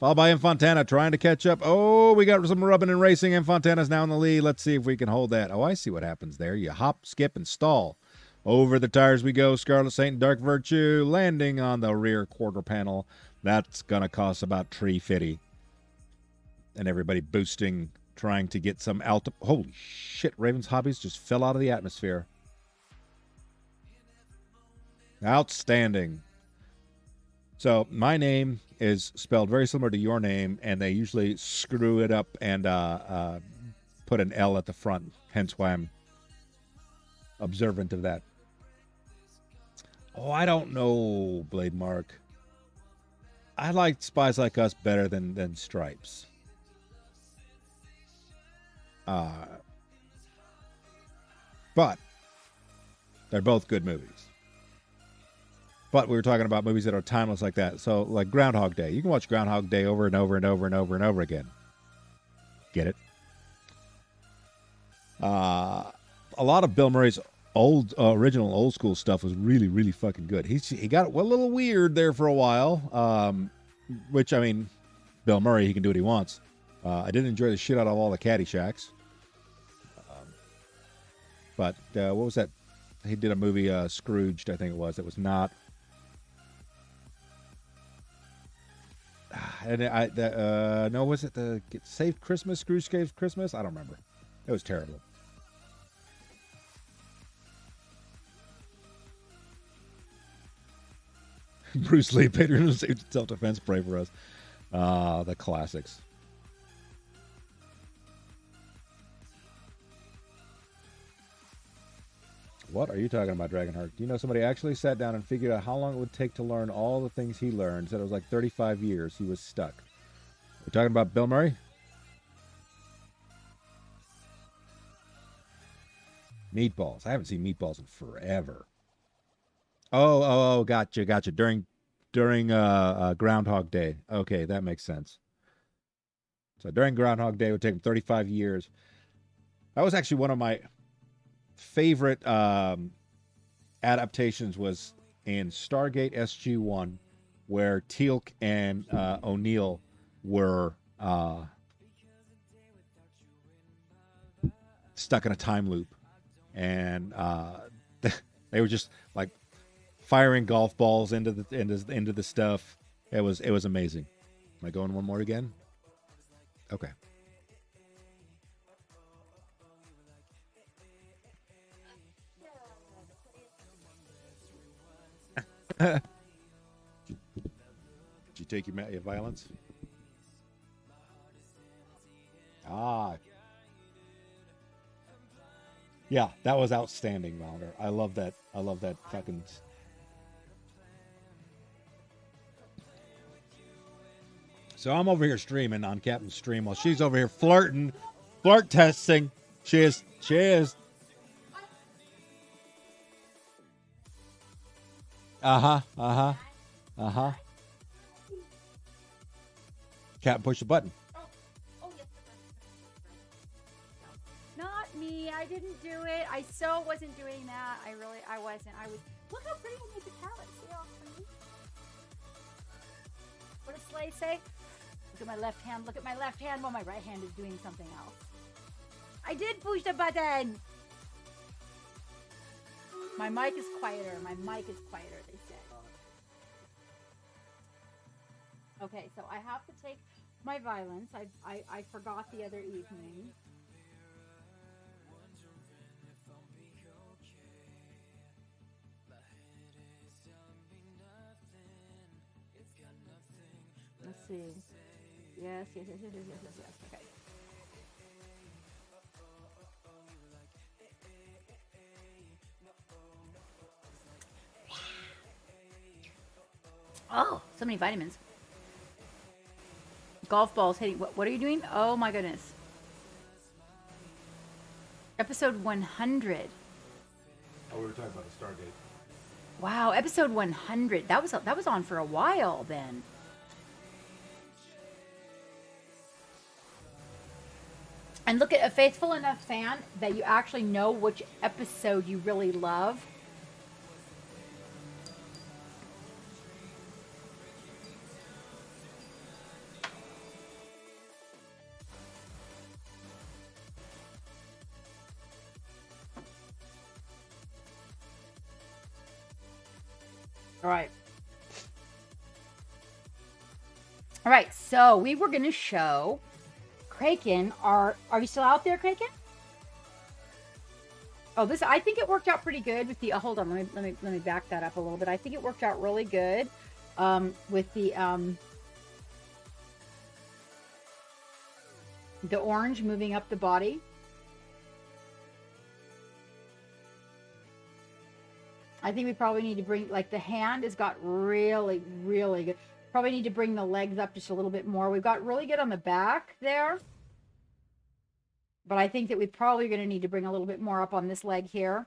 Followed by Infantana trying to catch up. Oh, we got some rubbing and racing. Infantana's now in the lead. Let's see if we can hold that. Oh, I see what happens there. You hop, skip, and stall. Over the tires we go. Scarlet Saint and Dark Virtue landing on the rear quarter panel. That's going to cost about $350. And everybody boosting, trying to get some Holy shit, Raven's Hobbies just fell out of the atmosphere. Outstanding. So my name is spelled very similar to your name, and they usually screw it up and put an L at the front. Hence why I'm observant of that. Oh, I don't know, Blade Mark. I like Spies Like Us better than Stripes. But they're both good movies. But we were talking about movies that are timeless like that. So, like Groundhog Day. You can watch Groundhog Day over and over and over and over and over again. Get it? A lot of Bill Murray's original old school stuff was really, really fucking good. He got a little weird there for a while, which, I mean, Bill Murray, he can do what he wants. I didn't enjoy the shit out of all the Caddyshacks. But what was that? He did a movie, Scrooged, I think it was. It was not. No, was it the Saved Christmas? Scrooge Saved Christmas? I don't remember. It was terrible. Bruce Lee, patron of self-defense, pray for us. The classics. What are you talking about, Dragonheart? Do you know somebody actually sat down and figured out how long it would take to learn all the things he learned? Said it was like 35 years. He was stuck. We're talking about Bill Murray? Meatballs. I haven't seen Meatballs in forever. Oh, gotcha. During Groundhog Day. Okay, that makes sense. So during Groundhog Day, it would take him 35 years. That was actually one of my favorite adaptations was in Stargate SG-1, where Teal'c and O'Neill were stuck in a time loop, and they were just like firing golf balls into the stuff. It was amazing. Am I going one more again? Okay. Did you take your violence? Yeah, that was outstanding, Rounder. I love that fucking. So I'm over here streaming on Captain's stream while she's over here flirt testing. She is. Captain, push the button. Not me. I didn't do it. I so wasn't doing that. I wasn't. I was. Look how pretty I made the carrot. See how pretty? What does Slay say? Look at my left hand. Look at my left hand while my right hand is doing something else. I did push the button. My mic is quieter. They said. Okay, so I have to take my violence. I forgot the other evening. Let's see. Yes. Okay. Oh, so many vitamins. Golf balls hitting. What are you doing? Oh my goodness. Episode 100. Oh, we were talking about the Stargate. Wow, episode 100. That was on for a while then. And look at a faithful enough fan that you actually know which episode you really love. All right. All right, so we were going to show Kraken. Are you still out there, Kraken? Oh, this, I think it worked out pretty good with the, hold on, let me back that up a little bit. I think it worked out really good with the orange moving up the body. I think we probably need to bring, like, the hand has got really, really good. Probably need to bring the legs up just a little bit more. We've got really good on the back there. But I think that we probably going to need to bring a little bit more up on this leg here.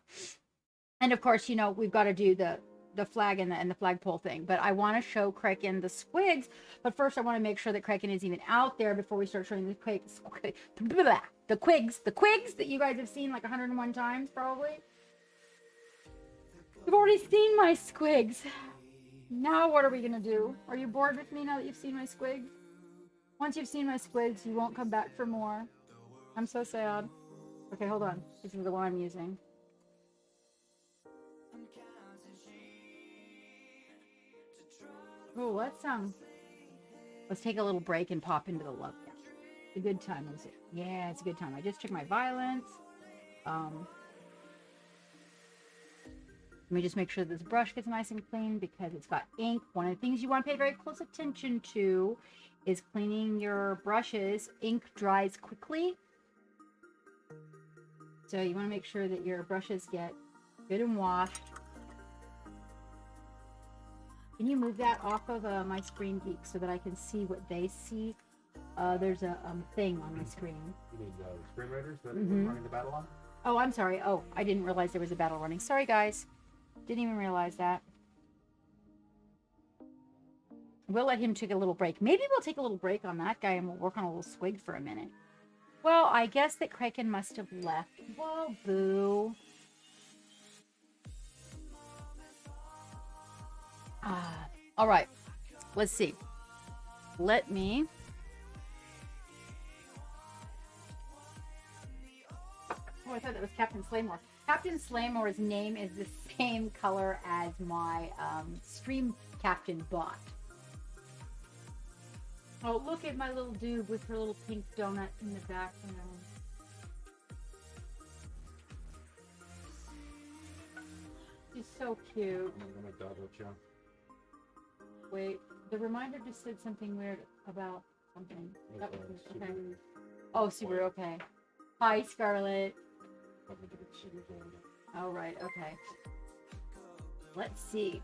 And of course, you know, we've got to do the flag and the flagpole thing. But I want to show Kraken the squigs. But first I want to make sure that Kraken is even out there before we start showing the quigs. The quigs that you guys have seen like 101 times probably. You've already seen my squigs. Now what are we going to do? Are you bored with me now that you've seen my squigs? Once you've seen my squigs, you won't come back for more. I'm so sad. Okay, hold on. This is the one I'm using. Oh, let's take a little break and pop into the love now. It's a good time, is it? Yeah, it's a good time. I just took my violence. Let me just make sure this brush gets nice and clean because it's got ink. One of the things you want to pay very close attention to is cleaning your brushes. Ink dries quickly. So you want to make sure that your brushes get good and washed. Can you move that off of my screen, Geek, so that I can see what they see? There's a thing on my screen. You need screen readers that we're running the battle on? Oh, I'm sorry. Oh, I didn't realize there was a battle running. Sorry, guys. Didn't even realize that. We'll let him take a little break. Maybe we'll take a little break on that guy and we'll work on a little swig for a minute. Well, I guess that Kraken must have left. Whoa, boo. All right. Let's see. Let me... Oh, I thought that was Captain Slaymore. Captain Slaymore's name is the same color as my stream captain bot. Oh, look at my little dude with her little pink donut in the background. She's so cute. Wait, the reminder just said something weird about something. That was okay. Oh, Subaru, okay. Hi, Scarlett. All right, okay. Let's see.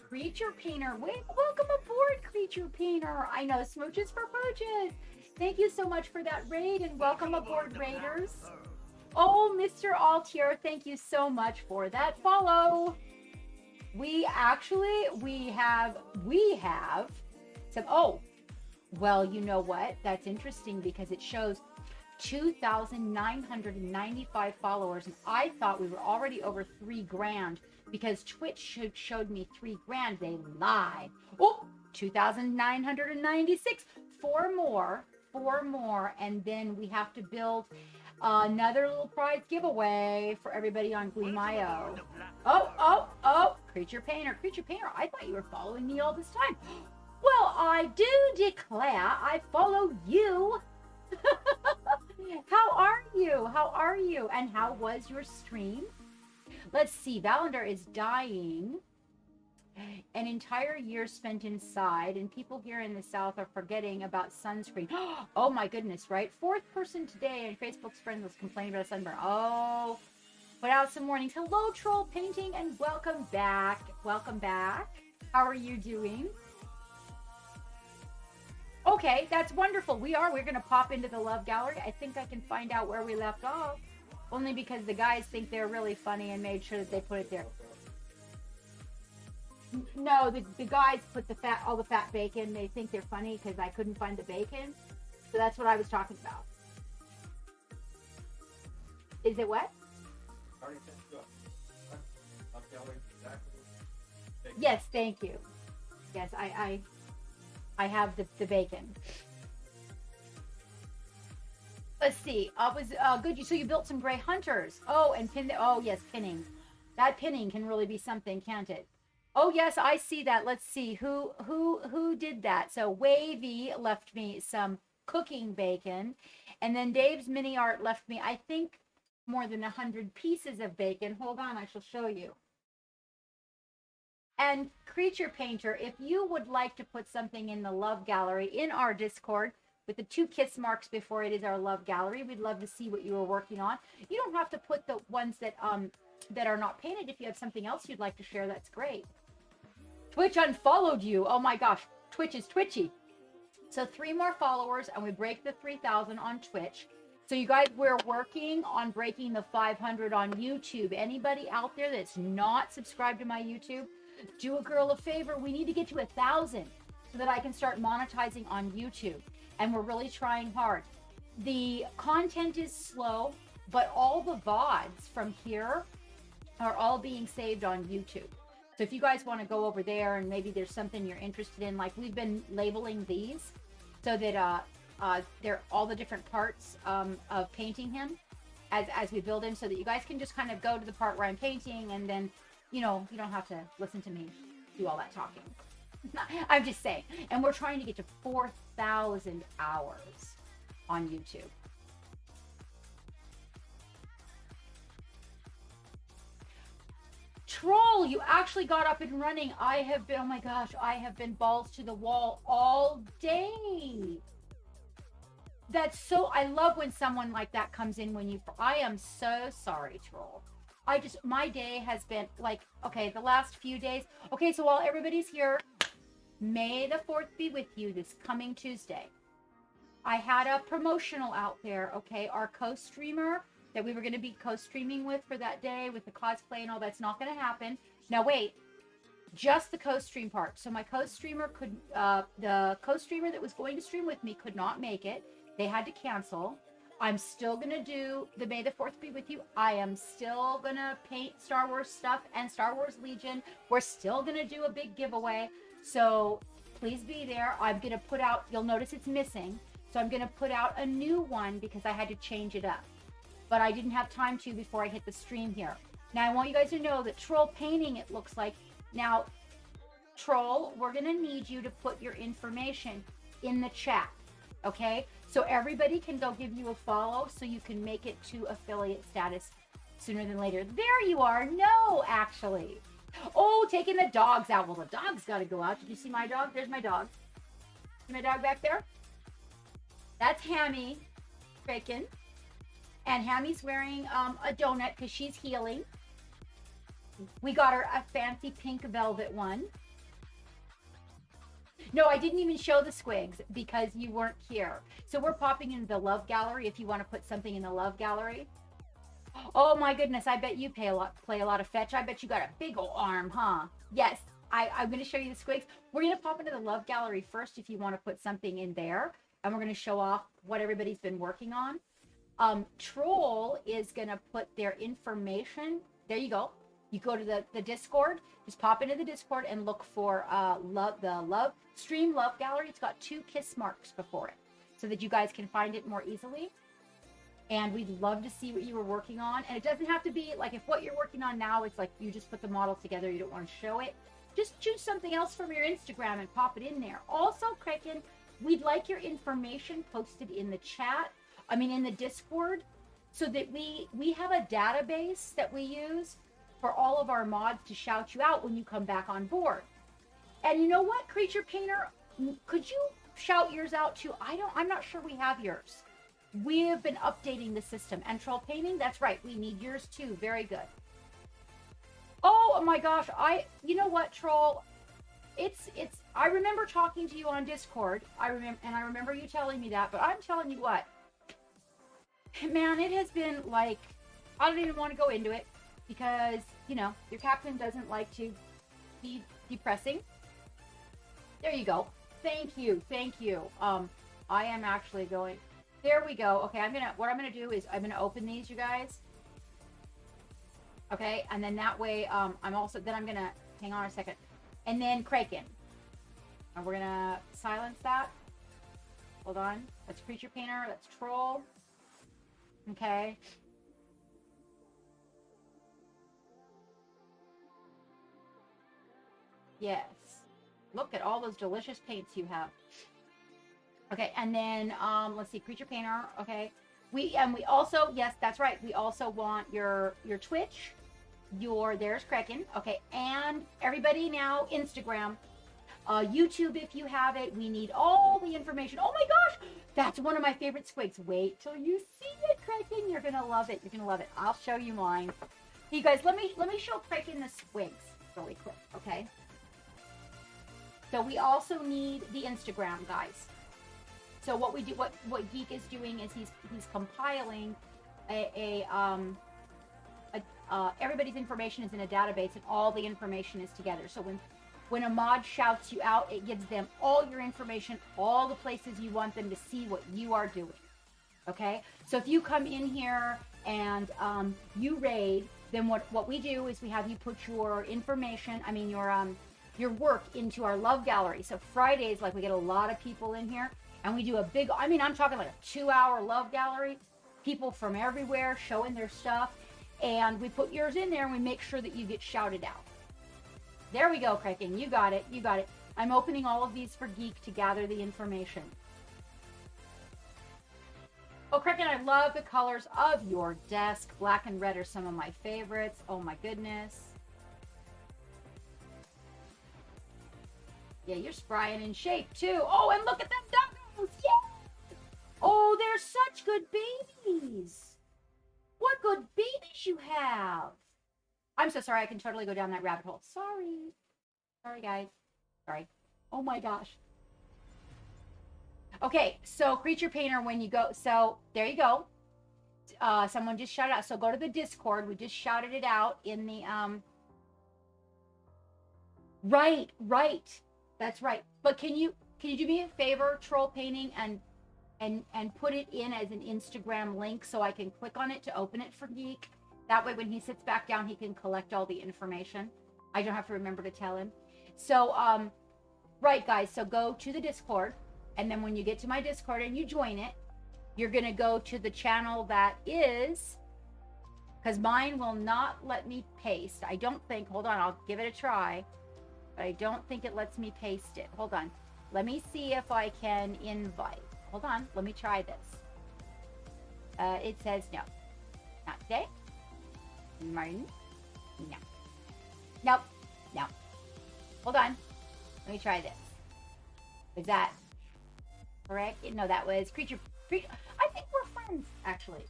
Creature Painter. Wait, welcome aboard, Creature Painter. I know, smooches for pooches. Thank you so much for that raid, and welcome aboard, Raiders. Oh, Mr. Altier, thank you so much for that follow. We have some, oh, well, you know what? That's interesting because it shows 2,995 followers, and I thought we were already over 3 grand because Twitch showed me 3 grand. They lied. Oh, 2,996. 4 more, and then we have to build another little prize giveaway for everybody on Gleam.io. Oh, Creature Painter. I thought you were following me all this time. Well, I do declare I follow you. How are you? And how was your stream? Let's see. Valander is dying. An entire year spent inside, and people here in the South are forgetting about sunscreen. Oh my goodness, right? 4th person today on Facebook's friend was complaining about a sunburn. Oh, put out some warnings. Hello, Troll Painting, and welcome back. Welcome back. How are you doing? Okay, that's wonderful. We're going to pop into the Love Gallery. I think I can find out where we left off. Only because the guys think they're really funny and made sure that they put it there. No, the guys put all the fat bacon. They think they're funny because I couldn't find the bacon. So that's what I was talking about. Is it what? Yes, thank you. Yes, I have the bacon. Let's see. Was good. So you built some gray hunters. Oh, and oh yes, pinning. That pinning can really be something, can't it? Oh yes, I see that. Let's see who did that. So Wavy left me some cooking bacon, and then Dave's mini art left me, I think, more than 100 pieces of bacon. Hold on, I shall show you. And Creature Painter, if you would like to put something in the Love Gallery in our Discord with the 2 kiss marks before it is our Love Gallery, we'd love to see what you are working on. You don't have to put the ones that are not painted. If you have something else you'd like to share, that's great. Twitch unfollowed you. Oh my gosh, Twitch is twitchy. So 3 more followers and we break the 3,000 on Twitch. So you guys, we're working on breaking the 500 on YouTube. Anybody out there that's not subscribed to my YouTube, do a girl a favor. We need to get to 1,000 so that I can start monetizing on YouTube. And we're really trying hard. The content is slow, but all the VODs from here are all being saved on YouTube. So if you guys want to go over there and maybe there's something you're interested in, like we've been labeling these so that they're all the different parts of painting him as we build him, so that you guys can just kind of go to the part where I'm painting, and then, you know, you don't have to listen to me do all that talking. I'm just saying. And we're trying to get to 4,000 hours on YouTube. Troll, you actually got up and running. I have been, oh my gosh, I have been balls to the wall all day. That's so, I love when someone like that comes in when I am so sorry, Troll. My day has been like, okay, the last few days. Okay, so while everybody's here, May the 4th be with you this coming Tuesday. I had a promotional out there, okay? Our co-streamer that we were going to be co-streaming with for that day with the cosplay and all, that's not going to happen. Now, wait, just the co-stream part. So my co-streamer the co-streamer that was going to stream with me could not make it. They had to cancel. I'm still going to do the May the 4th be with you. I am still going to paint Star Wars stuff and Star Wars Legion. We're still going to do a big giveaway. So please be there. I'm going to put out, you'll notice it's missing. So I'm going to put out a new one because I had to change it up. But I didn't have time to before I hit the stream here. Now I want you guys to know that Troll painting, it looks like. Now, Troll, we're going to need you to put your information in the chat. Okay? So everybody can go give you a follow so you can make it to affiliate status sooner than later. There you are. No, actually. Oh, taking the dogs out. Well, the dog's got to go out. Did you see my dog? There's my dog. See my dog back there? That's Hammy Bacon. And Hammy's wearing a donut because she's healing. We got her a fancy pink velvet one. No, I didn't even show the squigs because you weren't here. So we're popping into the Love Gallery if you want to put something in the Love Gallery. Oh my goodness, I bet you play a lot of fetch. I bet you got a big old arm, huh? Yes, I'm going to show you the squigs. We're going to pop into the Love Gallery first if you want to put something in there. And we're going to show off what everybody's been working on. Troll is going to put their information. There you go. You go to the Discord, just pop into the Discord and look for Stream Love Gallery. It's got 2 kiss marks before it so that you guys can find it more easily. And we'd love to see what you were working on. And it doesn't have to be like, if what you're working on now, it's like you just put the model together, you don't want to show it. Just choose something else from your Instagram and pop it in there. Also, Kraken, we'd like your information posted in the chat. I mean, in the Discord, so that we have a database that we use for all of our mods to shout you out when you come back on board. And you know what, Creature Painter, could you shout yours out too? I'm not sure we have yours. We have been updating the system. And Troll Painting, that's right, we need yours too. Very good. Oh my gosh, you know what, Troll? I remember talking to you on Discord. I remember you telling me that, but I'm telling you what, man, it has been like, I don't even want to go into it because, you know, your captain doesn't like to be depressing. There you go. Thank you. I am actually going, there we go. Okay, what I'm gonna do is I'm gonna open these, you guys. Okay, and then that way, I'm gonna, hang on a second. And then Kraken. And we're gonna silence that. Hold on. That's Creature Painter, that's Troll. Okay. Yes. Look at all those delicious paints you have. Okay, and then let's see, Creature Painter. Okay, we also, yes, that's right. We also want your Twitch, there's Kraken. Okay, and everybody now Instagram, YouTube if you have it. We need all the information. Oh my gosh, that's one of my favorite squigs. Wait till you see it, Kraken. You're gonna love it. You're gonna love it. I'll show you mine. You guys, let me show Kraken the squigs really quick. Okay. So we also need the Instagram, guys. So what we do, what Geek is doing is he's compiling everybody's information is in a database and all the information is together. So when a mod shouts you out, it gives them all your information, all the places you want them to see what you are doing. Okay? So if you come in here and you raid, then what we do is we have you put your information, your work into our love gallery. So Fridays, like, we get a lot of people in here and we do a big, I'm talking like a 2-hour love gallery, people from everywhere showing their stuff, and we put yours in there and we make sure that you get shouted out. There we go, Kraken. You got it. I'm opening all of these for Geek to gather the information. Oh, Kraken, I love the colors of your desk. Black and red are some of my favorites. Oh my goodness. Yeah, you're spry and in shape too. Oh, and look at them doggos. Yeah. Oh, they're such good babies. What good babies you have. I'm so sorry. I can totally go down that rabbit hole. Sorry. Sorry, guys. Sorry. Oh my gosh. Okay, so Creature Painter, when you go, so there you go. Someone just shouted out. So go to the Discord. We just shouted it out in the, right. That's right. But can you do me a favor, Troll Painting, and put it in as an Instagram link so I can click on it to open it for Geek? That way when he sits back down, he can collect all the information. I don't have to remember to tell him. So, right, guys, so go to the Discord, and then when you get to my Discord and you join it, you're going to go to the channel that is, because mine will not let me paste. I don't think, hold on, I'll give it a try. But I don't think it lets me paste it. Hold on. Let me see if I can invite. Hold on. Let me try this. It says no. Not today. Martin. No. Nope. No. Hold on. Let me try this. Is that correct? No, that was creature. I think we're friends, actually.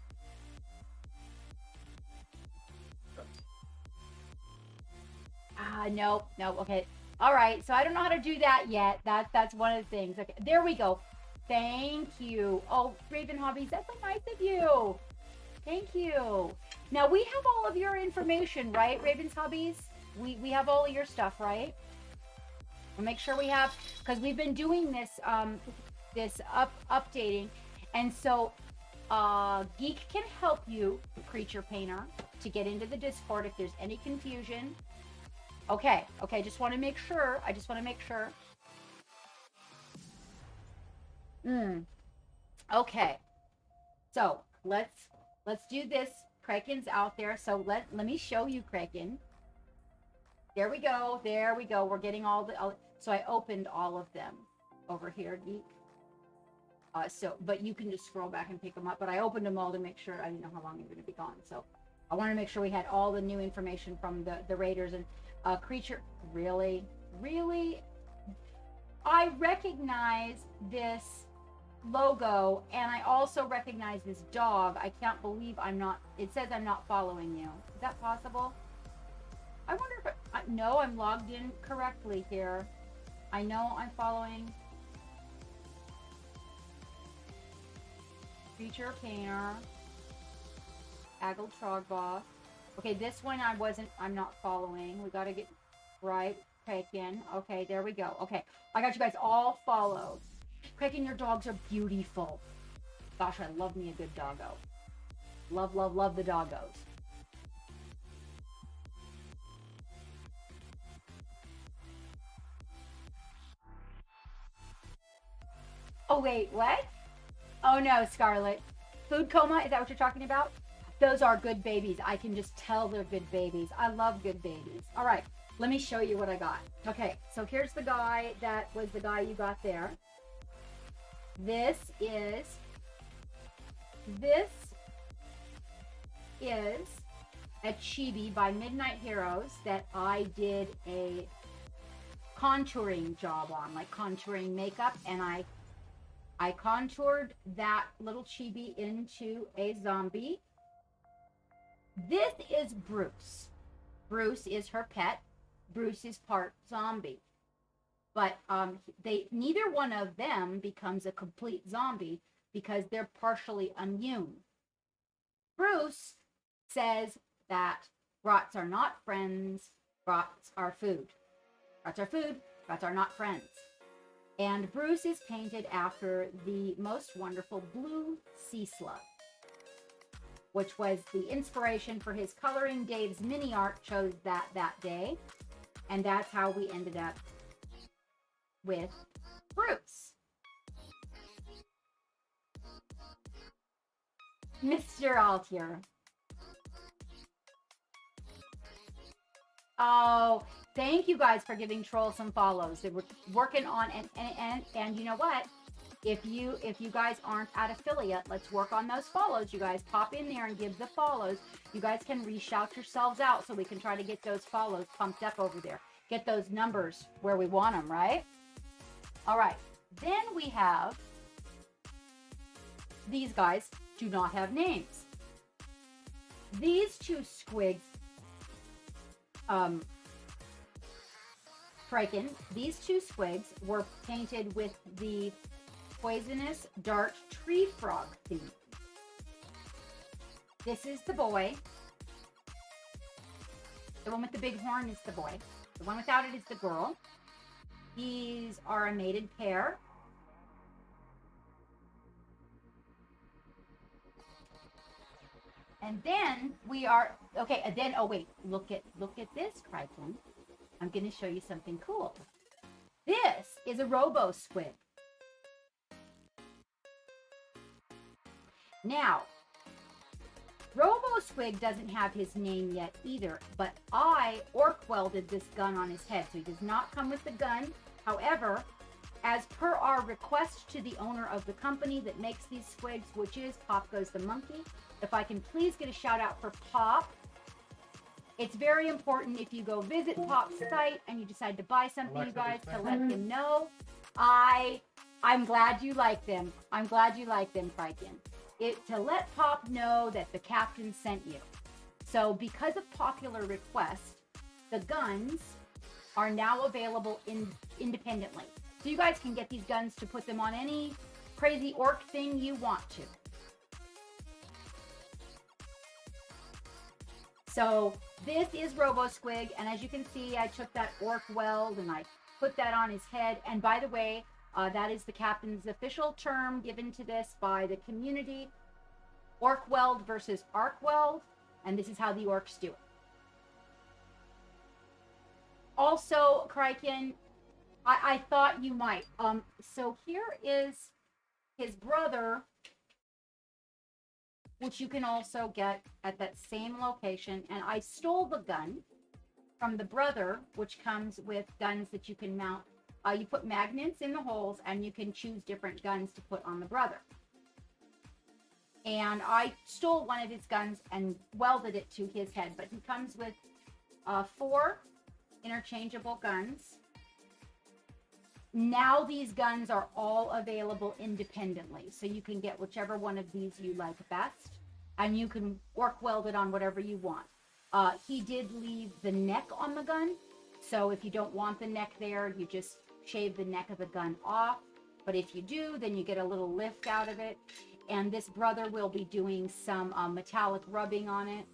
Nope. Okay. All right. So I don't know how to do that yet. That's one of the things. Okay. There we go. Thank you. Oh, Raven Hobbies, that's so nice of you. Thank you. Now we have all of your information, right, Raven's Hobbies? We have all of your stuff, right? We'll make sure we have, because we've been doing this updating, and so Geek can help you, Creature Painter, to get into the Discord if there's any confusion. Okay, just want to make sure. I just want to make sure. Okay. So, let's do this. Kraken's out there. So, let me show you Kraken. There we go. We're getting all the so I opened all of them over here, Geek. But you can just scroll back and pick them up, but I opened them all to make sure. I didn't know how long you're going to be gone. So, I want to make sure we had all the new information from the raiders and Creature. Really, I recognize this logo, and I also recognize this dog. I can't believe it says I'm not following you. Is that possible? I wonder if no, I'm logged in correctly here. I know I'm following Creature Painter, Aggle Trogboss. Okay, this one I'm not following. We gotta get right. Kraken. Okay, there we go. Okay, I got you guys all followed. Kraken, your dogs are beautiful. Gosh, I love me a good doggo. Love, love, love the doggos. Oh, wait, what? Oh, no, Scarlet. Food coma, is that what you're talking about? Those are good babies. I can just tell they're good babies. I love good babies. All right, let me show you what I got. Okay, so here's the guy that was the guy you got there. This is a chibi by Midnight Heroes that I did a contouring job on, like contouring makeup, and I contoured that little chibi into a zombie. This is Bruce. Bruce is her pet. Bruce is part zombie. But neither one of them becomes a complete zombie because they're partially immune. Bruce says that rots are not friends, rots are food. Rots are food, rots are not friends. And Bruce is painted after the most wonderful blue sea slug, which was the inspiration for his coloring. Dave's mini art chose that day. And that's how we ended up with Bruce. Mr. Altier. Oh, thank you guys for giving Troll some follows. They were working on and you know what? If you guys aren't at affiliate, let's work on those follows. You guys pop in there and give the follows. You guys can re-shout yourselves out so we can try to get those follows pumped up over there. Get those numbers where we want them, right? All right. Then we have these guys do not have names. These two squigs, Kraken, these two squigs were painted with the poisonous dart tree frog theme. This is the boy. The one with the big horn is the boy. The one without it is the girl. These are a mated pair. And then we are, okay, and then, oh wait, look at this, Kraken. I'm going to show you something cool. This is a robo squid. Now, Robo Squig doesn't have his name yet either, but I orc welded this gun on his head, so he does not come with the gun. However, as per our request to the owner of the company that makes these squigs, which is Pop Goes the Monkey, if I can please get a shout out for Pop. It's very important if you go visit Pop's site and you decide to buy something, you guys, to let him know. I'm glad you like them. I'm glad you like them, Kraken. To let Pop know that the captain sent you. So because of popular request, the guns are now available independently. So you guys can get these guns to put them on any crazy orc thing you want to. So this is Robo Squig, and as you can see, I took that orc weld and I put that on his head. And by the way, that is the captain's official term given to this by the community. Orc weld versus arc weld, and this is how the orcs do it. Also, Kraken, I thought you might. So here is his brother, which you can also get at that same location. And I stole the gun from the brother, which comes with guns that you can mount. You put magnets in the holes and you can choose different guns to put on the brother. And I stole one of his guns and welded it to his head. But he comes with 4 interchangeable guns. Now these guns are all available independently. So you can get whichever one of these you like best. And you can orc weld it on whatever you want. He did leave the neck on the gun. So if you don't want the neck there, you just shave the neck of the gun off. But if you do, then you get a little lift out of it. And this brother will be doing some metallic rubbing on it.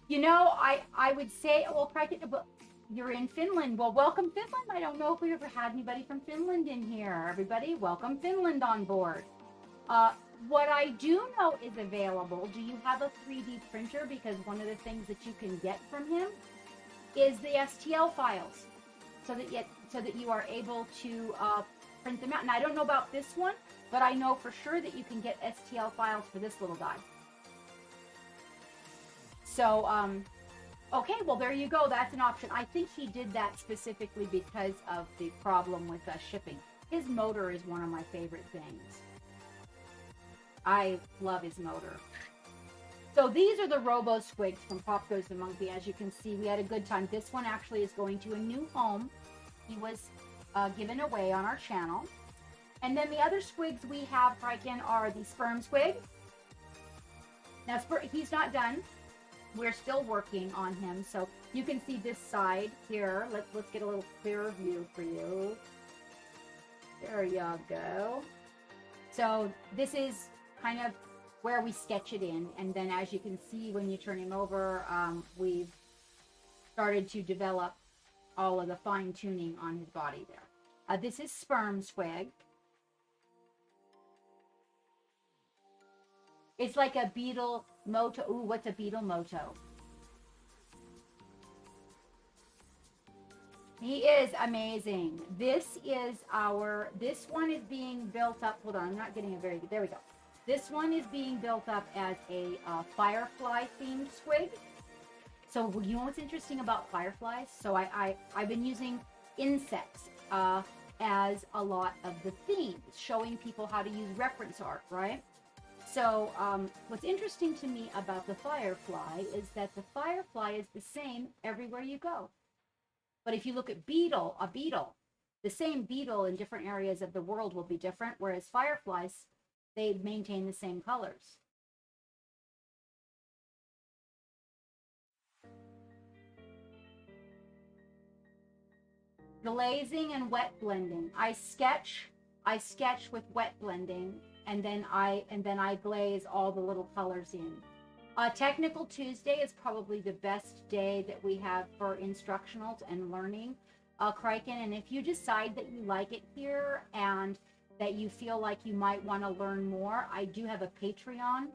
You know, I would say, well, you're in Finland. Well, welcome Finland. I don't know if we ever had anybody from Finland in here. Everybody, welcome Finland on board. What I do know is available. Do you have a 3D printer? Because one of the things that you can get from him is the STL files, so that you are able to print them out. And I don't know about this one, but I know for sure that you can get STL files for this little guy. So, okay, well, there you go. That's an option. I think he did that specifically because of the problem with shipping. His motor is one of my favorite things. I love his motor. So these are the Robo Squigs from Pop Goes the Monkey. As you can see, we had a good time. This one actually is going to a new home. He was given away on our channel. And then the other squigs we have, Friken, are the Sperm Squig. Now, he's not done. We're still working on him. So you can see this side here. Let's get a little clearer view for you. There you go. So this is kind of where we sketch it in. And then as you can see, when you turn him over, we've started to develop all of the fine tuning on his body there. This is Sperm Squig. It's like a beetle moto. Ooh, what's a beetle moto? He is amazing. This one is being built up. Hold on, I'm not getting a very good, there we go. This one is being built up as a firefly themed squig. So you know what's interesting about fireflies? So I've been using insects as a lot of the themes, showing people how to use reference art, right? So what's interesting to me about the firefly is that the firefly is the same everywhere you go. But if you look at a beetle, the same beetle in different areas of the world will be different, whereas fireflies, they maintain the same colors. Glazing and wet blending. I sketch with wet blending, and then I glaze all the little colors in. Technical Tuesday is probably the best day that we have for instructionals and learning, Criken. And if you decide that you like it here and that you feel like you might want to learn more, I do have a Patreon.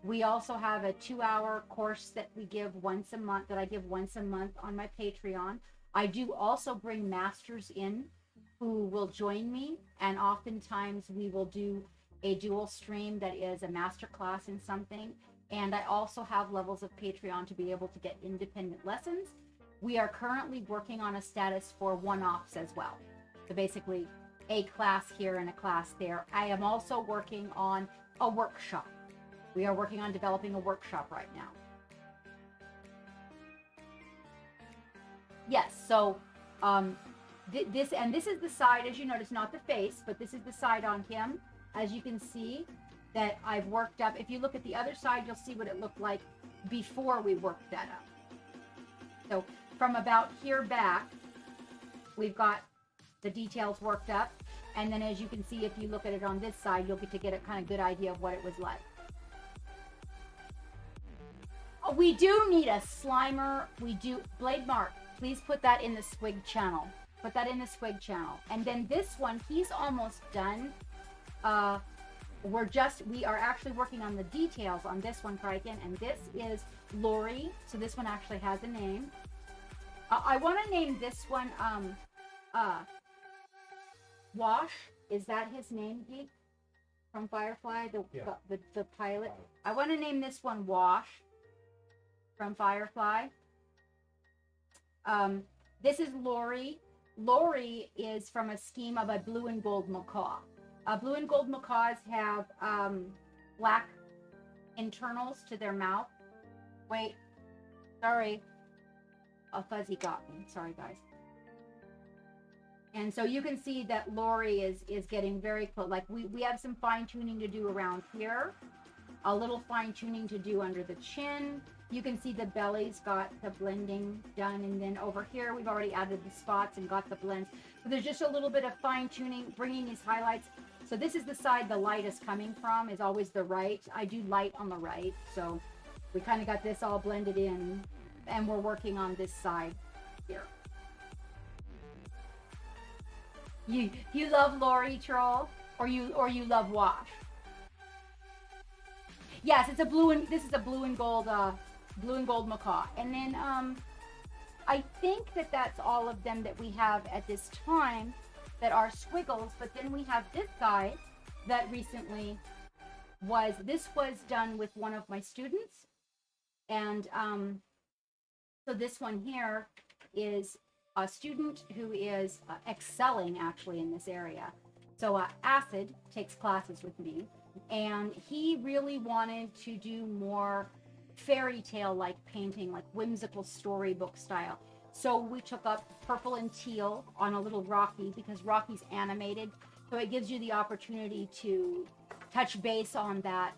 We also have a 2-hour course that we give once a month, that I give once a month on my Patreon. I do also bring masters in who will join me, and oftentimes we will do a dual stream that is a master class in something. And I also have levels of Patreon to be able to get independent lessons. We are currently working on a status for one-offs as well. So basically a class here and a class there. I am also working on a workshop. We are working on developing a workshop right now. Yes, so this is the side, as you notice, not the face, but this is the side on him. As you can see, that I've worked up. If you look at the other side, you'll see what it looked like before we worked that up. So from about here back, we've got the details worked up. And then as you can see, if you look at it on this side, you'll get to get a kind of good idea of what it was like. Oh, we do need a Slimer. We do. Blade Mark, please put that in the Squig channel. Put that in the Squig channel. And then this one, he's almost done. We are actually working on the details on this one, Criken, and this is Lori. So this one actually has a name. I want to name this one, Wash. Is that his name, Geek? From Firefly, the pilot? I want to name this one Wash from Firefly. This is Lori. Lori is from a scheme of a blue and gold macaw. Blue and gold macaws have black internals to their mouth. Wait, sorry. A fuzzy got me. Sorry, guys. And so you can see that Lori is getting very close. Like we have some fine tuning to do around here. A little fine tuning to do under the chin. You can see the belly's got the blending done, and then over here we've already added the spots and got the blends. So there's just a little bit of fine tuning, bringing these highlights. So this is the side the light is coming from, is always the right. I do light on the right, so we kind of got this all blended in, and we're working on this side here. You love Lori Troll, or you love Wash? Yes, it's a blue and this is a blue and gold macaw. And then I think that that's all of them that we have at this time that are squiggles. But then we have this guy that recently was done with one of my students, and so this one here is a student who is excelling actually in this area. So Acid takes classes with me, and he really wanted to do more fairy tale like painting, like whimsical storybook style. So we took up purple and teal on a little Rocky, because Rocky's animated, so it gives you the opportunity to touch base on that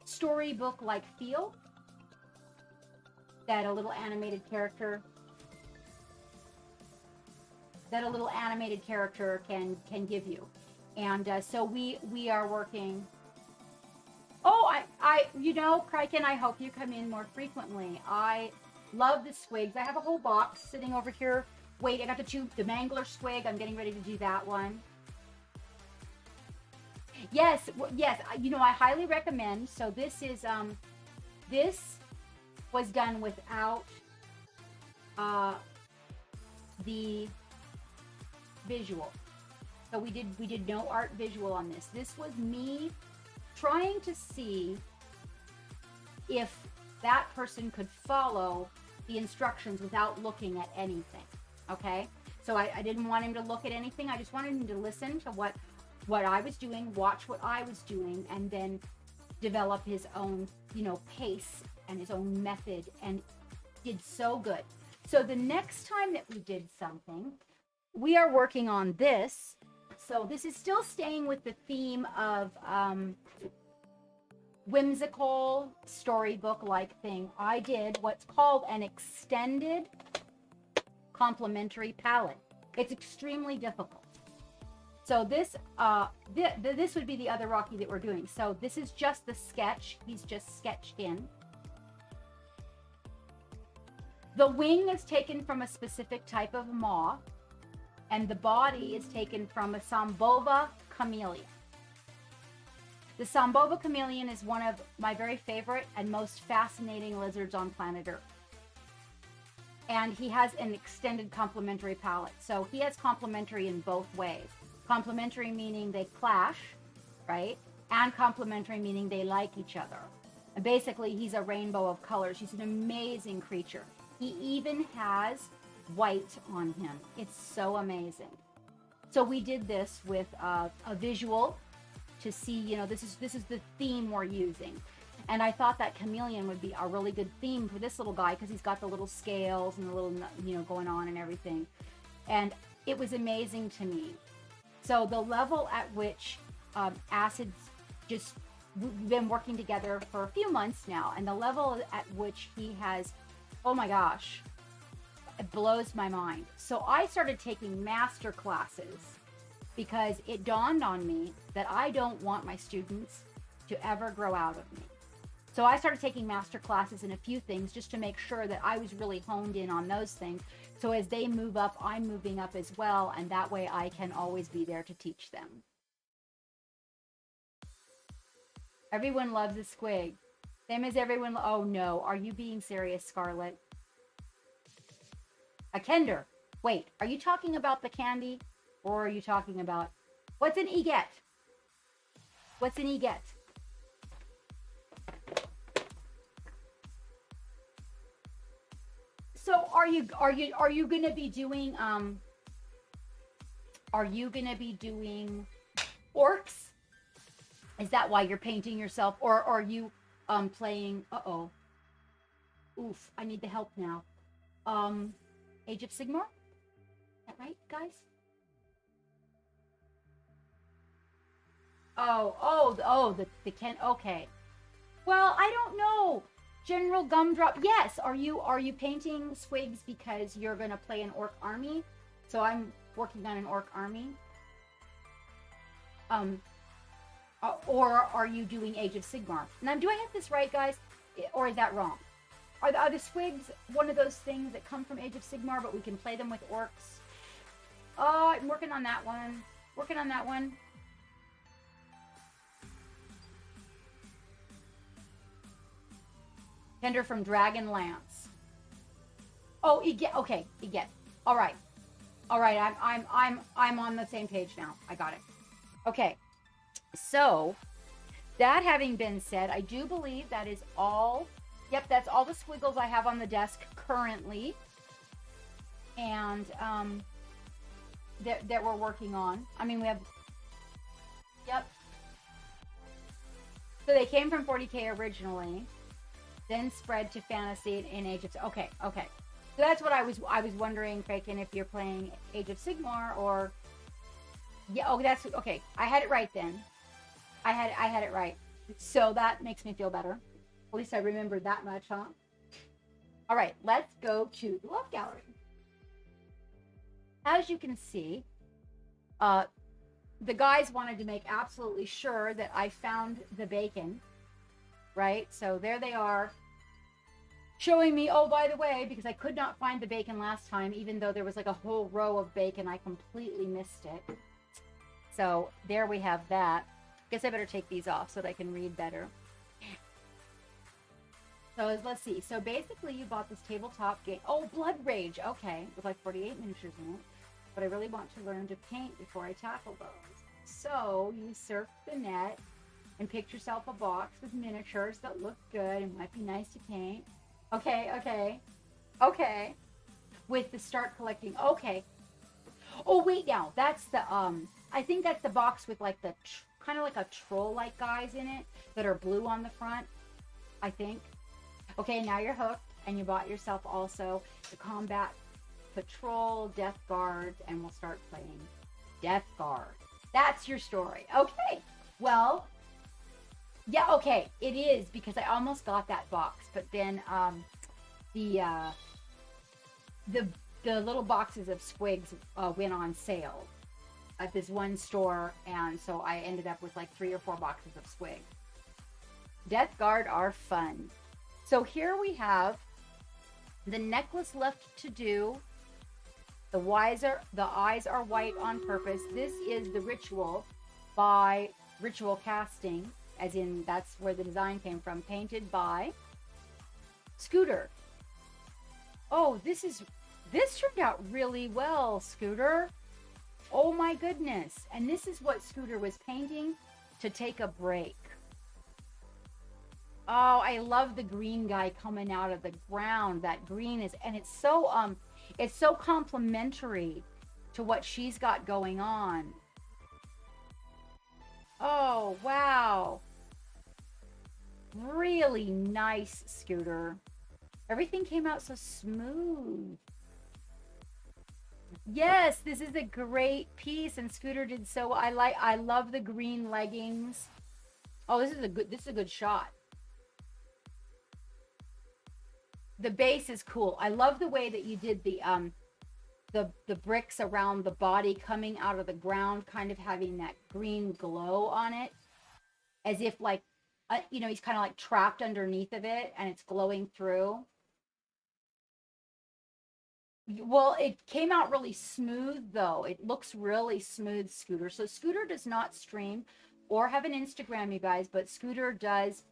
storybook like feel that a little animated character can give you. And so we are working. Oh, I you know, Criken, I hope you come in more frequently. I love the squigs. I have a whole box sitting over here. Wait, I got the Mangler squig. I'm getting ready to do that one. Yes, yes. You know, I highly recommend. So this is this was done without the visual. So we did no art visual on this. This was me trying to see if that person could follow the instructions without looking at anything. Okay, so I didn't want him to look at anything. I just wanted him to listen to what I was doing, watch what I was doing, and then develop his own, you know, pace and his own method, and did so good. So the next time that we did something, we are working on this. So this is still staying with the theme of whimsical storybook-like thing. I did what's called an extended complementary palette. It's extremely difficult. So this this would be the other Rocky that we're doing. So this is just the sketch. He's just sketched in. The wing is taken from a specific type of moth, and the body is taken from a Sambova chameleon. The Sambova chameleon is one of my very favorite and most fascinating lizards on planet Earth. And he has an extended complementary palette. So he has complementary in both ways. Complementary meaning they clash, right? And complementary meaning they like each other. And basically, he's a rainbow of colors. He's an amazing creature. He even has white on him. It's so amazing. So we did this with a visual to see, you know, this is the theme we're using. And I thought that chameleon would be a really good theme for this little guy, because he's got the little scales and the little, you know, going on and everything. And it was amazing to me. So the level at which Acid's just, we've been working together for a few months now, and the level at which he has, oh my gosh, it blows my mind. So I started taking master classes, because it dawned on me that I don't want my students to ever grow out of me. So I started taking master classes in a few things just to make sure that I was really honed in on those things. So as they move up, I'm moving up as well, and that way I can always be there to teach them. Everyone loves a squig. Same as everyone. Oh no, are you being serious, Scarlett? A Kender. Wait, are you talking about the candy? Or are you talking about, what's an eget? What's an eget? So are you gonna be doing orcs? Is that why you're painting yourself? Or are you playing oof, I need the help now. Age of Sigmar? Is that right, guys? The Ken. Okay. Well, I don't know. General Gumdrop. Yes. Are you painting Swigs because you're gonna play an orc army? So I'm working on an orc army. Or are you doing Age of Sigmar? Now, do I have this right, guys? Or is that wrong? Are the Swigs one of those things that come from Age of Sigmar, but we can play them with orcs? Oh, I'm working on that one. Working on that one. Tender from Dragonlance. Oh, okay, Eget. All right. All right, I'm on the same page now. I got it. Okay. So, that having been said, I do believe that is all. Yep, that's all the squiggles I have on the desk currently. And that we're working on. I mean, we have. Yep. So they came from 40K originally, then spread to fantasy in Age of. Okay. So that's what I was wondering, Kraken, if you're playing Age of Sigmar or. Yeah. Oh, that's okay. I had it right then. I had it right. So that makes me feel better. At least I remembered that much, huh? All right, let's go to the Love Gallery. As you can see, the guys wanted to make absolutely sure that I found the bacon, right? So there they are, showing me, oh, by the way, because I could not find the bacon last time, even though there was like a whole row of bacon, I completely missed it. So there we have that. Guess I better take these off so that I can read better. So let's see. So basically you bought this tabletop game. Oh, Blood Rage. Okay. With like 48 miniatures in it. But I really want to learn to paint before I tackle those. So you surf the net and pick yourself a box with miniatures that look good and might be nice to paint. Okay. With the start collecting. Okay. Oh, wait now. That's the, I think that's the box with like the, kind of like a troll-like guys in it that are blue on the front, I think. Okay, now you're hooked, and you bought yourself also the Combat Patrol, Death Guard, and we'll start playing Death Guard. That's your story. Okay, well, yeah, okay, it is, because I almost got that box, but then the little boxes of Squigs went on sale at this one store, and so I ended up with like 3 or 4 boxes of Swig. Death Guard are fun. So here we have the necklace left to do. The eyes are white on purpose. This is the ritual by Ritual Casting, as in that's where the design came from, painted by Scooter. Oh, this turned out really well, Scooter. Oh my goodness. And this is what Scooter was painting to take a break. Oh, I love the green guy coming out of the ground. That green is, and it's so complimentary to what she's got going on. Oh, wow. Really nice, Scooter. Everything came out so smooth. Yes, this is a great piece, and Scooter did so. I love the green leggings. Oh, this is a good shot. The base is cool. I love the way that you did the bricks around the body coming out of the ground, kind of having that green glow on it, as if like, he's kind of like trapped underneath of it, and it's glowing through. Well, it came out really smooth, though. It looks really smooth, Scooter. So Scooter does not stream or have an Instagram, you guys, but Scooter does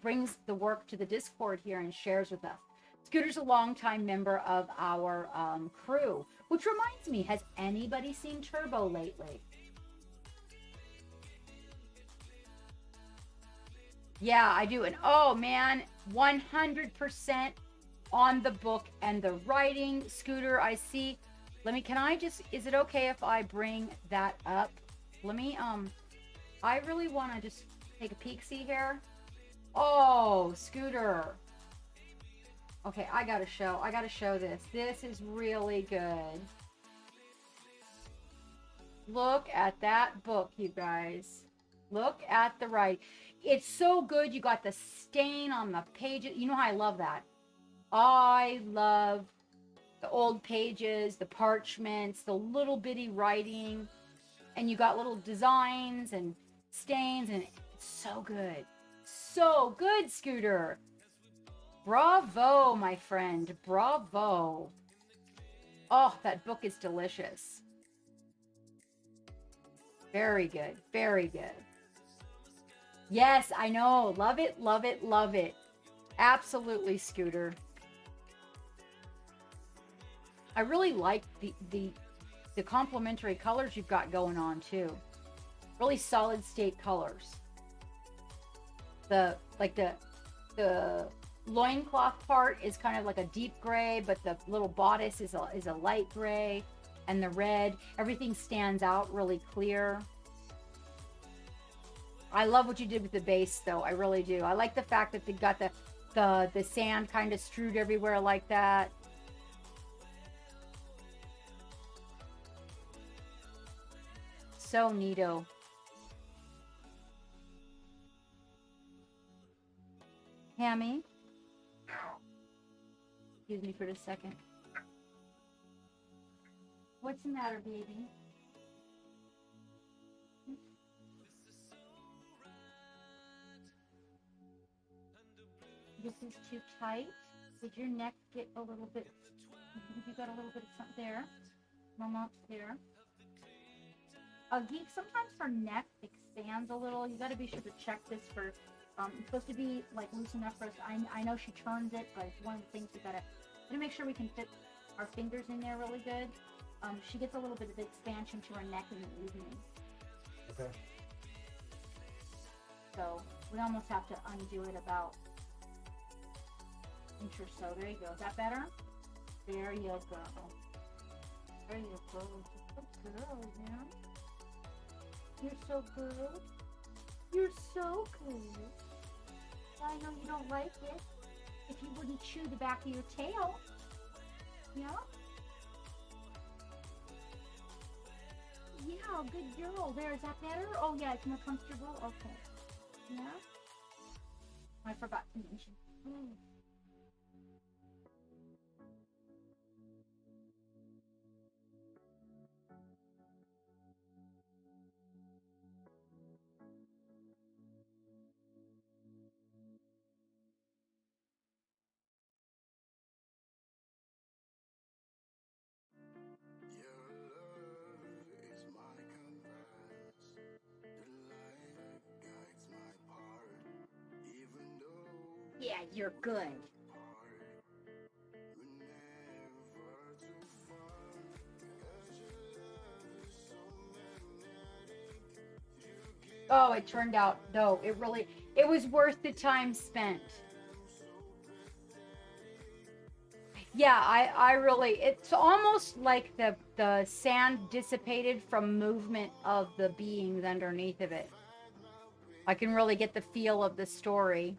brings the work to the Discord here and shares with us. Scooter's a longtime member of our crew, which reminds me, has anybody seen Turbo lately? Yeah, I do. And oh man, 100% on the book and the writing. Scooter, I see. Is it okay if I bring that up? I really want to just take a peek-see here. Oh, Scooter. Okay, I gotta show this. This is really good. Look at that book, you guys. Look at the writing. It's so good. You got the stain on the pages. You know how I love that. I love the old pages, the parchments, the little bitty writing, and you got little designs and stains, and it's so good. So good, Scooter. Bravo, my friend. Bravo. Oh, that book is delicious. Very good. Very good. Yes, I know. Love it, love it, love it. Absolutely, Scooter. I really like the complementary colors you've got going on too. Really solid state colors. The loincloth part is kind of like a deep gray, but the little bodice is a light gray, and the red, everything stands out really clear. I love what you did with the base though. I really do. I like the fact that they got the sand kind of strewed everywhere like that. So neato. Hammy. Excuse me for a second. What's the matter, baby? This is too tight. Did your neck get a little bit? You got a little bit of something there. Mama, there. Geek, sometimes her neck expands a little. You got to be sure to check this for. It's supposed to be like loose enough for us. I know she turns it, but it's one of the things we gotta make sure we can fit our fingers in there really good. She gets a little bit of expansion to her neck in the evening. Okay. So we almost have to undo it about an inch or so. There you go. Is that better? There you go. There you go. Good girl, yeah. You're so good. You're so good. I know you don't like it. If you wouldn't chew the back of your tail. Yeah? Yeah, good girl. There, is that better? Oh, yeah, it's more comfortable? Okay. Yeah? I forgot to mention. Yeah, you're good. Oh, it turned out, no, it was worth the time spent. Yeah, I really, it's almost like the sand dissipated from movement of the beings underneath of it. I can really get the feel of the story.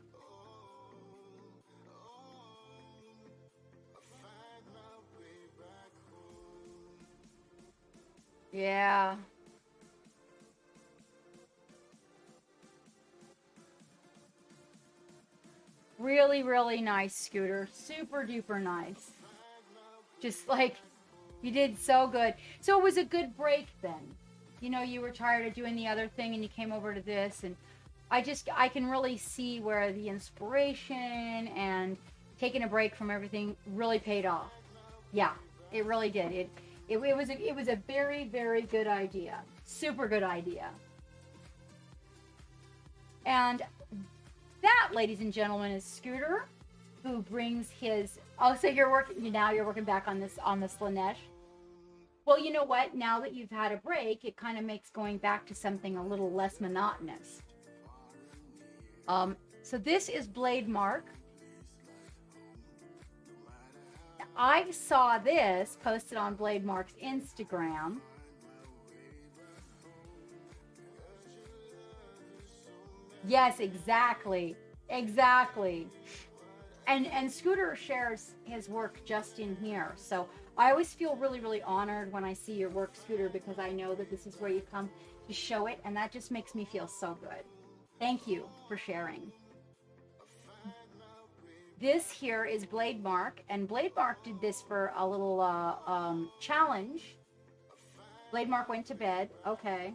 Yeah. Really, really nice, Scooter. Super duper nice. Just like, you did so good. So it was a good break then. You know, you were tired of doing the other thing and you came over to this, and I can really see where the inspiration and taking a break from everything really paid off. Yeah, it really did. It was a very, very good idea. Super good idea. And that, ladies and gentlemen, is Scooter, who brings his. Oh, so you're working back on this Slanesh. Well, you know what? Now that you've had a break, it kind of makes going back to something a little less monotonous. So this is Blade Mark. I saw this posted on Blade Mark's Instagram. Yes, exactly. Exactly. And Scooter shares his work just in here. So I always feel really, really honored when I see your work, Scooter, because I know that this is where you come to show it, and that just makes me feel so good. Thank you for sharing. This here is Blade Mark, and Blade Mark did this for a little challenge. Blade Mark went to bed. Okay.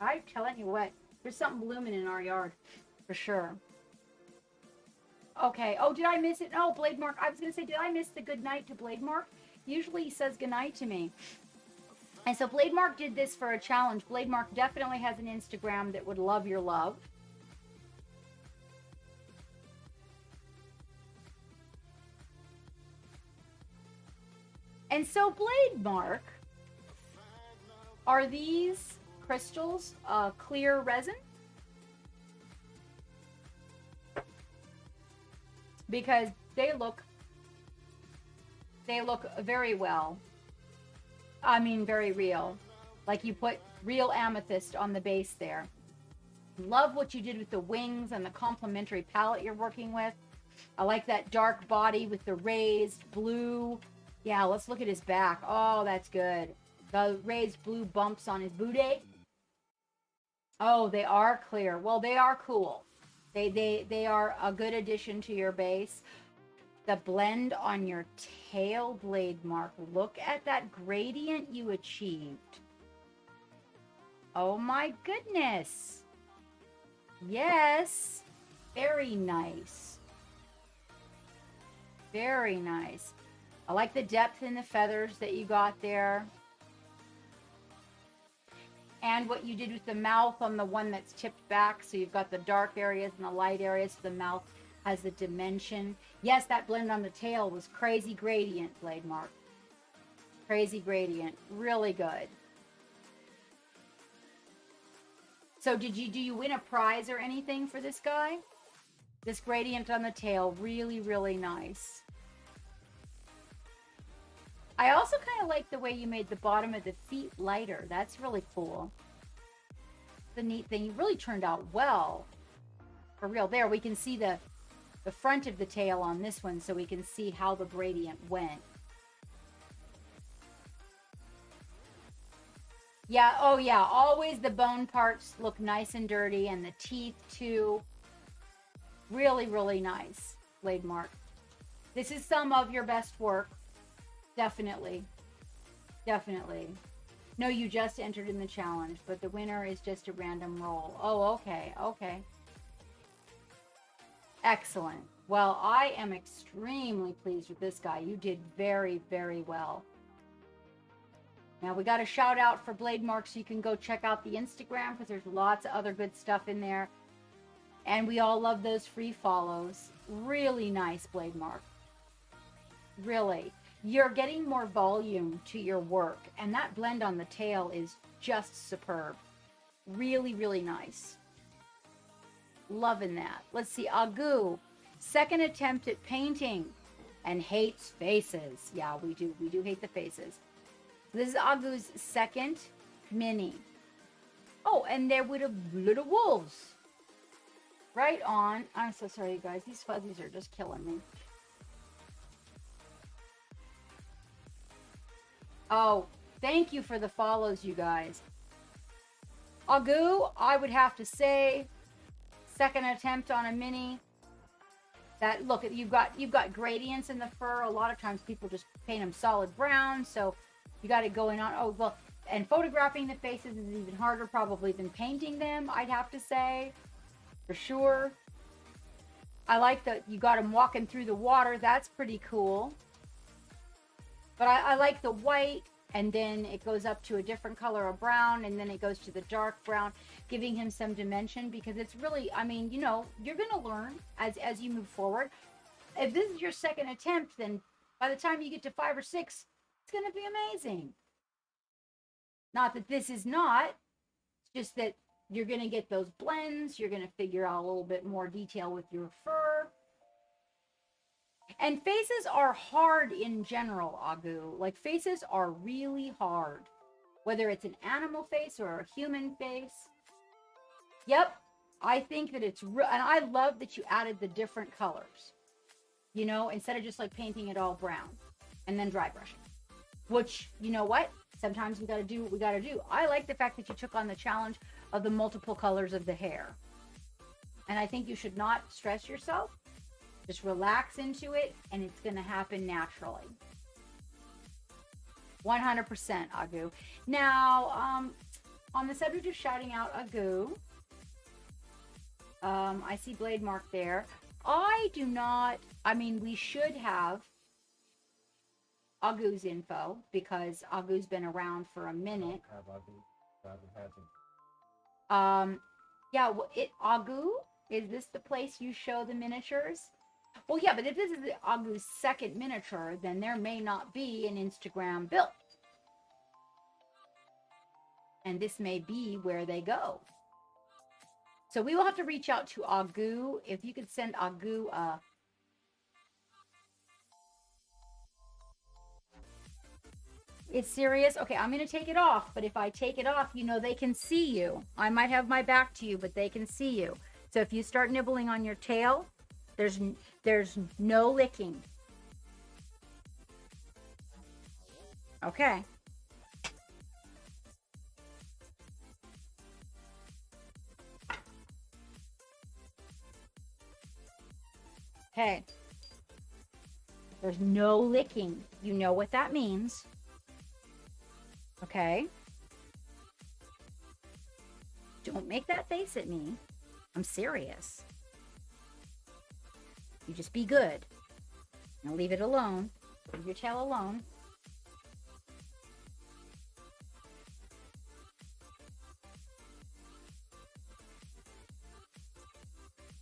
I'm telling you what, there's something blooming in our yard, for sure. Okay. Oh, did I miss it? No, Blade Mark. I was going to say, did I miss the good night to Blade Mark? Usually he says good night to me. And so Blade Mark did this for a challenge. Blade Mark definitely has an Instagram that would love your love. And so Blade Mark, are these crystals clear resin? Because they look very well. I mean, very real. Like you put real amethyst on the base there. Love what you did with the wings and the complementary palette you're working with. I like that dark body with the raised blue. Yeah, let's look at his back. Oh, that's good. The raised blue bumps on his booty. Oh, they are clear. Well, they are cool. They are a good addition to your base. The blend on your tail, Blade Mark. Look at that gradient you achieved. Oh my goodness. Yes. Very nice. Very nice. I like the depth in the feathers that you got there. And what you did with the mouth on the one that's tipped back. So you've got the dark areas and the light areas. So the mouth has the dimension. Yes, that blend on the tail was crazy gradient, Blade Mark. Crazy gradient. Really good. So do you win a prize or anything for this guy? This gradient on the tail, really, really nice. I also kind of like the way you made the bottom of the feet lighter. That's really cool. The neat thing. You really turned out well. For real. There, we can see the front of the tail on this one, so we can see how the gradient went. Yeah, oh yeah, always the bone parts look nice and dirty, and the teeth too. Really, really nice, Blade Mark. This is some of your best work. Definitely. Definitely. No, you just entered in the challenge, but the winner is just a random roll. Oh, okay, okay. Excellent. Well, I am extremely pleased with this guy. You did very, very well. Now, we got a shout out for Blade Mark, so you can go check out the Instagram, because there's lots of other good stuff in there. And we all love those free follows. Really nice, Blade Mark. Really. You're getting more volume to your work, and that blend on the tail is just superb. Really, really nice. Loving that. Let's see. Agu, second attempt at painting and hates faces. Yeah, we do. We do hate the faces. This is Agu's second mini. Oh, and there were the little wolves. Right on. I'm so sorry, you guys. These fuzzies are just killing me. Oh, thank you for the follows, you guys. Agu, I would have to say, second attempt on a mini. That look, you've got gradients in the fur. A lot of times people just paint them solid brown, so you got it going on. Oh, well, and photographing the faces is even harder probably than painting them, I'd have to say, for sure. I like that you got them walking through the water. That's pretty cool. But I like the white, and then it goes up to a different color of brown, and then it goes to the dark brown, giving him some dimension, because it's really, I mean, you know, you're going to learn as you move forward. If this is your second attempt, then by the time you get to 5 or 6, it's going to be amazing. Not that this is not, it's just that you're going to get those blends, you're going to figure out a little bit more detail with your fur. And faces are hard in general, Agu. Like, faces are really hard. Whether it's an animal face or a human face. Yep. I think that it's real. And I love that you added the different colors. You know, instead of just like painting it all brown. And then dry brushing. Which, you know what? Sometimes we got to do what we got to do. I like the fact that you took on the challenge of the multiple colors of the hair. And I think you should not stress yourself. Just relax into it, and it's going to happen naturally. 100%, Agu. Now, on the subject of shouting out Agu, I see Blade Mark there. I do not, I mean, we should have Agu's info because Agu's been around for a minute. Yeah, Agu, is this the place you show the miniatures? Well, yeah, but if this is Agu's second miniature, then there may not be an Instagram built. And this may be where they go. So we will have to reach out to Agu. If you could send Agu a... It's serious? Okay, I'm going to take it off. But if I take it off, you know, they can see you. I might have my back to you, but they can see you. So if you start nibbling on your tail, there's no licking. Okay. Okay. There's no licking. You know what that means. Okay. Don't make that face at me. I'm serious. You just be good. Now leave it alone. Leave your tail alone.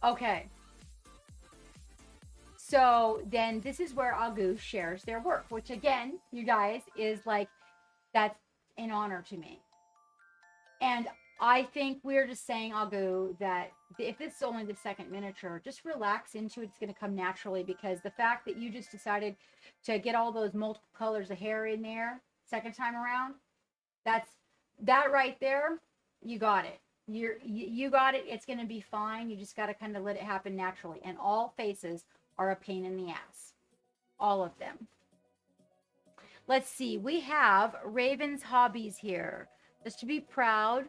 Okay. So then this is where Agu shares their work, which again, you guys, is like, that's an honor to me. And I think we're just saying, Agu, that if this is only the second miniature, just relax into it. It's going to come naturally, because the fact that you just decided to get all those multiple colors of hair in there second time around, that right there, you got it. You got it. It's going to be fine. You just got to kind of let it happen naturally. And all faces are a pain in the ass. All of them. Let's see. We have Raven's Hobbies here. Just to be proud,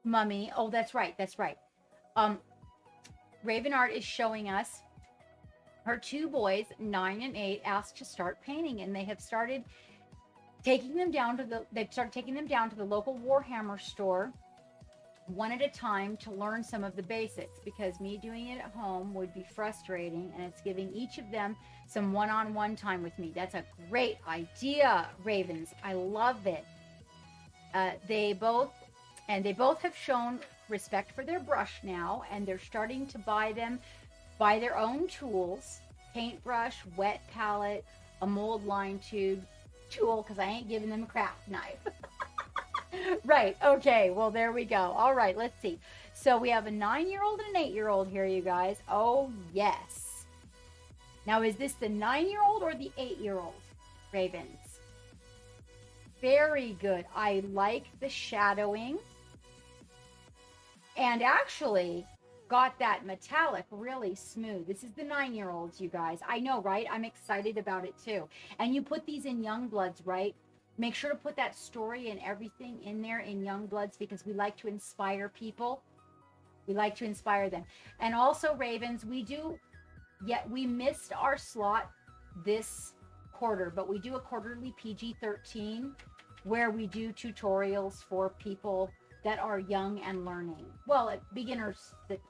Mummy. Oh, that's right. That's right. Raven Art is showing us her two boys, 9 and 8, asked to start painting, and they have started taking them down to the local Warhammer store one at a time to learn some of the basics, because me doing it at home would be frustrating, and it's giving each of them some one-on-one time with me. That's a great idea, Ravens. I love it. They both have shown respect for their brush now, and they're starting to buy their own tools: paintbrush, wet palette, a mold line tube tool, because I ain't giving them a craft knife. Right. Okay. Well, there we go. All right. Let's see. So we have a 9-year-old and an 8-year-old here, you guys. Oh, yes. Now, is this the 9-year-old or the 8-year-old, Ravens? Very good. I like the shadowing. And actually got that metallic really smooth. This is the 9-year-olds, you guys. I know, right? I'm excited about it too. And you put these in Youngbloods, right? Make sure to put that story and everything in there in Youngbloods, because we like to inspire people. We like to inspire them. And also, Ravens, we missed our slot this quarter, but we do a quarterly PG-13 where we do tutorials for people that are young and learning. Well, beginners that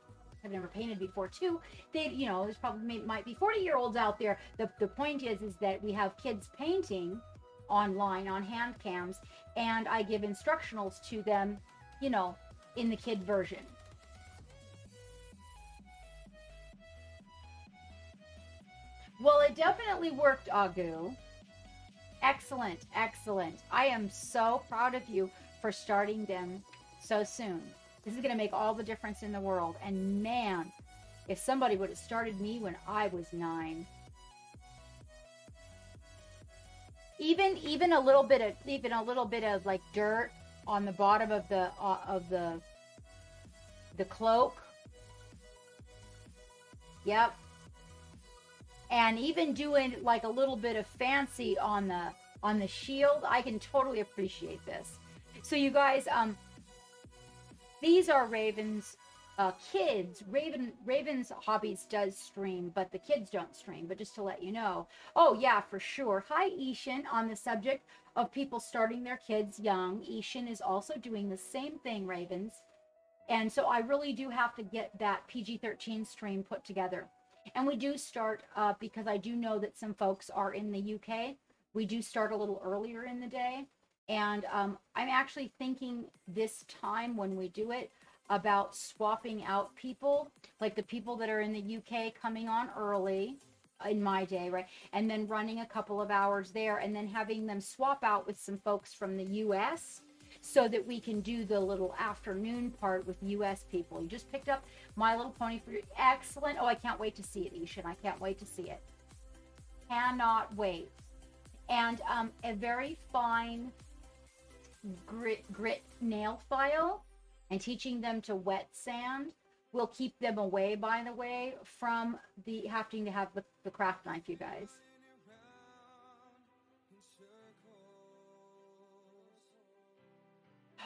have never painted before too. There's probably might be 40-year-olds out there. The point is that we have kids painting online on hand cams, and I give instructionals to them, in the kid version. Well, it definitely worked, Agu. Excellent, excellent. I am so proud of you for starting them so soon. This is going to make all the difference in the world. And man, if somebody would have started me when I was 9, even a little bit of like dirt on the bottom of the cloak. Yep. And even doing like a little bit of fancy on on the shield. I can totally appreciate this. So you guys, these are Raven's kids. Raven's Hobbies does stream, but the kids don't stream. But just to let you know. Oh yeah, for sure. Hi Ishan. On the subject of people starting their kids young, Ishan is also doing the same thing, Ravens. And so I really do have to get that PG-13 stream put together. And we do start, because I do know that some folks are in the UK, we do start a little earlier in the day. And I'm actually thinking this time when we do it about swapping out people, like the people that are in the UK coming on early in my day, right? And then running a couple of hours there and then having them swap out with some folks from the US so that we can do the little afternoon part with US people. You just picked up My Little Pony for you. Excellent. Oh, I can't wait to see it, Ishan. I can't wait to see it. Cannot wait. And a very fine grit nail file, and teaching them to wet sand will keep them away, by the way, from the having to have the craft knife, you guys.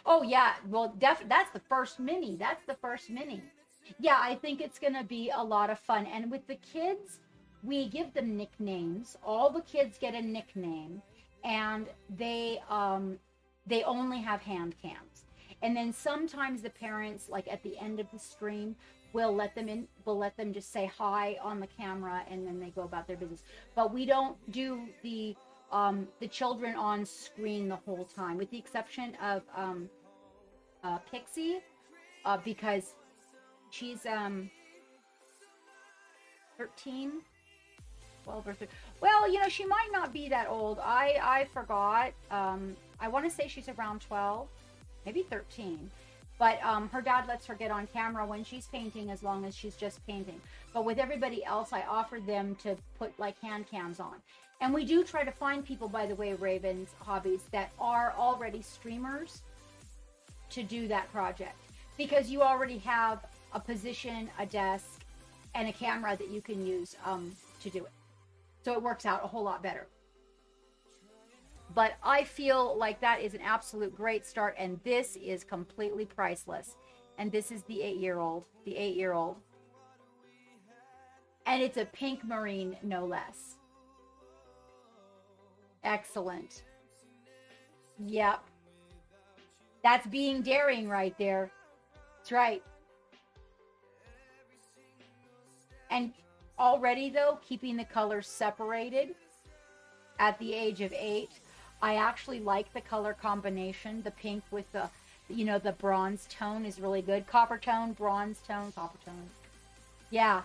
Oh yeah, well, that's the first mini. That's the first mini. Yeah, I think it's going to be a lot of fun. And with the kids, we give them nicknames. All the kids get a nickname, and they only have hand cams. And then sometimes the parents, like at the end of the stream, will let them in. We'll let them just say hi on the camera, and then they go about their business. But we don't do the children on screen the whole time, with the exception of Pixie, because she's 13, 12 or 13. Well, you know, she might not be that old. I forgot. I want to say she's around 12, maybe 13. But her dad lets her get on camera when she's painting, as long as she's just painting. But with everybody else, I offered them to put like hand cams on. And we do try to find people, by the way, Raven's Hobbies, that are already streamers to do that project. Because you already have a position, a desk, and a camera that you can use to do it. So it works out a whole lot better. But I feel like that is an absolute great start, and this is completely priceless. And this is the 8-year-old, the 8-year-old. And it's a pink marine, no less. Excellent. Yep. That's being daring right there. That's right. And already, though, keeping the colors separated at the age of 8, I actually like the color combination. The pink with the, you know, the bronze tone is really good. Copper tone, bronze tone, copper tone. Yeah.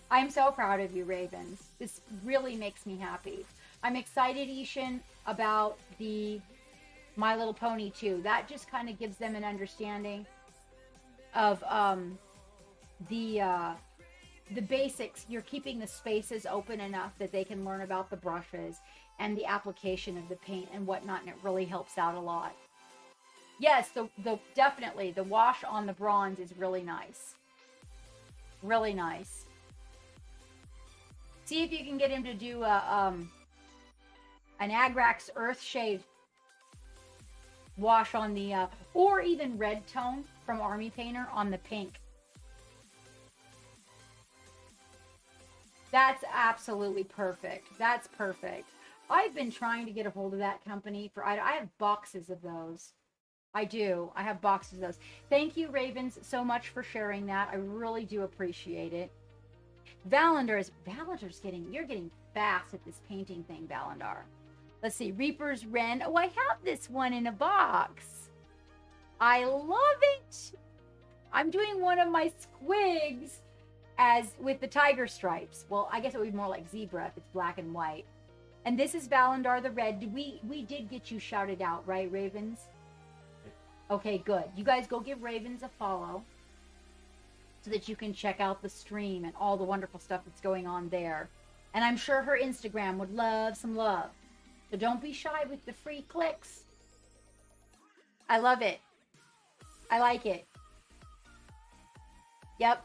I'm so proud of you, Ravens. This really makes me happy. I'm excited, Ishan, about the My Little Pony too. That just kind of gives them an understanding of the basics. You're keeping the spaces open enough that they can learn about the brushes and the application of the paint and whatnot, and it really helps out a lot. Yes, the definitely the wash on the bronze is really nice. Really nice. See if you can get him to do an Agrax Earthshade wash on the or even red tone from Army Painter on the pink. That's absolutely perfect. That's perfect. I've been trying to get a hold of that company for, I have boxes of those. I do. I have boxes of those. Thank you, Ravens, so much for sharing that. I really do appreciate it. Valendar's getting, you're getting fast at this painting thing, Valandar. Let's see, Reaper's Wren. Oh, I have this one in a box. I love it. I'm doing one of my squigs as with the tiger stripes. Well, I guess it would be more like zebra if it's black and white. And this is Valandar the Red. We did get you shouted out, right, Ravens? Okay, good. You guys go give Ravens a follow so that you can check out the stream and all the wonderful stuff that's going on there. And I'm sure her Instagram would love some love. So don't be shy with the free clicks. I love it. I like it. Yep.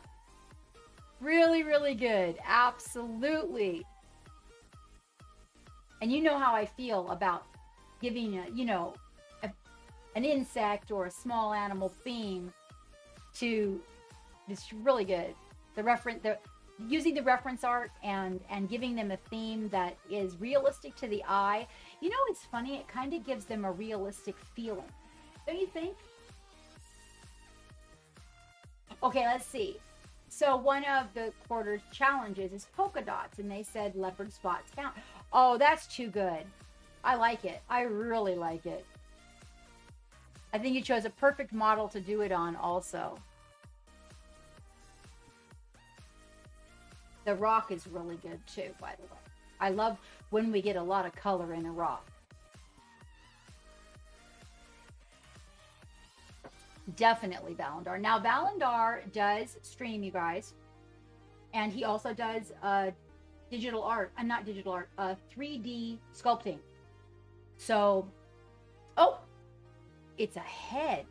Really, really good. Absolutely. And you know how I feel about giving an insect or a small animal theme to this. Really good. Using the reference art and giving them a theme that is realistic to the eye. You know, it's funny. It kind of gives them a realistic feeling, don't you think? Okay, let's see. So one of the quarter challenges is polka dots, and they said leopard spots count. Oh, that's too good. I like it. I really like it. I think you chose a perfect model to do it on also. The rock is really good too, by the way. I love when we get a lot of color in a rock. Definitely Valandar. Now, Valandar does stream, you guys. And he also does digital art. Not digital art. 3D sculpting. So, oh, it's a head.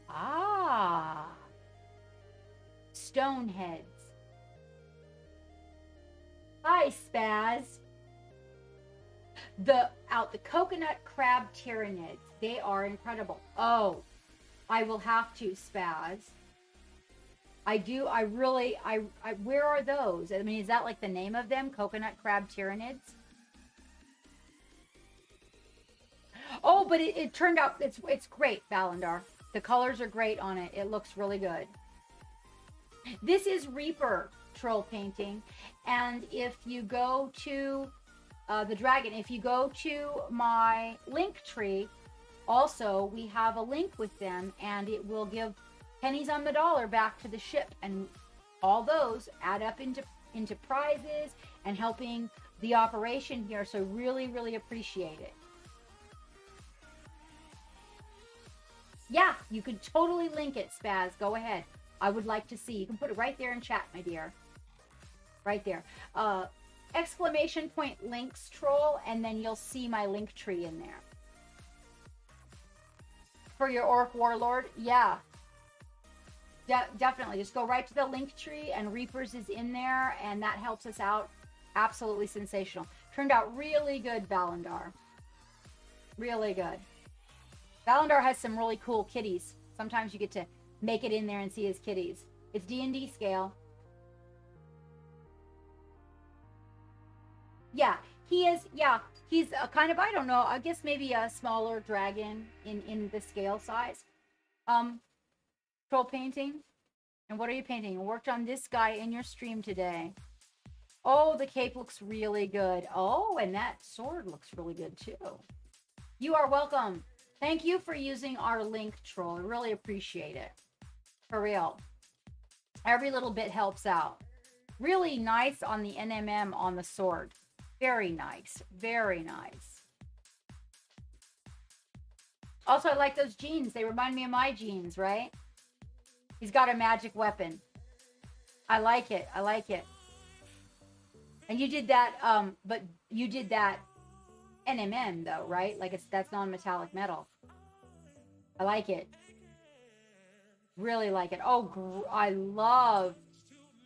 Ah. Stone heads. Hi, Spaz. The coconut crab tyranids. They are incredible. Oh, I will have to, Spaz. I do. I really. Where are those? I mean, is that like the name of them? Coconut crab tyranids? Oh, but it turned out it's great, Valandar. The colors are great on it. It looks really good. This is Reaper troll painting, and if you go to the dragon, if you go to my link tree, also we have a link with them, and it will give pennies on the dollar back to the ship, and all those add up into prizes and helping the operation here. So really, really appreciate it. Yeah, you could totally link it, Spaz. Go ahead. I would like to see. You can put it right there in chat, my dear. Right there. Exclamation point links, troll, and then you'll see my link tree in there. For your Orc Warlord, yeah. Definitely. Just go right to the link tree, and Reapers is in there, and that helps us out. Absolutely sensational. Turned out really good, Valandar. Really good. Valandar has some really cool kitties. Sometimes you get to make it in there and see his kitties. It's D&D scale. Yeah, he is. Yeah, he's a kind of, I don't know, I guess maybe a smaller dragon in the scale size. Troll painting. And what are you painting? You worked on this guy in your stream today. Oh, the cape looks really good. Oh, and that sword looks really good too. You are welcome. Thank you for using our link, troll. I really appreciate it. For real. Every little bit helps out. Really nice on the NMM on the sword. Very nice. Very nice. Also, I like those jeans. They remind me of my jeans, right? He's got a magic weapon. I like it. I like it. And you did that, but you did that NMM though, right? Like that's non-metallic metal. I like it. Really like it. Oh, I love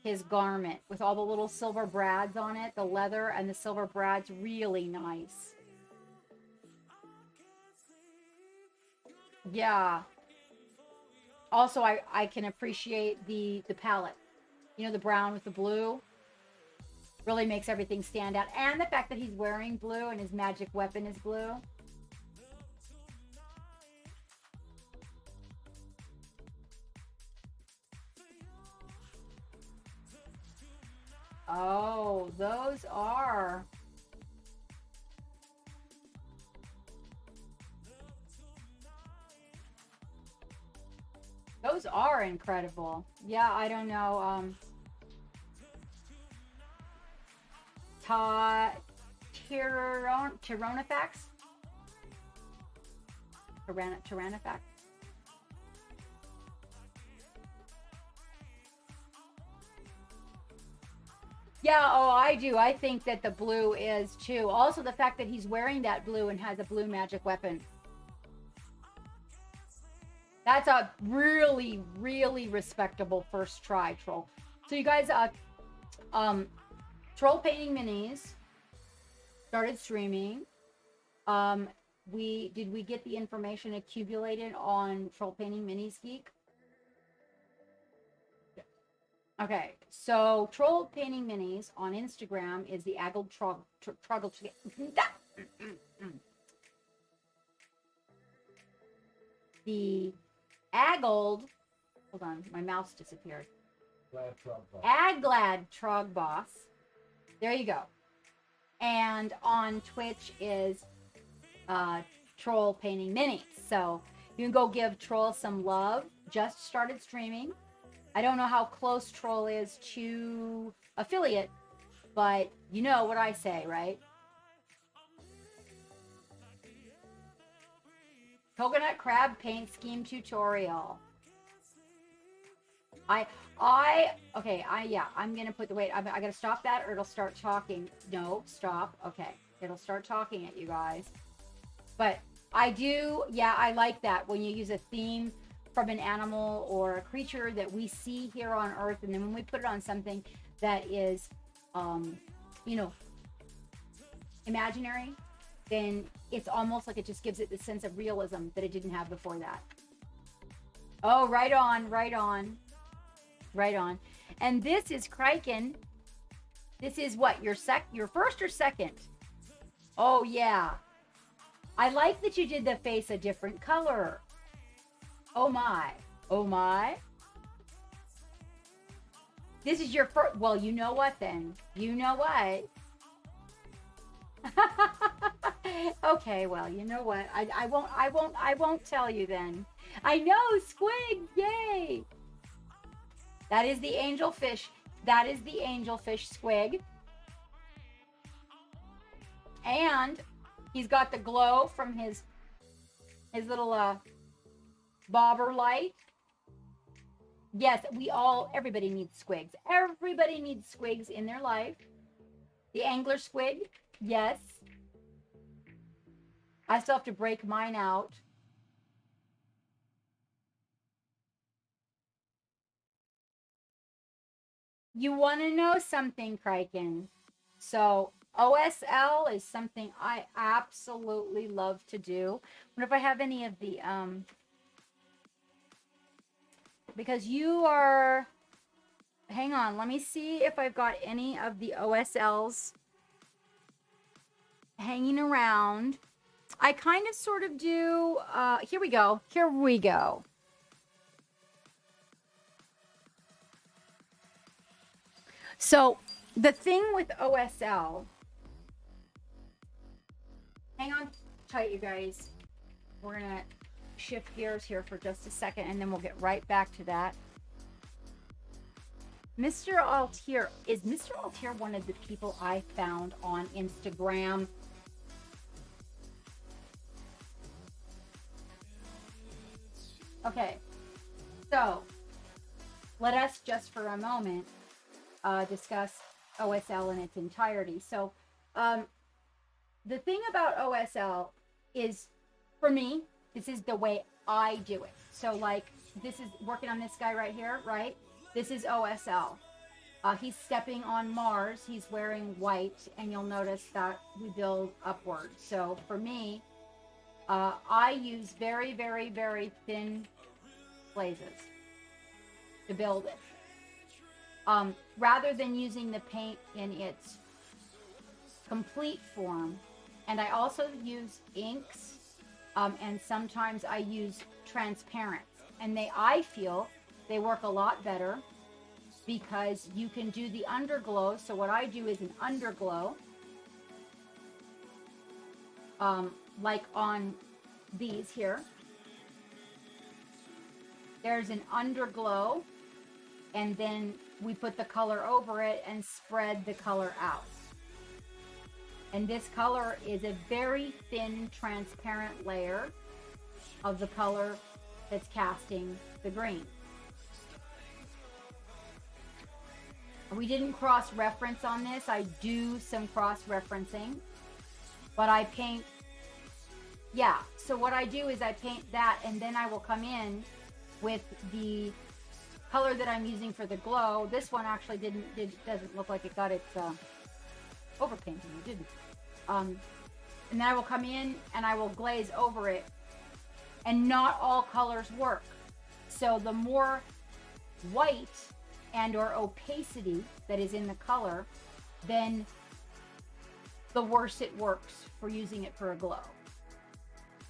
his garment with all the little silver brads on it. The leather and the silver brads, really nice. Yeah. Also, I can appreciate the palette. You know, the brown with the blue. Really makes everything stand out. And the fact that he's wearing blue and his magic weapon is blue. Oh, those are... Those are incredible. Yeah, I don't know. Tyranifax? Tyranifax? Yeah, oh, I do. I think that the blue is too. Also, the fact that he's wearing that blue and has a blue magic weapon. That's a really, really respectable first try, troll. So you guys, troll painting minis started streaming. Did we get the information accumulated on Troll Painting Minis Geek? Okay, so Troll Painting Minis on Instagram is the Aggled Truggle. The Aggled. Hold on, my mouse disappeared. Aglad Trog Boss. There you go. And on Twitch is Troll Painting Minis. So you can go give Troll some love. Just started streaming. I don't know how close Troll is to affiliate, but you know what I say, right? Coconut crab paint scheme tutorial. I'm gonna put the wait. I gotta stop that, or it'll start talking. No, stop. Okay, it'll start talking at you guys. But I do, yeah, I like that when you use a theme from an animal or a creature that we see here on Earth, and then when we put it on something that is, you know, imaginary, then it's almost like it just gives it the sense of realism that it didn't have before that. Oh, right on, right on. Right on. And this is Kraken. This is what, your first or second? Oh yeah. I like that you did the face a different color. Oh my. Oh my. This is your first. Well, you know what then? You know what? Okay, well, you know what? I won't tell you then. I know, squig, yay! That is the angelfish. That is the angelfish squig. And he's got the glow from his little bobber light. Yes, everybody needs squigs. Everybody needs squigs in their life. The angler squig, yes. I still have to break mine out. You want to know something, Kraken? So OSL is something I absolutely love to do. I wonder if I have any of the because you are, hang on, let me see if I've got any of the OSLs hanging around. I kind of sort of do, here we go. Here we go. So the thing with OSL, hang on tight, you guys. We're going to shift gears here for just a second, and then we'll get right back to that. Mr. Altier, is Mr. Altier one of the people I found on Instagram? Okay, so let us just for a moment discuss OSL in its entirety. So the thing about OSL is, for me, this is the way I do it. So like, this is working on this guy right here, right? This is OSL. He's stepping on Mars. He's wearing white, and you'll notice that we build upward. So for me, I use very, very, very thin glazes to build it. Rather than using the paint in its complete form. And I also use inks, and sometimes I use transparents. And I feel they work a lot better because you can do the underglow. So what I do is an underglow, like on these here. There's an underglow, and then we put the color over it and spread the color out. And this color is a very thin, transparent layer of the color that's casting the green. We didn't cross-reference on this. I do some cross-referencing, but I paint, yeah. So what I do is I paint that, and then I will come in with the color that I'm using for the glow. This one actually doesn't look like it got its overpainting. It didn't. and then I will come in and I will glaze over it. And not all colors work. So the more white and or opacity that is in the color, then the worse it works for using it for a glow.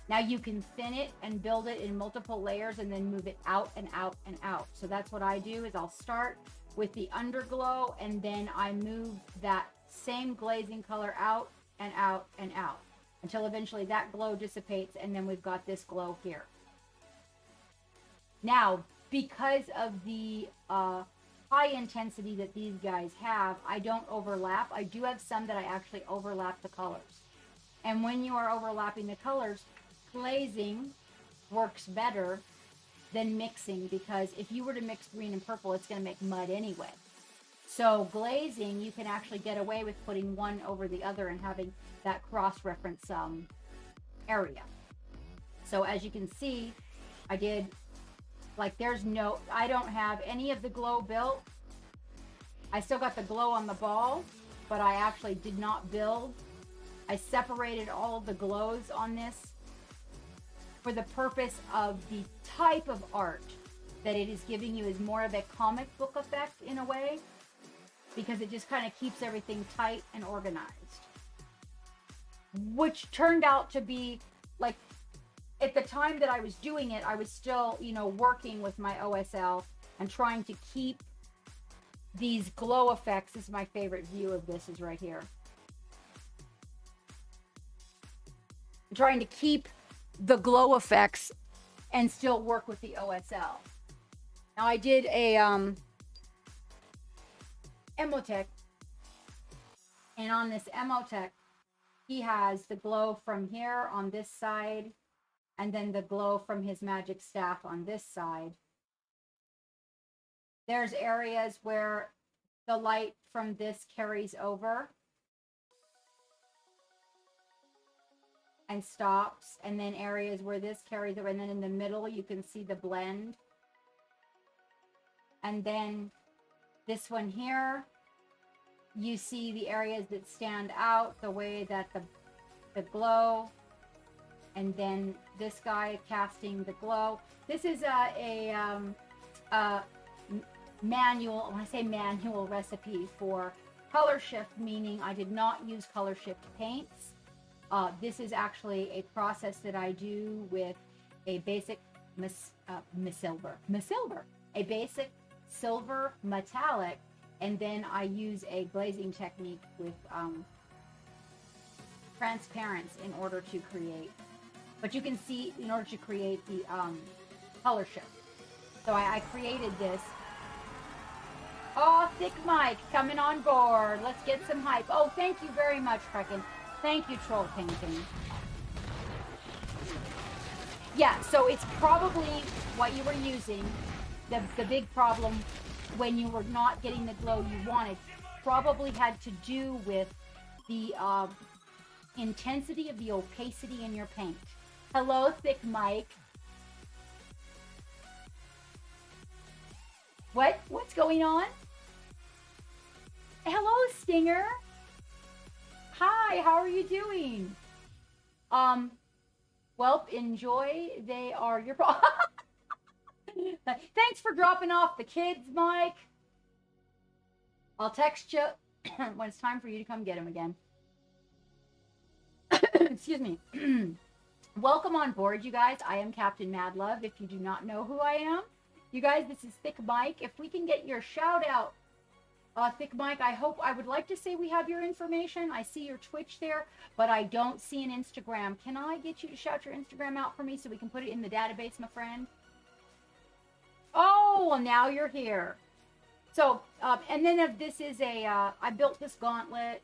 Now you can thin it and build it in multiple layers and then move it out and out and out. So that's what I do, is I'll start with the underglow and then I move that same glazing color out and out and out until eventually that glow dissipates, and then we've got this glow here. Now, because of the high intensity that these guys have, I don't overlap. I do have some that I actually overlap the colors. And when you are overlapping the colors, glazing works better than mixing, because if you were to mix green and purple, it's going to make mud anyway. So glazing, you can actually get away with putting one over the other and having that cross-reference area. So as you can see, I did, like, I don't have any of the glow built. I still got the glow on the ball, but I actually did not build. I separated all of the glows on this for the purpose of the type of art that it is giving you is more of a comic book effect in a way, because it just kind of keeps everything tight and organized. Which turned out to be, like, at the time that I was doing it, I was still, you know, working with my OSL and trying to keep these glow effects. This is my favorite view of this, is right here. I'm trying to keep the glow effects and still work with the OSL. Now I did a Emotech, and on this Emotech, he has the glow from here on this side, and then the glow from his magic staff on this side. There's areas where the light from this carries over and stops, and then areas where this carries over, and then in the middle you can see the blend. And then this one here, you see the areas that stand out, the way that the glow, and then this guy casting the glow. This is a manual, when I say manual recipe for color shift, meaning I did not use color shift paints. This is actually a process that I do with a basic a basic silver metallic, and then I use a glazing technique with transparents in order to create. But you can see, in order to create the color shift. So I created this. Oh, Thick Mike coming on board. Let's get some hype. Oh, thank you very much, Kraken. Thank you, Troll Painting. Yeah, so it's probably what you were using. The big problem when you were not getting the glow you wanted probably had to do with the intensity of the opacity in your paint. Hello, Thick Mike. What's going on? Hello, Stinger. Hi, how are you doing? Well, enjoy. They are your Thanks for dropping off the kids, Mike. I'll text you when it's time for you to come get them again. Excuse me. Welcome on board, you guys. I am Captain Mad Love. If you do not know who I am, you guys, this is Thick Mike. If we can get your shout out, Thick Mike, I would like to say we have your information. I see your Twitch there, but I don't see an Instagram. Can I get you to shout your Instagram out for me so we can put it in the database, my friend? Oh, well, now you're here. So, and then this is I built this gauntlet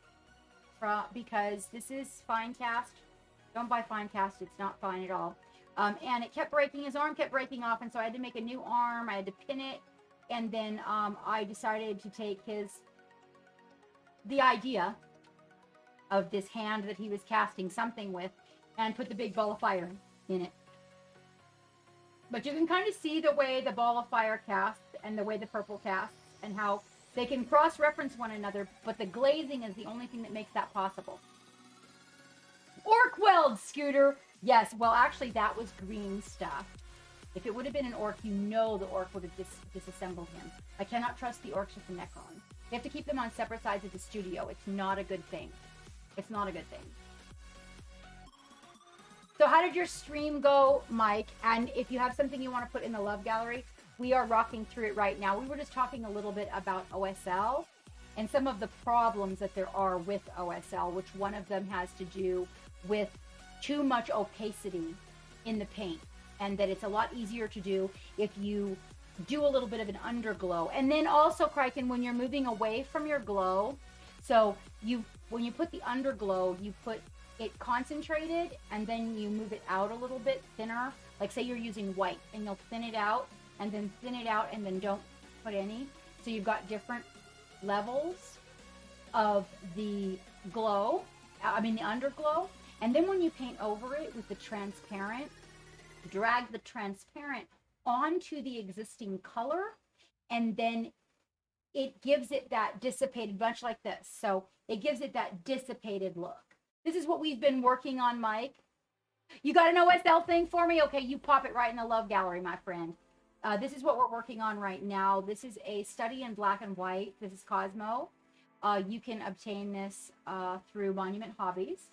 because this is fine cast. Don't buy fine cast. It's not fine at all. And it kept breaking. His arm kept breaking off, and so I had to make a new arm. I had to pin it. And then I decided to take the idea of this hand that he was casting something with and put the big ball of fire in it. But you can kind of see the way the ball of fire casts and the way the purple casts and how they can cross-reference one another, but the glazing is the only thing that makes that possible. Orc weld, Scooter. Yes, well, actually, that was green stuff. If it would have been an orc, you know the orc would have disassembled him. I cannot trust the orcs with the Necron. You have to keep them on separate sides of the studio. It's not a good thing. It's not a good thing. So how did your stream go, Mike? And if you have something you want to put in the love gallery, we are rocking through it right now. We were just talking a little bit about OSL and some of the problems that there are with OSL, which one of them has to do with too much opacity in the paint, and that it's a lot easier to do if you do a little bit of an underglow. And then also, Criken, when you're moving away from your glow, so when you put the underglow, you put it concentrated and then you move it out a little bit thinner. Like say you're using white and you'll thin it out and then thin it out and then don't put any. So you've got different levels of the glow, the underglow. And then when you paint over it with the transparent, drag the transparent onto the existing color, and then it gives it that dissipated, much like this. So it gives it that dissipated look. This is what we've been working on, Mike. You got an OSL thing for me? Okay, you pop it right in the love gallery, my friend. This is what we're working on right now. This is a study in black and white. This is Kosmo. You can obtain this through Monument Hobbies.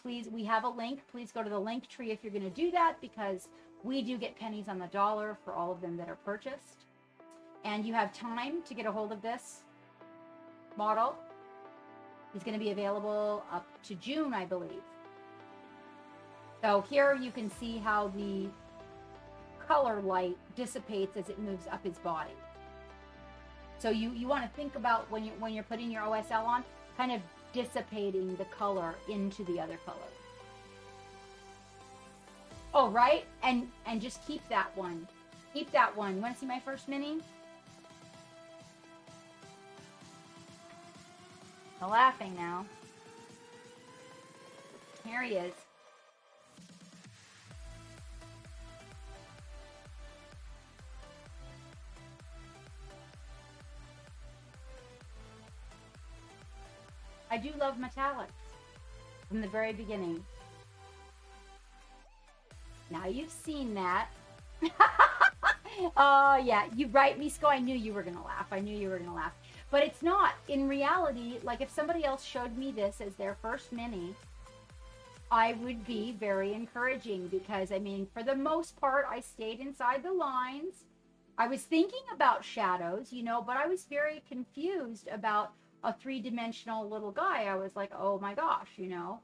Please, we have a link. Please go to the link tree if you're going to do that, because we do get pennies on the dollar for all of them that are purchased. And you have time to get a hold of this model. It's going to be available up to June, I believe. So here you can see how the color light dissipates as it moves up his body. So you want to think about when you're putting your OSL on, kind of dissipating the color into the other color. Oh, right? And just keep that one. Keep that one. You want to see my first mini? No laughing now. Here he is. I do love metallics from the very beginning. Now you've seen that. Oh, yeah. You right, Misko. I knew you were going to laugh. I knew you were going to laugh. But it's not. In reality, like if somebody else showed me this as their first mini, I would be very encouraging because, I mean, for the most part, I stayed inside the lines. I was thinking about shadows, you know, but I was very confused about a three-dimensional little guy. I was like, oh my gosh, you know.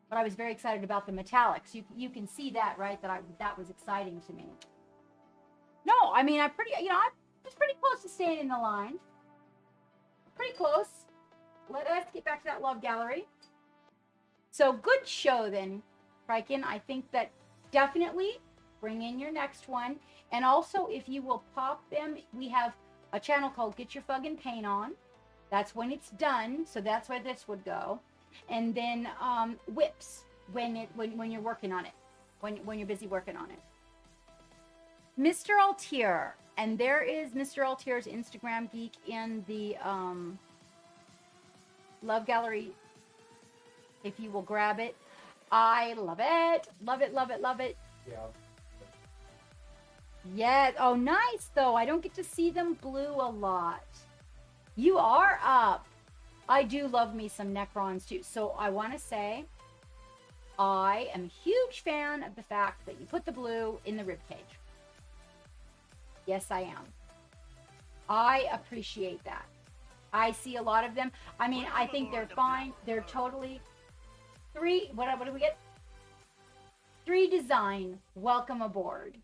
But I was very excited about the metallics. You can see that, right? That was exciting to me. No, I mean, I was pretty close to staying in the line. Pretty close. Let's get back to that love gallery. So good show then, Criken. I think that definitely bring in your next one. And also, if you will pop them, we have a channel called Get Your Fuggin' Paint On. That's when it's done. So that's where this would go. And then whips when you're working on it, when you're busy working on it. Mr. Altier, and there is Mr. Altier's Instagram geek in the love gallery. If you will grab it, I love it, love it, love it, love it. Yeah. Yeah. Oh, nice though. I don't get to see them blue a lot. You are up. I do love me some Necrons too. So I want to say I am a huge fan of the fact that you put the blue in the ribcage. Yes, I am. I appreciate that. I see a lot of them. I mean, I think they're fine. They're totally what do we get? 3 design. Welcome aboard.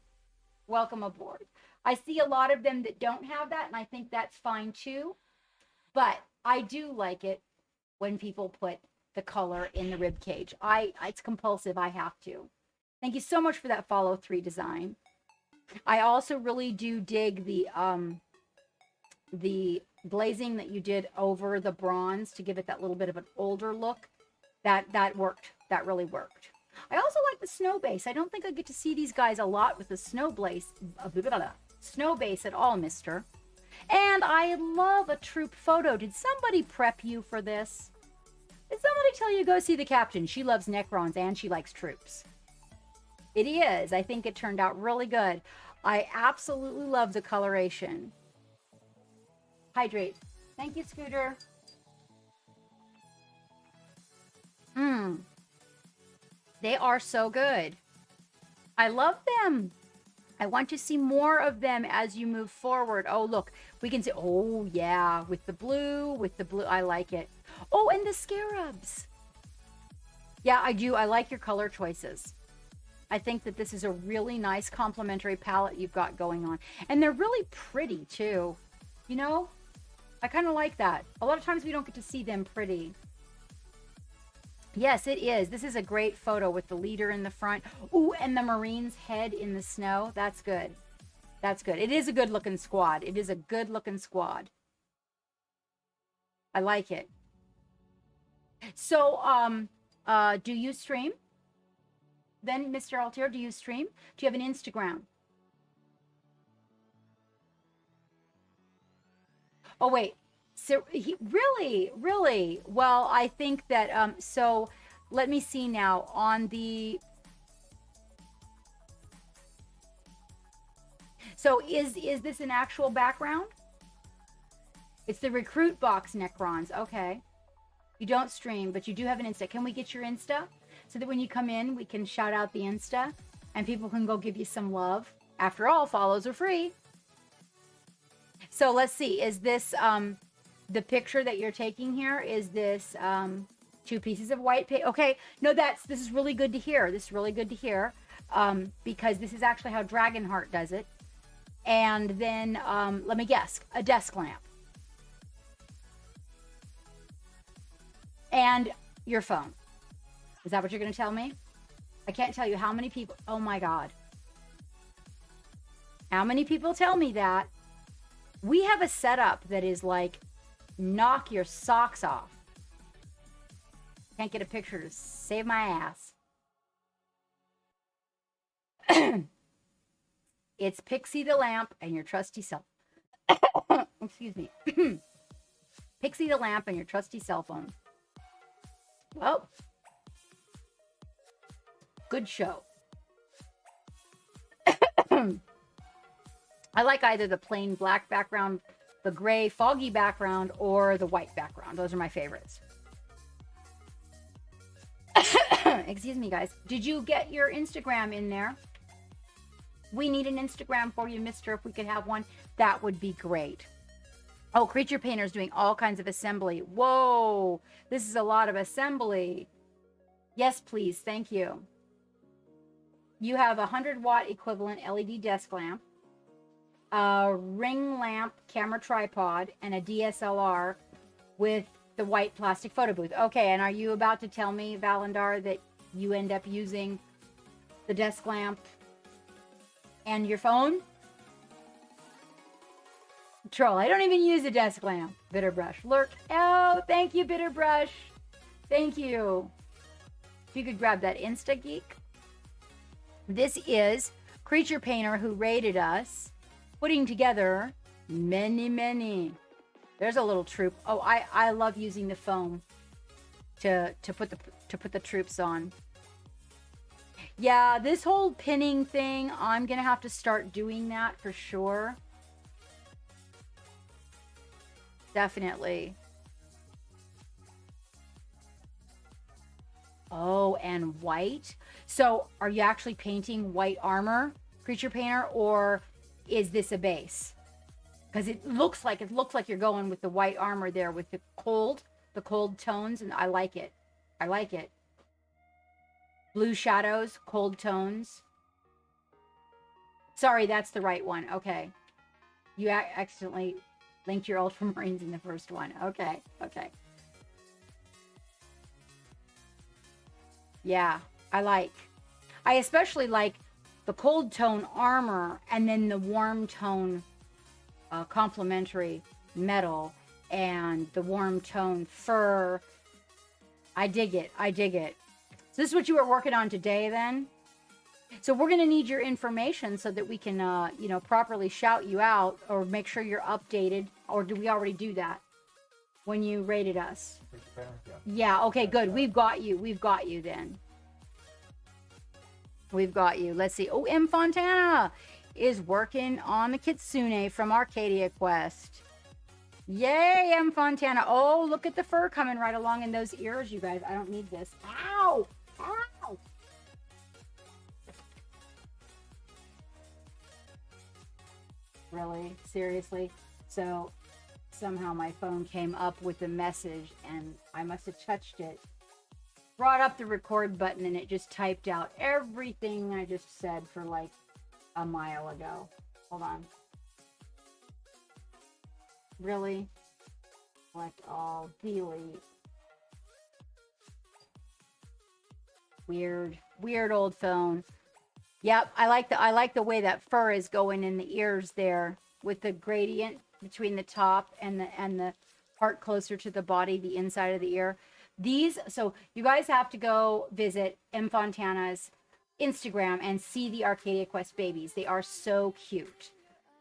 Welcome aboard. I see a lot of them that don't have that, and I think that's fine too. But I do like it when people put the color in the rib cage. It's compulsive. I have to. Thank you so much for that follow 3 design. I also really do dig the glazing that you did over the bronze to give it that little bit of an older look. That worked. That really worked. I also like the snow base. I don't think I get to see these guys a lot with the snow base at all, mister. And I love a troop photo. Did somebody prep you for this? Did somebody tell you go see the captain? She loves Necrons and she likes troops. It is. I think it turned out really good. I absolutely love the coloration. Hydrate. Thank you, Scooter. They are so good. I love them. I want to see more of them as you move forward. Oh, look. We can see. Oh, yeah. With the blue. I like it. Oh, and the scarabs. Yeah, I do. I like your color choices. I think that this is a really nice complementary palette you've got going on. And they're really pretty, too. You know? I kind of like that. A lot of times we don't get to see them pretty. Yes, it is. This is a great photo with the leader in the front. Ooh, and the Marine's head in the snow. That's good. That's good. It is a good-looking squad. It is a good-looking squad. I like it. So, do you stream? Then, Mr. Altier, do you stream? Do you have an Instagram? Oh, wait. So, really? Well, I think that, so, let me see now. On the... So, is this an actual background? It's the recruit box Necrons. Okay. You don't stream, but you do have an Insta. Can we get your Insta? So that when you come in, we can shout out the Insta and people can go give you some love. After all, follows are free. So let's see. Is this the picture that you're taking here? Is this 2 pieces of white paper? Okay. No, this is really good to hear. This is really good to hear because this is actually how Dragonheart does it. And then, let me guess, a desk lamp. And your phone. Is that what you're going to tell me? I can't tell you how many people... Oh, my God. How many people tell me that? We have a setup that is like, knock your socks off. Can't get a picture to save my ass. It's Pixie the lamp and your trusty cell... Excuse me. Pixie the lamp and your trusty cell phone. Well... Good show. I like either the plain black background, the gray foggy background, or the white background. Those are my favorites. Excuse me, guys. Did you get your Instagram in there? We need an Instagram for you, mister. If we could have one, that would be great. Oh, Creature Painter's doing all kinds of assembly. Whoa, this is a lot of assembly. Yes, please. Thank you. You have a 100-watt equivalent LED desk lamp, a ring lamp camera tripod, and a DSLR with the white plastic photo booth. Okay, and are you about to tell me, Valandar, that you end up using the desk lamp and your phone? Troll, I don't even use a desk lamp. Bitterbrush. Lurk. Oh, thank you, Bitterbrush. Thank you. If you could grab that Insta Geek. This is Creature Painter who rated us, putting together many. There's a little troop. Oh, I love using the foam to put the troops on. Yeah, this whole pinning thing, I'm gonna have to start doing that for sure. Definitely. Oh, and white. So are you actually painting white armor, Creature Painter, or is this a base? Because it looks like you're going with the white armor there with the cold tones, and I like it. I like it. Blue shadows, cold tones. Sorry, that's the right one. Okay. You accidentally linked your Ultramarines in the first one. Okay. Yeah, I especially like the cold tone armor and then the warm tone complementary metal and the warm tone fur. I dig it. So this is what you were working on today then? So we're going to need your information so that we can, properly shout you out or make sure you're updated. Or do we already do that? when you rated us. Yeah. Yeah, okay, good. We've got you. We've got you then. We've got you. Let's see. Oh, M. Fontana is working on the Kitsune from Arcadia Quest. Yay, M. Fontana. Oh, look at the fur coming right along in those ears, you guys. I don't need this. Ow! Ow! Really? Seriously? So somehow my phone came up with a message and I must have touched it. Brought up the record button and it just typed out everything I just said for like a mile ago. Hold on. Really? Select all, delete. Weird old phone. Yep, I like the way that fur is going in the ears there with the gradient between the top and the part closer to the body, the inside of the ear. So you guys have to go visit M. Fontana's Instagram and see the Arcadia Quest babies. They are so cute.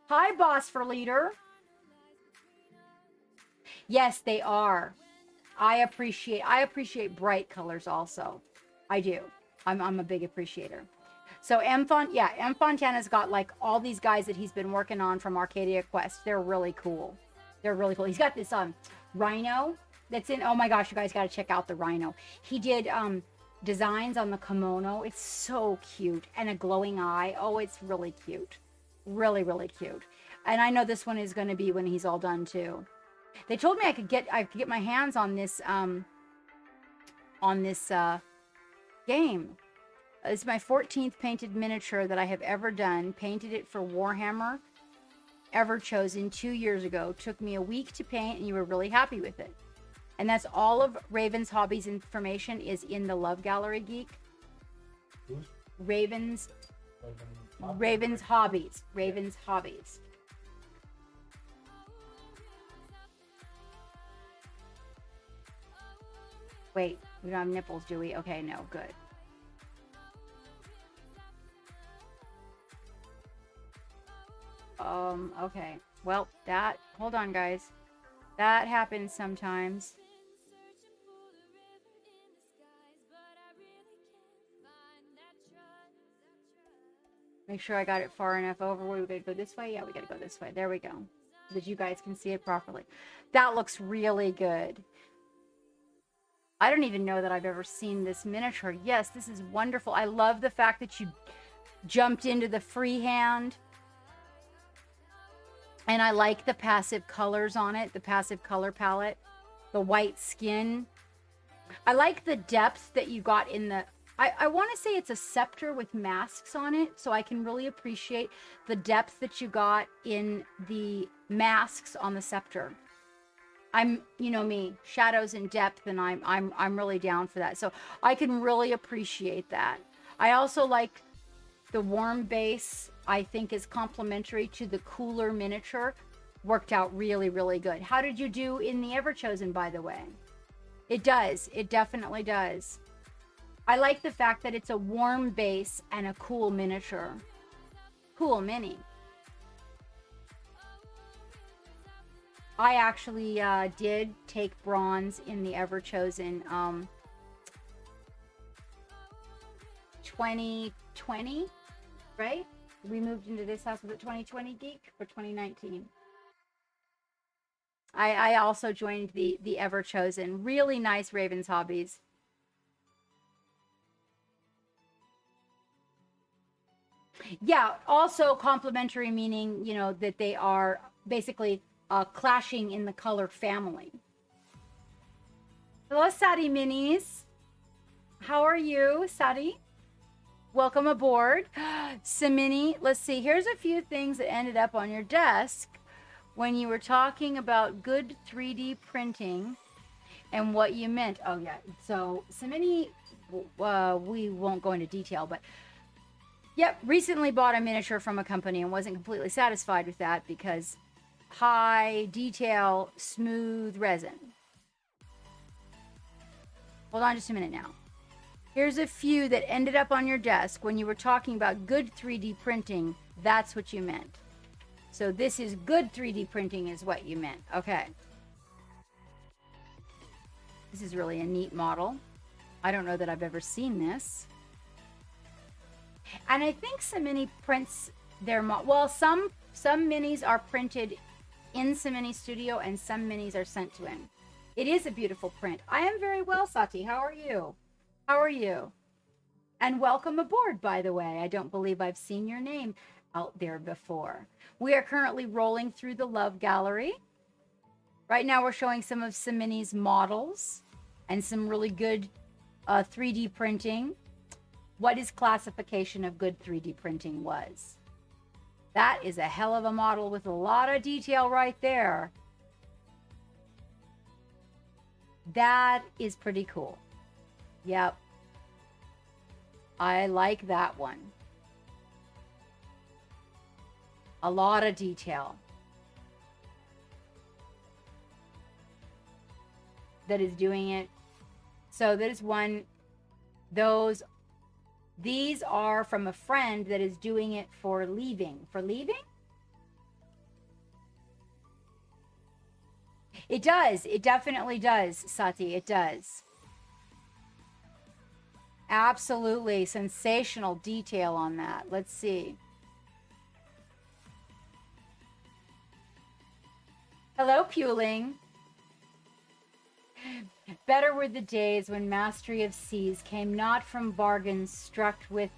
Hi, Boss for Leader. Yes, they are. I appreciate bright colors also. I do. I'm a big appreciator. So M. Fontana's got like all these guys that he's been working on from Arcadia Quest. They're really cool. He's got this rhino that's in. Oh my gosh, you guys got to check out the rhino. He did designs on the kimono. It's so cute, and a glowing eye. Oh, it's really cute. Really cute. And I know this one is going to be when he's all done too. They told me I could get my hands on this game. It's my 14th painted miniature that I have ever done. Painted it for Warhammer Everchosen 2 years ago. Took me a week to paint, and you were really happy with it. And that's all of Raven's Hobbies information is in the Love Gallery Geek. Who's? Raven's Hobbies. Raven's Hobbies. Wait, we don't have nipples, do we? Okay, no, good. Okay. Well, hold on, guys. That happens sometimes. Make sure I got it far enough over. We gotta go this way? Yeah, we gotta go this way. There we go. So that you guys can see it properly. That looks really good. I don't even know that I've ever seen this miniature. Yes, this is wonderful. I love the fact that you jumped into the freehand. And I like the passive colors on it, the passive color palette, the white skin. I like the depth that you got in the... I want to say it's a scepter with masks on it, so I can really appreciate the depth that you got in the masks on the scepter. You know me, shadows and depth, and I'm really down for that. So I can really appreciate that. I also like the warm base. I think is complementary to the cooler miniature. Worked out really good. How did you do in the Everchosen, by the way? It does. It definitely does. I like the fact that it's a warm base and a cool miniature. Cool mini. I actually did take bronze in the Everchosen 2020, right? We moved into this house. Was it 2020 Geek or 2019? I also joined the Everchosen. Really nice Raven's Hobbies. Yeah, also complementary, meaning, you know, that they are basically clashing in the color family. Hello, Sadi Minis. How are you, Sadi? Welcome aboard. Samini, let's see. Here's a few things that ended up on your desk when you were talking about good 3D printing and what you meant. Oh, yeah. So, Samini, we won't go into detail, but yep, recently bought a miniature from a company and wasn't completely satisfied with that because high detail, smooth resin. Hold on just a minute now. Here's a few that ended up on your desk when you were talking about good 3D printing. That's what you meant. So this is good 3D printing is what you meant. Okay. This is really a neat model. I don't know that I've ever seen this. And I think Samini prints their well, some minis are printed in Samini Studio and some minis are sent to him. It is a beautiful print. I am very well, Sati. How are you? How are you? And welcome aboard, by the way. I don't believe I've seen your name out there before. We are currently rolling through the Love Gallery. Right now we're showing some of Samini's models and some really good 3D printing. What his classification of good 3D printing was. That is a hell of a model with a lot of detail right there. That is pretty cool. Yep. I like that one. A lot of detail. That is doing it. So there's one. These are from a friend that is doing it for leaving. For leaving? It does. It definitely does, Sati. It does. Absolutely. Sensational detail on that. Let's see. Hello, Puling. Better were the days when mastery of seas came not from bargains struck with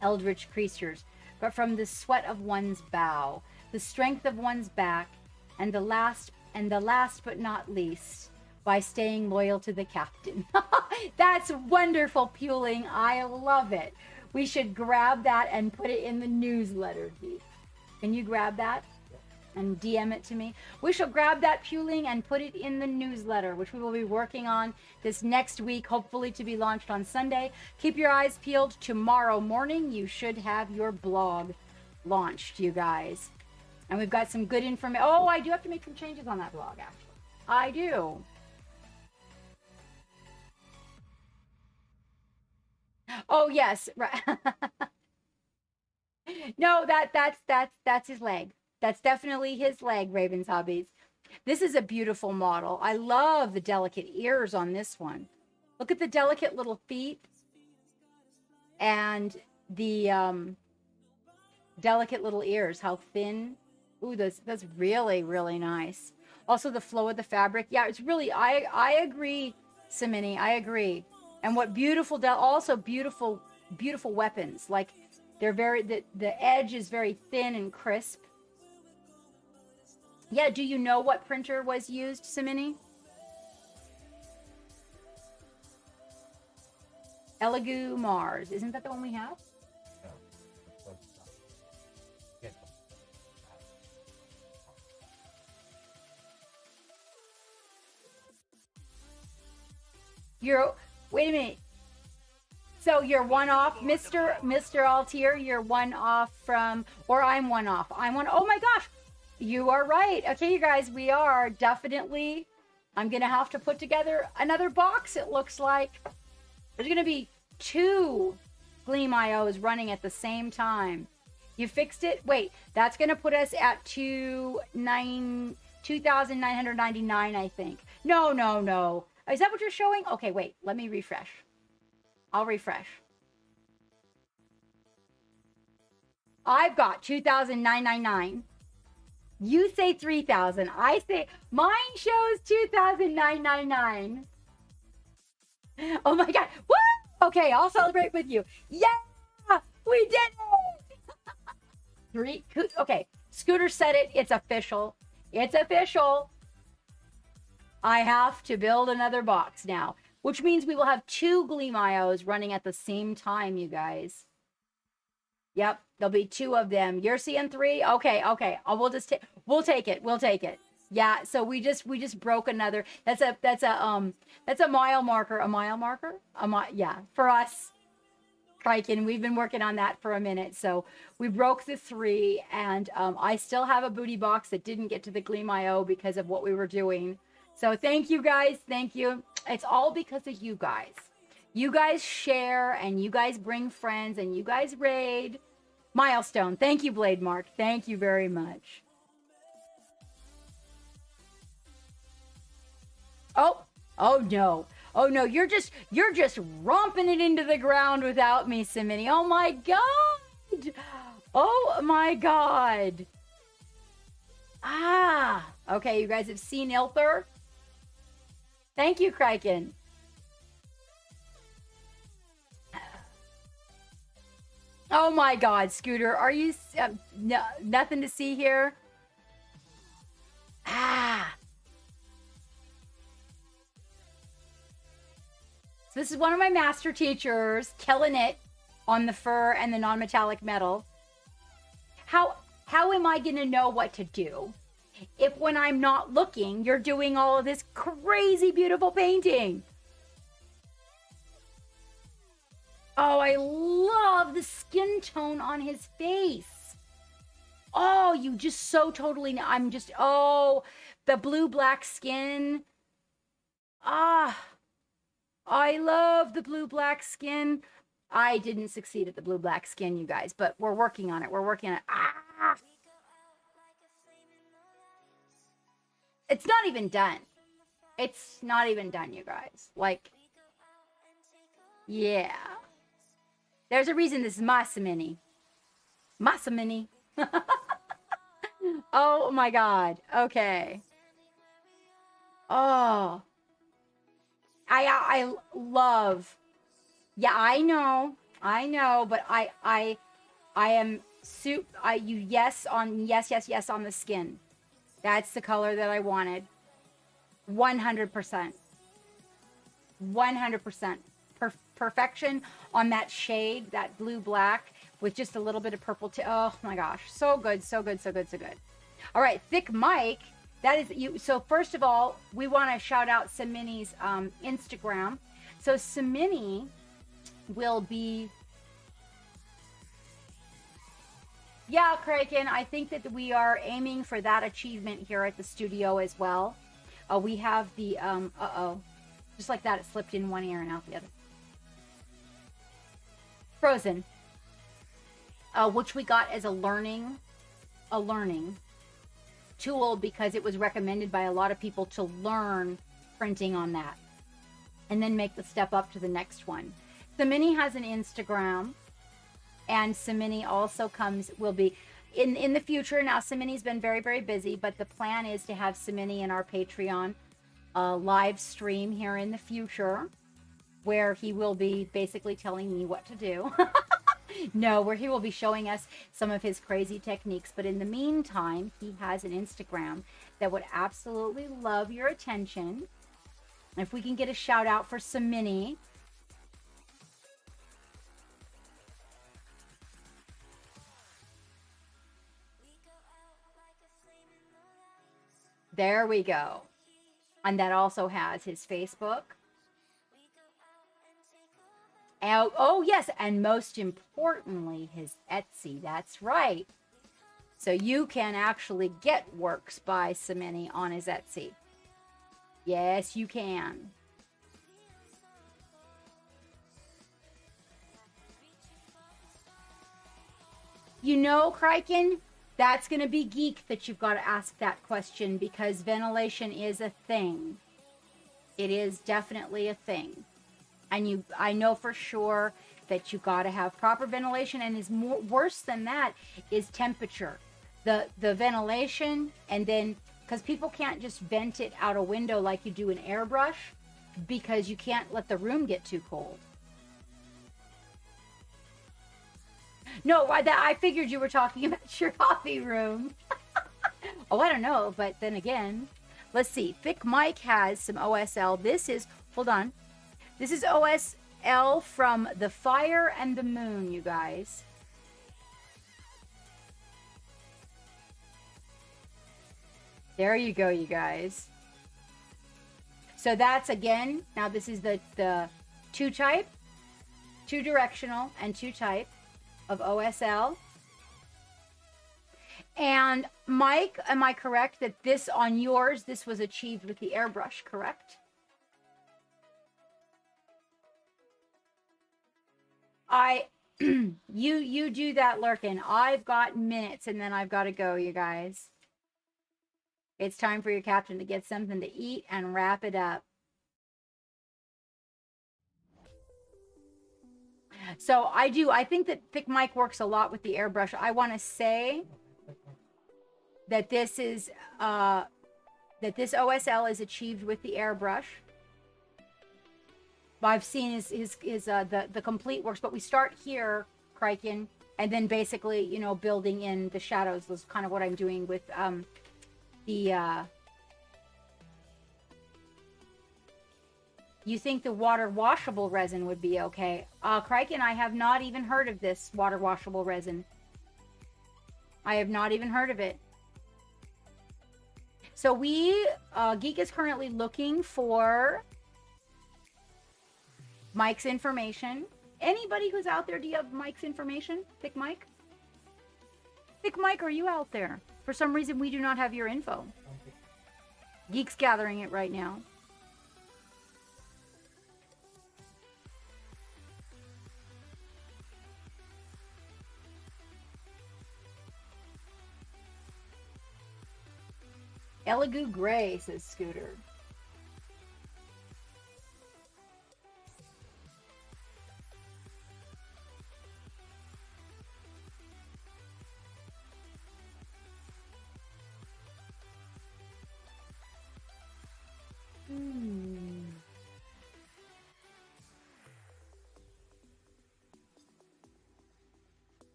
eldritch creatures, but from the sweat of one's bow, the strength of one's back, and the last but not least, by staying loyal to the captain. That's wonderful, Puling. I love it. We should grab that and put it in the newsletter, Heath. Can you grab that? And DM it to me. We shall grab that, Puling, and put it in the newsletter, which we will be working on this next week, hopefully to be launched on Sunday. Keep your eyes peeled. Tomorrow morning, you should have your blog launched, you guys. And we've got some good information. Oh, I do have to make some changes on that blog, actually. I do. Oh, yes. Right. No, that's his leg. That's definitely his leg, Raven's Hobbies. This is a beautiful model. I love the delicate ears on this one. Look at the delicate little feet and the delicate little ears. How thin. Ooh, that's really, really nice. Also, the flow of the fabric. Yeah, it's really, I agree, Samini. I agree. And what beautiful, also beautiful weapons. Like, they're very, the edge is very thin and crisp. Yeah, do you know what printer was used, Samini? Elegoo Mars. Isn't that the one we have? Wait a minute. So you're one off, Mr. Altier, you're one off from, or I'm one off. Oh my gosh. You are right. Okay, you guys, we are definitely, I'm going to have to put together another box, it looks like. There's going to be 2 Gleam IOs running at the same time. You fixed it? Wait, that's going to put us at 2,999, I think. No. Is that what you're showing? Okay, wait, let me refresh. I'll refresh. I've got 2,999. You say 3,000. I say mine shows 2,999. Oh my God. Woo! Okay, I'll celebrate with you. Yeah! We did it! Okay, Scooter said it. It's official. It's official. I have to build another box now, which means we will have 2 Gleam IOs running at the same time, you guys. Yep, there'll be 2 of them. You're seeing 3? Okay. We'll take it. We'll take it. Yeah. So we just broke another. That's a mile marker. A mile marker. Yeah. For us, Kriken, we've been working on that for a minute. So we broke the 3, and I still have a booty box that didn't get to the Gleam IO because of what we were doing. So thank you guys. Thank you. It's all because of you guys. You guys share, and you guys bring friends, and you guys raid. Milestone. Thank you, Blade Mark. Thank you very much. Oh, Oh no. Oh no, you're just romping it into the ground without me, Simini. Oh my god. Oh my god. Ah. Okay, you guys have seen Ilther? Thank you, Kraken. Oh my god, Scooter, are you nothing to see here? Ah. So this is one of my master teachers, killing it on the fur and the non-metallic metal. How am I going to know what to do if when I'm not looking, you're doing all of this crazy beautiful painting? Oh, I love the skin tone on his face. Oh, you just so totally, I'm just, oh, the blue-black skin. Ah, I love the blue-black skin. I didn't succeed at the blue-black skin, you guys, but we're working on it. We're working on it. Ah! It's not even done. It's not even done, you guys. Like, yeah. There's a reason this is Masamini. Masamini. Oh my god. Okay. Oh. I love. Yeah, I know, but I am yes on the skin. That's the color that I wanted. 100%. 100%. Perfection on that shade, that blue black with just a little bit of purple. Oh my gosh, so good, so good, so good, so good. All right, Thick Mike. That is you. So first of all, we want to shout out Samini's Instagram. So Samini will be, yeah, Kraken, I think that we are aiming for that achievement here at the studio as well. We have the just like that, it slipped in one ear and out the other. Frozen, which we got as a learning tool because it was recommended by a lot of people to learn printing on that and then make the step up to the next one. Samini has an Instagram, and Samini also will be in the future. Now Samini's been very, very busy, but the plan is to have Samini in our Patreon live stream here in the future, where he will be basically telling me what to do. No, where he will be showing us some of his crazy techniques. But in the meantime, he has an Instagram that would absolutely love your attention. If we can get a shout out for Samini. There we go. And that also has his Facebook. Oh, yes, and most importantly, his Etsy. That's right. So you can actually get works by Samini on his Etsy. Yes, you can. You know, Kraken, that's going to be geek that you've got to ask that question, because ventilation is a thing. It is definitely a thing. And I know for sure that you got to have proper ventilation, and is worse than that is temperature. The ventilation, and then because people can't just vent it out a window like you do an airbrush, because you can't let the room get too cold. No, I figured you were talking about your coffee room. Oh, I don't know, but then again, let's see. Thick Mike has some OSL. This is, hold on. This is OSL from The Fire and the Moon, you guys. There you go, you guys. So that's, again, now this is the 2-type, 2-directional, and 2-type of OSL. And Mike, am I correct that this on yours, this was achieved with the airbrush, correct? You do that, Lurkin. I've got minutes and then I've got to go, you guys. It's time for your captain to get something to eat and wrap it up. So I think that Thick Mike works a lot with the airbrush. I want to say that this is, that this OSL is achieved with the airbrush. I've seen the complete works, but we start here, Criken, and then basically, you know, building in the shadows was kind of what I'm doing with you think the water washable resin would be okay? Criken, I have not even heard of this water washable resin. I have not even heard of it. So Geek is currently looking for Mike's information. Anybody who's out there, do you have Mike's information? Thick Mike? Thick Mike, are you out there? For some reason, we do not have your info. Geek's gathering it right now. Elegoo Gray, says Scooter.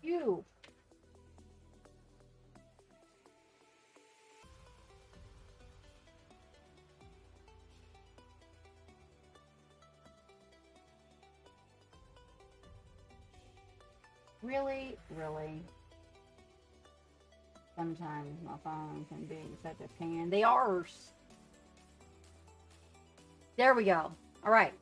You. Really? Sometimes my phone can be such a pain. They are. There we go. All right.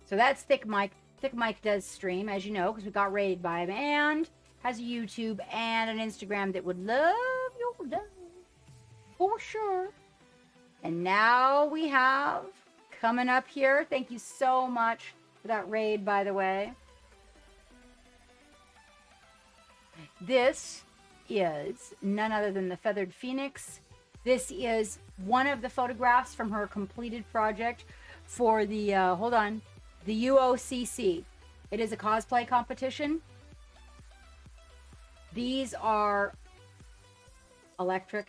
So that's Thick Mike. Thick Mike does stream, as you know, because we got raided by him, and has a YouTube and an Instagram that would love your dog. For sure. And now we have coming up here. Thank you so much for that raid, by the way. This is none other than the Feathered Phoenix. This is one of the photographs from her completed project for the, the UOCC. It is a cosplay competition. These are electric.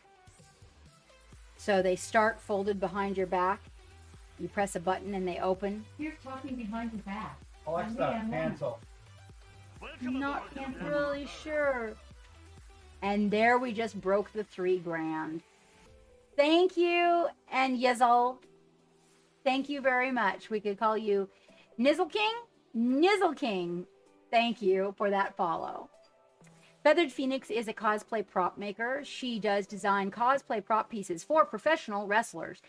So they start folded behind your back. You press a button and they open. You're talking behind your back. Alexa, cancel. Not really sure. And there we just broke the $3,000. Thank you, and Yizzle. Thank you very much. We could call you Nizzle King? Nizzle King. Thank you for that follow. Feathered Phoenix is a cosplay prop maker. She does design cosplay prop pieces for professional wrestlers.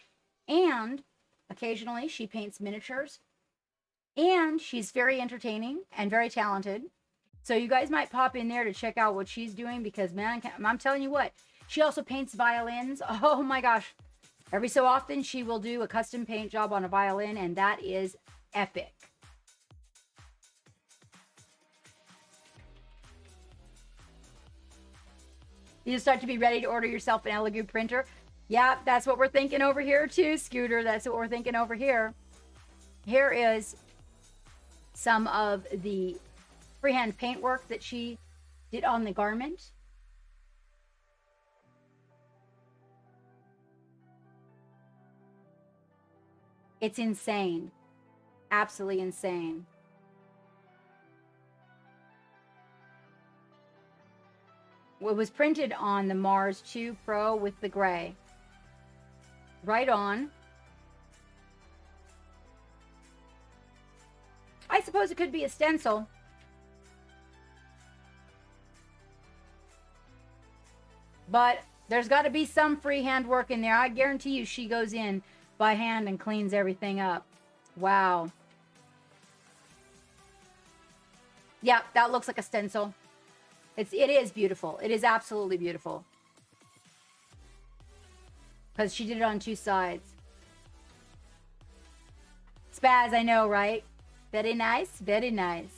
And occasionally she paints miniatures. And she's very entertaining and very talented. So you guys might pop in there to check out what she's doing because, man, I'm telling you what. She also paints violins. Oh my gosh. Every so often she will do a custom paint job on a violin, and that is epic. You start to be ready to order yourself an Elegoo printer. Yeah, that's what we're thinking over here too, Scooter. That's what we're thinking over here. Here is some of the freehand paint work that she did on the garment. It's insane. Absolutely insane. It was printed on the Mars 2 Pro with the gray. Right on. I suppose it could be a stencil. But there's got to be some freehand work in there. I guarantee you she goes in by hand and cleans everything up. Wow. Yeah, that looks like a stencil. It is beautiful. It is absolutely beautiful. Because she did it on two sides. Spaz, I know, right? Very nice. Very nice.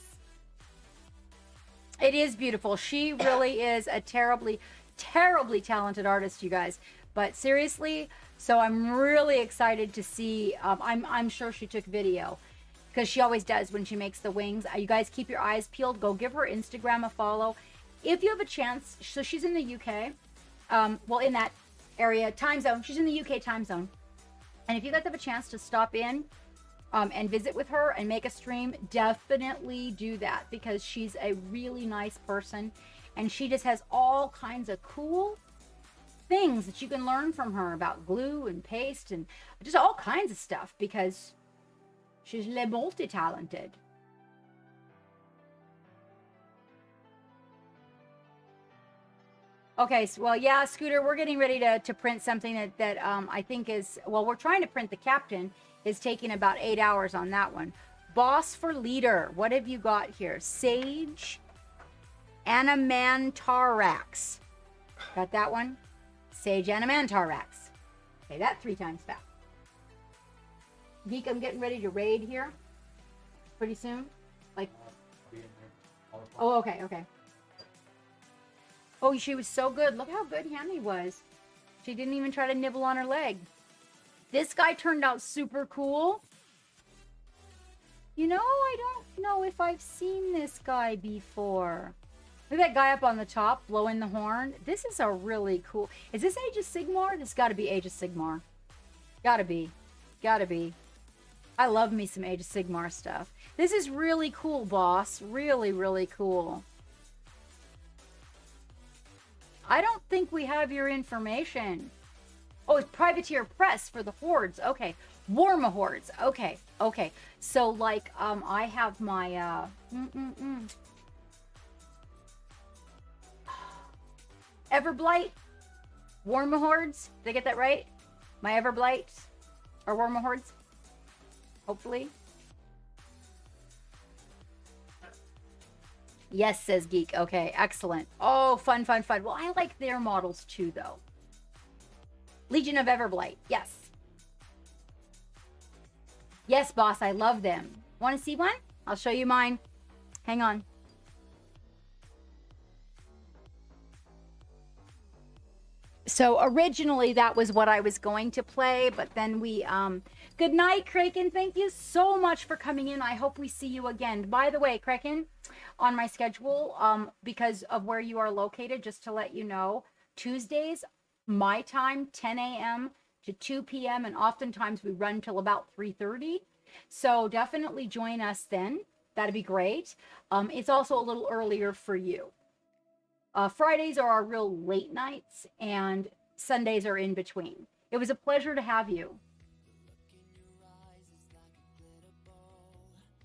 It is beautiful. She really is a terribly, terribly talented artist, you guys. But seriously, so I'm really excited to see. I'm sure she took video because she always does when she makes the wings. You guys keep your eyes peeled. Go give her Instagram a follow if you have a chance. So she's in the UK. Well, in that area time zone. She's in the UK time zone. And if you guys have a chance to stop in and visit with her and make a stream, definitely do that because she's a really nice person and she just has all kinds of cool things that you can learn from her about glue and paste and just all kinds of stuff because she's multi-talented. Okay, so, well, yeah, Scooter, we're getting ready to print something that I think is, well, we're trying to print the captain. Is taking about 8 hours on that one. Boss for leader. What have you got here? Sage Animantarax. Got that one? Sage Animantarax. Say that 3 times fast. Geek, I'm getting ready to raid here pretty soon. Like, oh, okay, okay. Oh, she was so good. Look how good Hammy was. She didn't even try to nibble on her leg. This guy turned out super cool. You know, I don't know if I've seen this guy before. Look at that guy up on the top blowing the horn. This is a really cool. Is this Age of Sigmar? This got to be Age of Sigmar. Gotta be. Gotta be. I love me some Age of Sigmar stuff. This is really cool, boss. Really, really cool. I don't think we have your information. Oh, it's Privateer Press for the Hordes. Okay. Warmahordes. Okay. Okay. So, like, I have my, Everblight. Warmahordes. Did I get that right? My Everblight. Or Warmahordes. Hopefully. Yes, says Geek. Okay. Excellent. Oh, fun, fun, fun. Well, I like their models too, though. Legion of Everblight. Yes. Yes, boss. I love them. Want to see one? I'll show you mine. Hang on. So originally that was what I was going to play, but then we, good night, Kraken. Thank you so much for coming in. I hope we see you again. By the way, Kraken, on my schedule, because of where you are located, just to let you know, Tuesdays, my time, 10 a.m. to 2 p.m. and oftentimes we run till about 3:30. So definitely join us then. That'd be great. It's also a little earlier for you. Fridays are our real late nights and Sundays are in between. It was a pleasure to have you.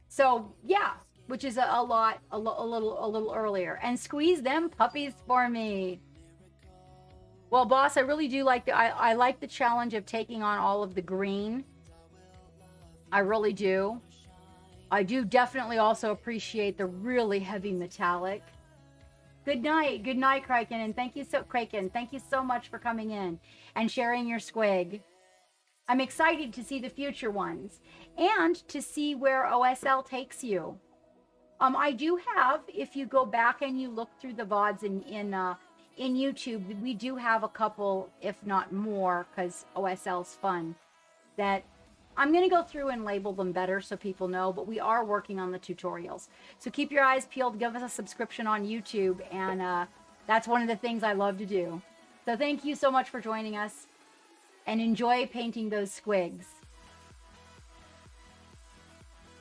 So yeah, which is a little earlier. And squeeze them puppies for me. Well, boss, I really do like I like the challenge of taking on all of the green. I really do. I do definitely also appreciate the really heavy metallic. Good night, Kraken, and thank you so much for coming in and sharing your squig. I'm excited to see the future ones and to see where OSL takes you. I do have, if you go back and you look through the VODs in YouTube, we do have a couple, if not more, because OSL's fun, that I'm going to go through and label them better so people know, but we are working on the tutorials. So keep your eyes peeled, give us a subscription on YouTube, and that's one of the things I love to do. So thank you so much for joining us, and enjoy painting those squigs.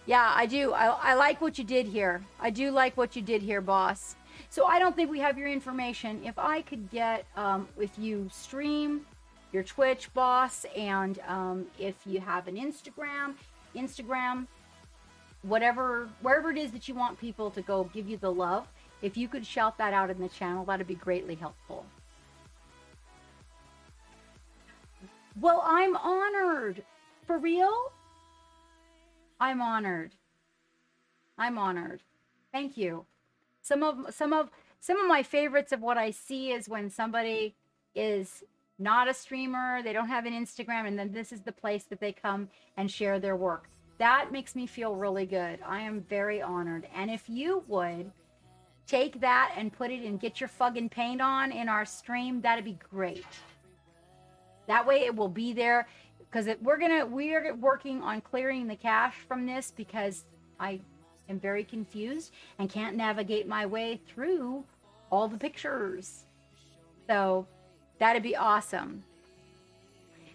Yeah, I do. I like what you did here. I do like what you did here, boss. So I don't think we have your information. If I could get, if you stream your Twitch, boss, and if you have an Instagram, whatever, wherever it is that you want people to go give you the love, if you could shout that out in the channel, that'd be greatly helpful. Well, I'm honored. For real? I'm honored. I'm honored. Thank you. Some of my favorites of what I see is when somebody is not a streamer, they don't have an Instagram, and then this is the place that they come and share their work. That makes me feel really good. I am very honored. And if you would take that and put it in Get Your Fucking Paint On in our stream, that'd be great. That way it will be there, because we're working on clearing the cache from this, because I am very confused and can't navigate my way through all the pictures. So that'd be awesome.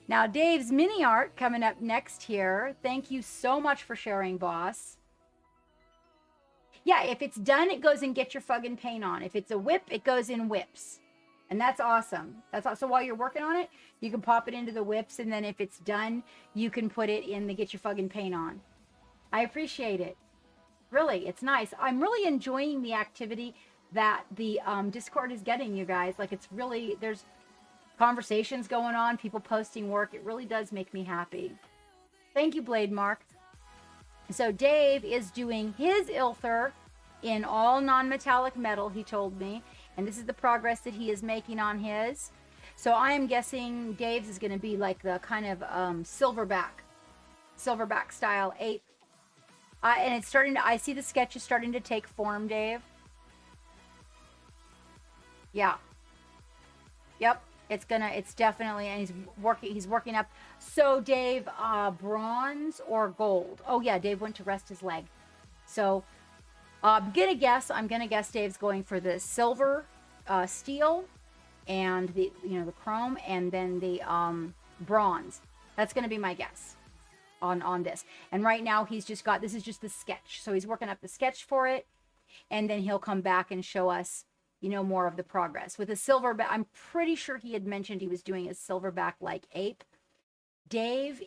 Now, Dave's mini art coming up next here. Thank you so much for sharing, boss. Yeah, if it's done, it goes in Get Your Fucking Paint On. If it's a whip, it goes in whips. And that's awesome. So while you're working on it, you can pop it into the whips, and then if it's done, you can put it in the Get Your Fucking Paint On. I appreciate it. Really, it's nice. I'm really enjoying the activity that the Discord is getting, you guys. Like, it's really, there's conversations going on, people posting work. It really does make me happy. Thank you, Blade Mark. So Dave is doing his Ilther in all non-metallic metal, he told me. And this is the progress that he is making on his. So I am guessing Dave's is going to be like the kind of silverback style ape. And it's starting to, I see the sketches starting to take form, Dave. Yeah. Yep. It's definitely, and he's working up. So Dave, bronze or gold? Oh yeah, Dave went to rest his leg. So I'm gonna guess Dave's going for the silver, steel, and the chrome, and then the bronze. That's gonna be my guess on this. And right now he's just got, this is just the sketch. So he's working up the sketch for it, and then he'll come back and show us, more of the progress. With a silverback, I'm pretty sure he had mentioned he was doing a silverback like ape. Dave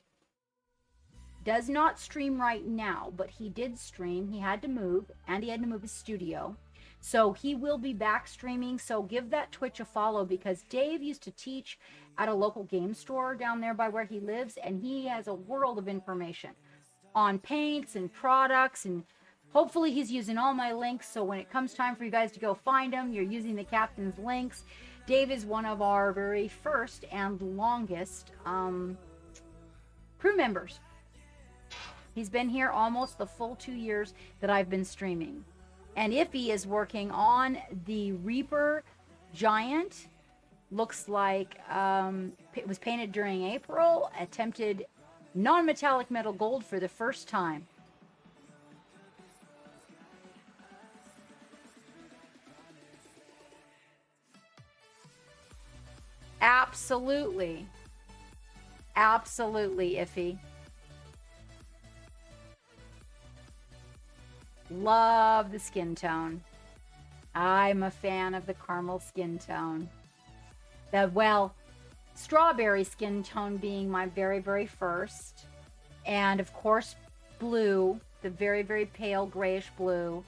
does not stream right now, but he did stream. He had to move, and he had to move his studio. So he will be back streaming. So give that Twitch a follow, because Dave used to teach at a local game store down there by where he lives, and he has a world of information on paints and products, and hopefully he's using all my links, so when it comes time for you guys to go find him, you're using the captain's links. Dave is one of our very first and longest crew members. He's been here almost the full 2 years that I've been streaming. And Iffy is working on the Reaper Giant. Looks like it was painted during April. Attempted non-metallic metal gold for the first time. Absolutely. Absolutely, Iffy. Love the skin tone. I'm a fan of the caramel skin tone. Strawberry skin tone being my very, very first. And of course, blue, the very, very pale grayish blue.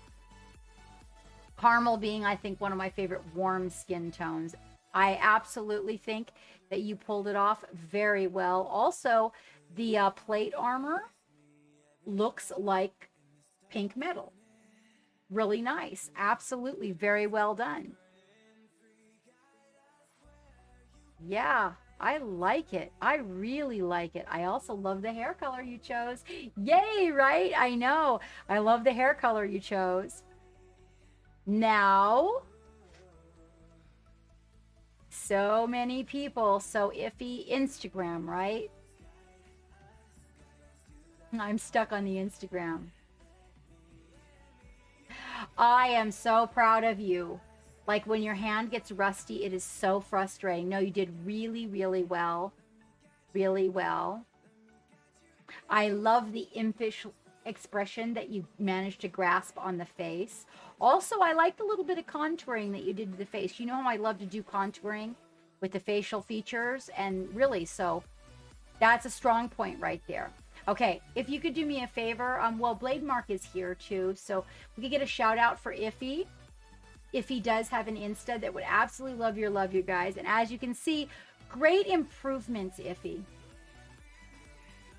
Caramel being, I think, one of my favorite warm skin tones. I absolutely think that you pulled it off very well. Also, the plate armor looks like pink metal. Really nice. Absolutely very well done. Yeah, I like it. I really like it. I also love the hair color you chose. Yay, right? I know. I love the hair color you chose. Now, so many people. So iffy Instagram, right? I'm stuck on the Instagram. I am so proud of you. Like when your hand gets rusty, it is so frustrating. No, you did really, really well. Really well. I love the impish expression that you managed to grasp on the face. Also, I liked a little bit of contouring that you did to the face. You know how I love to do contouring with the facial features, and really, so that's a strong point right there. Okay, if you could do me a favor, well, Blade Mark is here too, so we could get a shout out for Iffy. If he does have an Insta, that would absolutely love your love, you guys. And as you can see, great improvements, Iffy,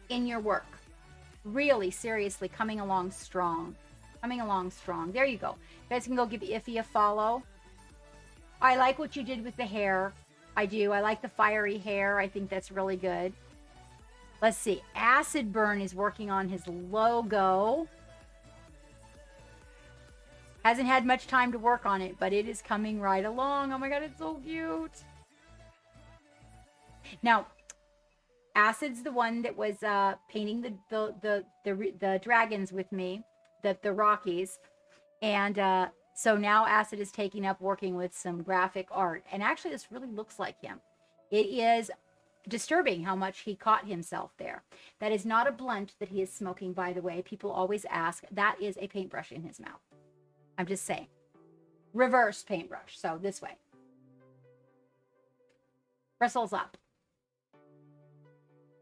in your work. Really, seriously, coming along strong. Coming along strong. There you go. You guys can go give Iffy a follow. I like what you did with the hair. I do. I like the fiery hair. I think that's really good. Let's see. Acid Burn is working on his logo. Hasn't had much time to work on it, but it is coming right along. Oh my god, it's so cute. Now, Acid's the one that was painting the dragons with me, the Rockies, and so now Acid is taking up working with some graphic art, and actually this really looks like him. It is disturbing how much he caught himself there. That is not a blunt that he is smoking, by the way. People always ask. That is a paintbrush in his mouth. I'm just saying. Reverse paintbrush. So this way. Bristles up.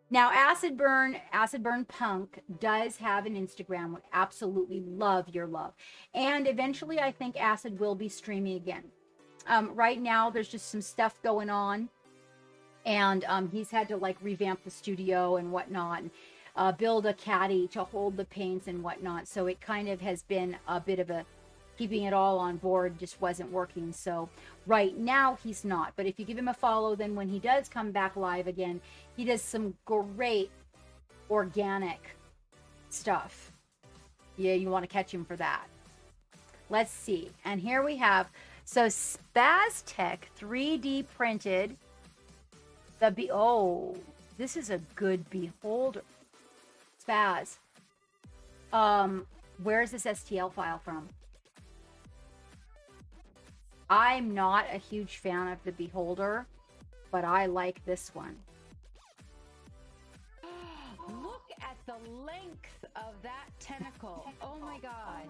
Now, Acid Burn Punk does have an Instagram. Would absolutely love your love. And eventually, I think Acid will be streaming again. Right now, there's just some stuff going on. And he's had to like revamp the studio and whatnot, and build a caddy to hold the paints and whatnot. So it kind of has been a bit of a keeping it all on board just wasn't working. So right now he's not. But if you give him a follow, then when he does come back live again, he does some great organic stuff. Yeah, you want to catch him for that. Let's see. And here we have, so Spaz Tech 3D printed oh, this is a good beholder. Spaz. Where's this STL file from? I'm not a huge fan of the beholder, but I like this one. Look at the length of that tentacle. Oh my god.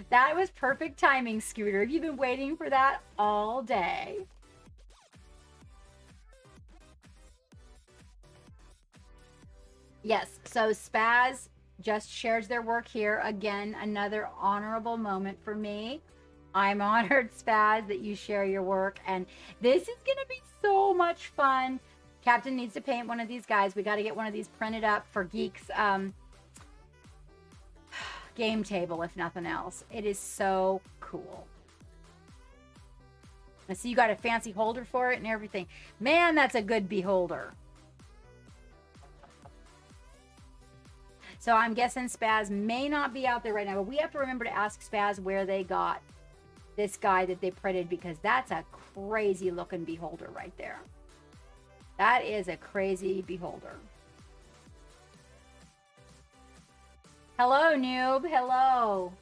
That was perfect timing, Scooter. You've been waiting for that all day. Yes, so Spaz just shares their work here. Again, another honorable moment for me. I'm honored, Spaz, that you share your work. And this is going to be so much fun. Captain needs to paint one of these guys. We got to get one of these printed up for Geeks game table, if nothing else. It is so cool. I see you got a fancy holder for it and everything. Man, that's a good beholder. So I'm guessing Spaz may not be out there right now, but we have to remember to ask Spaz where they got this guy that they printed, because that's a crazy looking beholder right there. That is a crazy beholder. Hello, noob. Hello.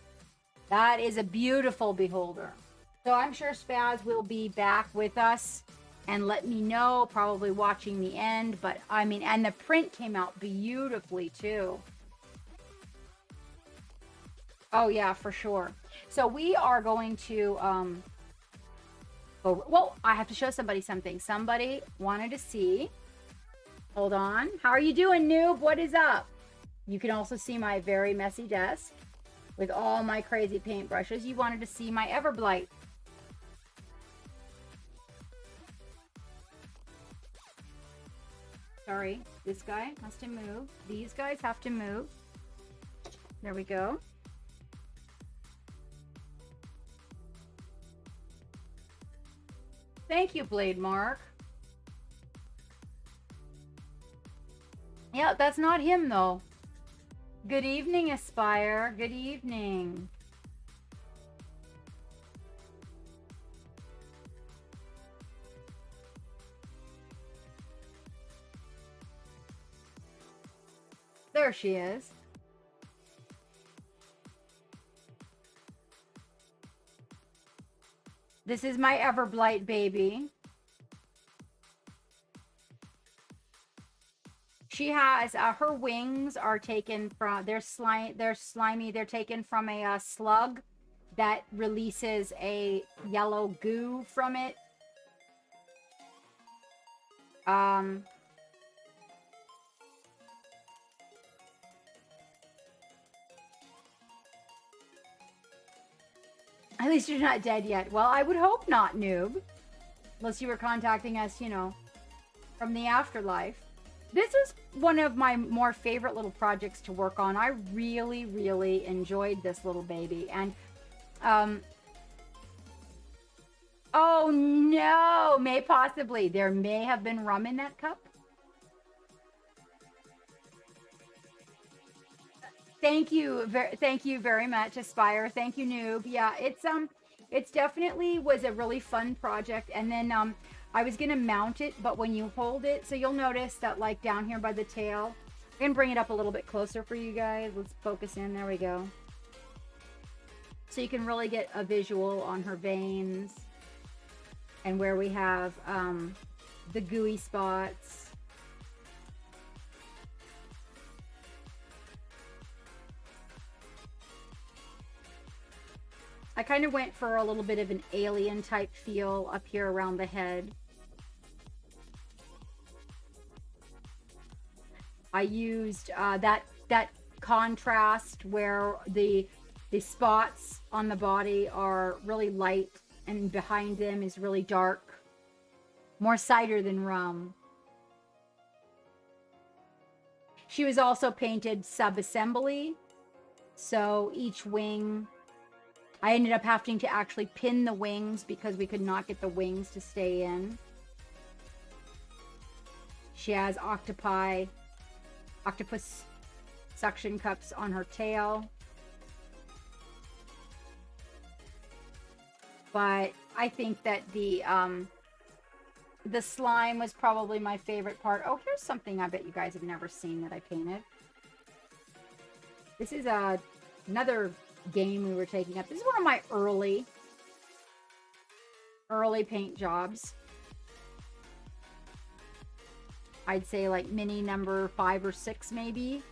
That is a beautiful beholder. So I'm sure Spaz will be back with us and let me know, probably watching the end. But I mean, and the print came out beautifully too. Oh yeah, for sure. So we are going to, well, I have to show somebody something. Somebody wanted to see. Hold on. How are you doing, noob? What is up? You can also see my very messy desk with all my crazy paintbrushes. You wanted to see my Everblight. Sorry, this guy has to move. These guys have to move. There we go. Thank you, Blade Mark. Yeah, that's not him, though. Good evening, Aspire. Good evening. There she is. This is my Everblight baby. She has her wings are taken from they're slimy. They're taken from a slug that releases a yellow goo from it. At least you're not dead yet. Well, I would hope not, noob. Unless you were contacting us, you know, from the afterlife. This was one of my more favorite little projects to work on. I really, really enjoyed this little baby. And, oh no, possibly. There may have been rum in that cup. Thank you, thank you very much, Aspire. Thank you, Noob. Yeah, it's definitely was a really fun project. And then I was gonna mount it, but when you hold it, so you'll notice that like down here by the tail, I'm gonna bring it up a little bit closer for you guys. Let's focus in. There we go. So you can really get a visual on her veins and where we have the gooey spots. I kind of went for a little bit of an alien type feel up here around the head. I used that contrast where the spots on the body are really light and behind them is really dark. More cider than rum. She was also painted sub-assembly. So each wing, I ended up having to actually pin the wings because we could not get the wings to stay in. She has octopus suction cups on her tail. But I think that the slime was probably my favorite part. Oh, here's something I bet you guys have never seen that I painted. This is another game we were taking up. This is one of my early paint jobs. I'd say like mini number 5 or 6 maybe.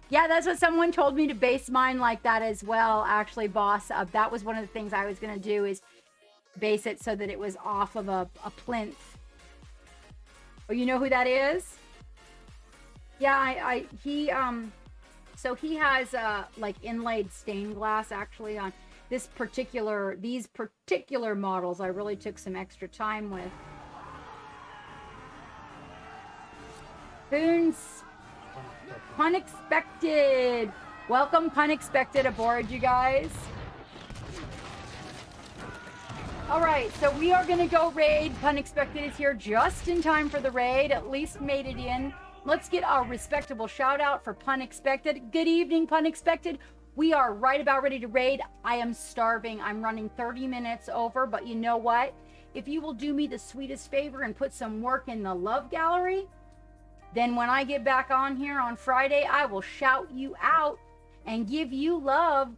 Yeah, that's what someone told me to base mine like that as well, actually, boss. That was one of the things I was going to do is base it so that it was off of a plinth. Oh, you know who that is? Yeah, so he has like inlaid stained glass actually on these particular models. I really took some extra time with. Boons, Unexpected. Welcome, Unexpected, aboard, you guys. All right, so we are going to go raid. Unexpected is here just in time for the raid. At least made it in. Let's get our respectable shout out for Unexpected. Good evening, Unexpected. We are right about ready to raid. I am starving. I'm running 30 minutes over, but you know what? If you will do me the sweetest favor and put some work in the love gallery, then when I get back on here on Friday, I will shout you out and give you love.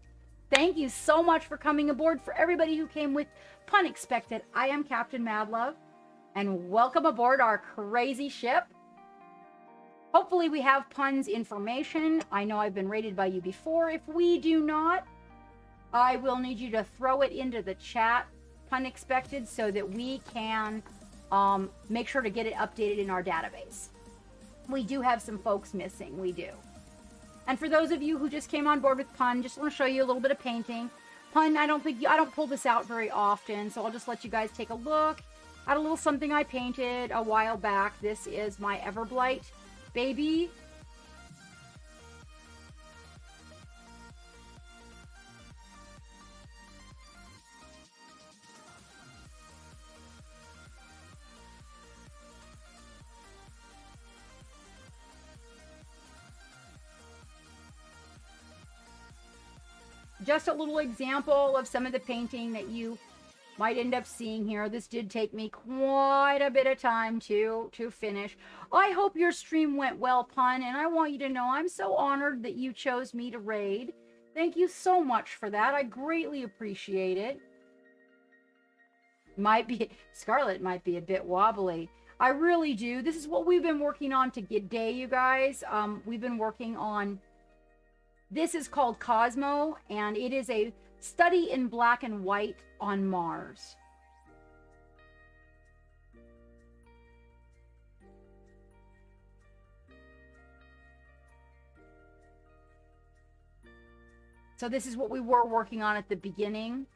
Thank you so much for coming aboard. For everybody who came with Unexpected, I am Captain Madlove, and welcome aboard our crazy ship. Hopefully we have Pun's information. I know I've been rated by you before. If we do not, I will need you to throw it into the chat, Unexpected, so that we can make sure to get it updated in our database. We do have some folks missing. We do. And for those of you who just came on board with Pun, just want to show you a little bit of painting. Pun, I don't pull this out very often, so I'll just let you guys take a look at a little something I painted a while back. This is my Everblight baby. Just a little example of some of the painting that you might end up seeing here. This did take me quite a bit of time to finish. I hope your stream went well, Pun, and I want you to know I'm so honored that you chose me to raid. Thank you so much for that. I greatly appreciate it. Scarlet might be a bit wobbly. I really do. This is what we've been working on today, you guys. We've been working on, this is called Kosmo, and it is a study in black and white on Mars. So this is what we were working on at the beginning.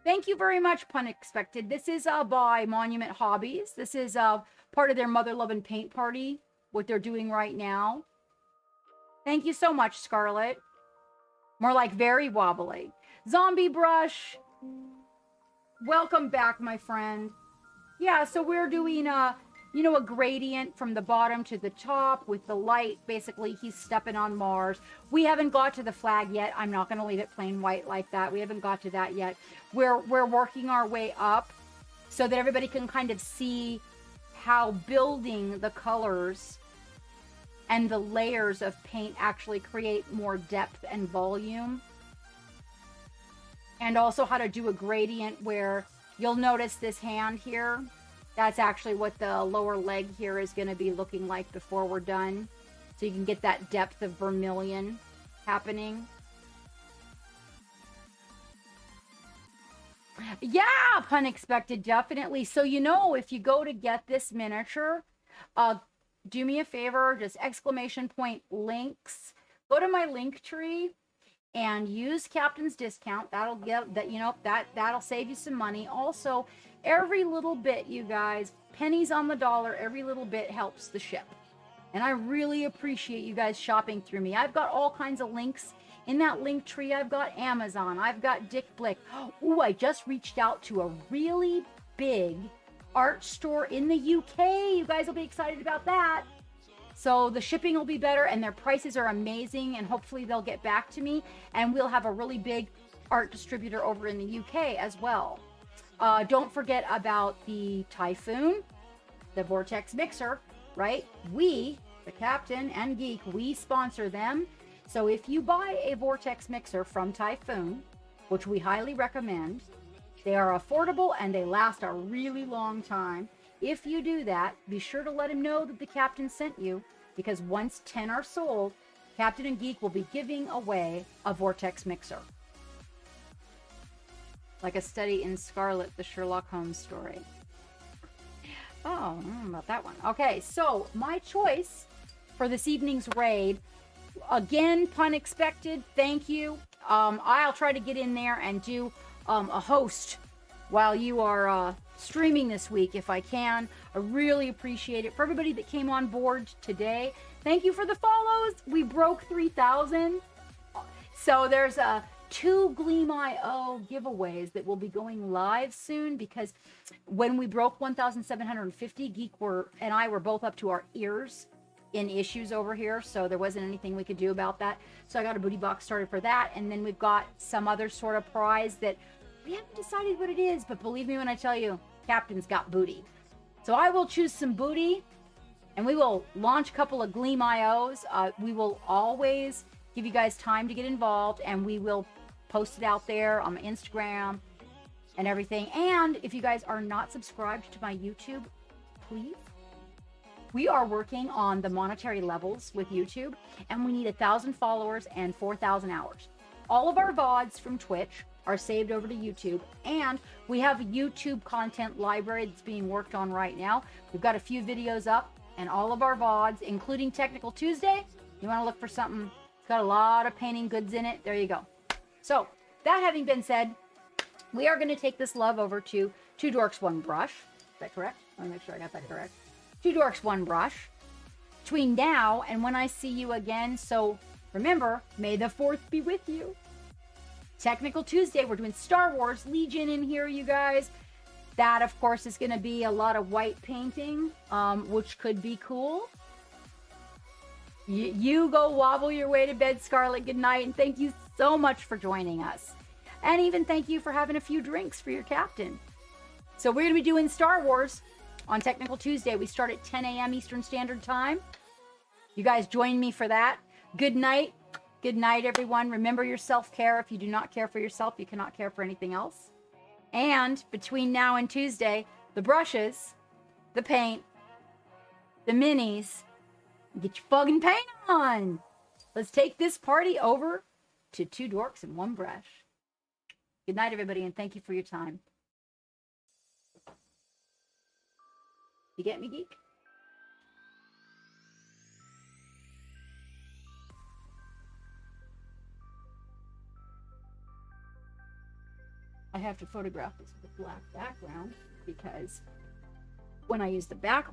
Thank you very much, Unexpected. This is by Monument Hobbies. This is part of their Mother Lovin' Paint Party, what they're doing right now. Thank you so much, Scarlet. More like very wobbly. Zombie Brush. Welcome back, my friend. Yeah, so we're doing you know, a gradient from the bottom to the top with the light. Basically, he's stepping on Mars. We haven't got to the flag yet. I'm not going to leave it plain white like that. We haven't got to that yet. We're working our way up so that everybody can kind of see how building the colors and the layers of paint actually create more depth and volume. And also how to do a gradient where you'll notice this hand here. That's actually what the lower leg here is going to be looking like before we're done. So you can get that depth of vermilion happening. Yeah, pun expected, definitely. So, you know, if you go to get this miniature, do me a favor, just exclamation point links. Go to my link tree and use Captain's discount. That'll get that, you know, that'll save you some money. Also, every little bit, you guys, pennies on the dollar, every little bit helps the ship. And I really appreciate you guys shopping through me. I've got all kinds of links in that link tree. I've got Amazon. I've got Dick Blick. Ooh, I just reached out to a really big art store in the UK. You guys will be excited about that. So the shipping will be better and their prices are amazing, and hopefully they'll get back to me and we'll have a really big art distributor over in the UK as well. Don't forget about the Typhoon, the Vortex Mixer, right? We, the Captain and Geek, we sponsor them. So if you buy a Vortex Mixer from Typhoon, which we highly recommend, they are affordable and they last a really long time. If you do that, be sure to let him know that the Captain sent you, because once 10 are sold, Captain and Geek will be giving away a Vortex Mixer. Like a study in Scarlet, the Sherlock Holmes story. Oh, I don't know about that one. Okay, so my choice for this evening's raid, again, pun expected, thank you. I'll try to get in there and do a host while you are streaming this week if I can. I really appreciate it. For everybody that came on board today, thank you for the follows. We broke 3,000. So there's 2 Gleam.io giveaways that will be going live soon, because when we broke 1,750, Geek and I were both up to our ears in issues over here, so there wasn't anything we could do about that. So I got a booty box started for that, and then we've got some other sort of prize that we haven't decided what it is, but believe me when I tell you, Captain's got booty. So I will choose some booty, and we will launch a couple of Gleam.ios. We will always give you guys time to get involved, and we will post it out there on my Instagram and everything. And if you guys are not subscribed to my YouTube, please. We are working on the monetary levels with YouTube, and we need 1,000 followers and 4,000 hours. All of our VODs from Twitch are saved over to YouTube, and we have a YouTube content library that's being worked on right now. We've got a few videos up, and all of our VODs, including Technical Tuesday, you want to look for something, it's got a lot of painting goods in it. There you go. So, that having been said, we are going to take this love over to Two Dorks, One Brush. Is that correct? I want to make sure I got that correct. Two Dorks, One Brush. Between now and when I see you again, so remember, May the 4th be with you. Technical Tuesday, we're doing Star Wars Legion in here, you guys. That, of course, is going to be a lot of white painting, which could be cool. You go wobble your way to bed, Scarlet. Good night, and thank you so much for joining us. And even thank you for having a few drinks for your captain. So we're going to be doing Star Wars on Technical Tuesday. We start at 10 a.m. Eastern Standard Time. You guys join me for that. Good night. Good night, everyone. Remember your self-care. If you do not care for yourself, you cannot care for anything else. And between now and Tuesday, the brushes, the paint, the minis, get your fucking paint on. Let's take this party over to Two Dorks and One Brush. Good night, everybody, and thank you for your time. You get me, Geek? I have to photograph this with a black background because when I use the background,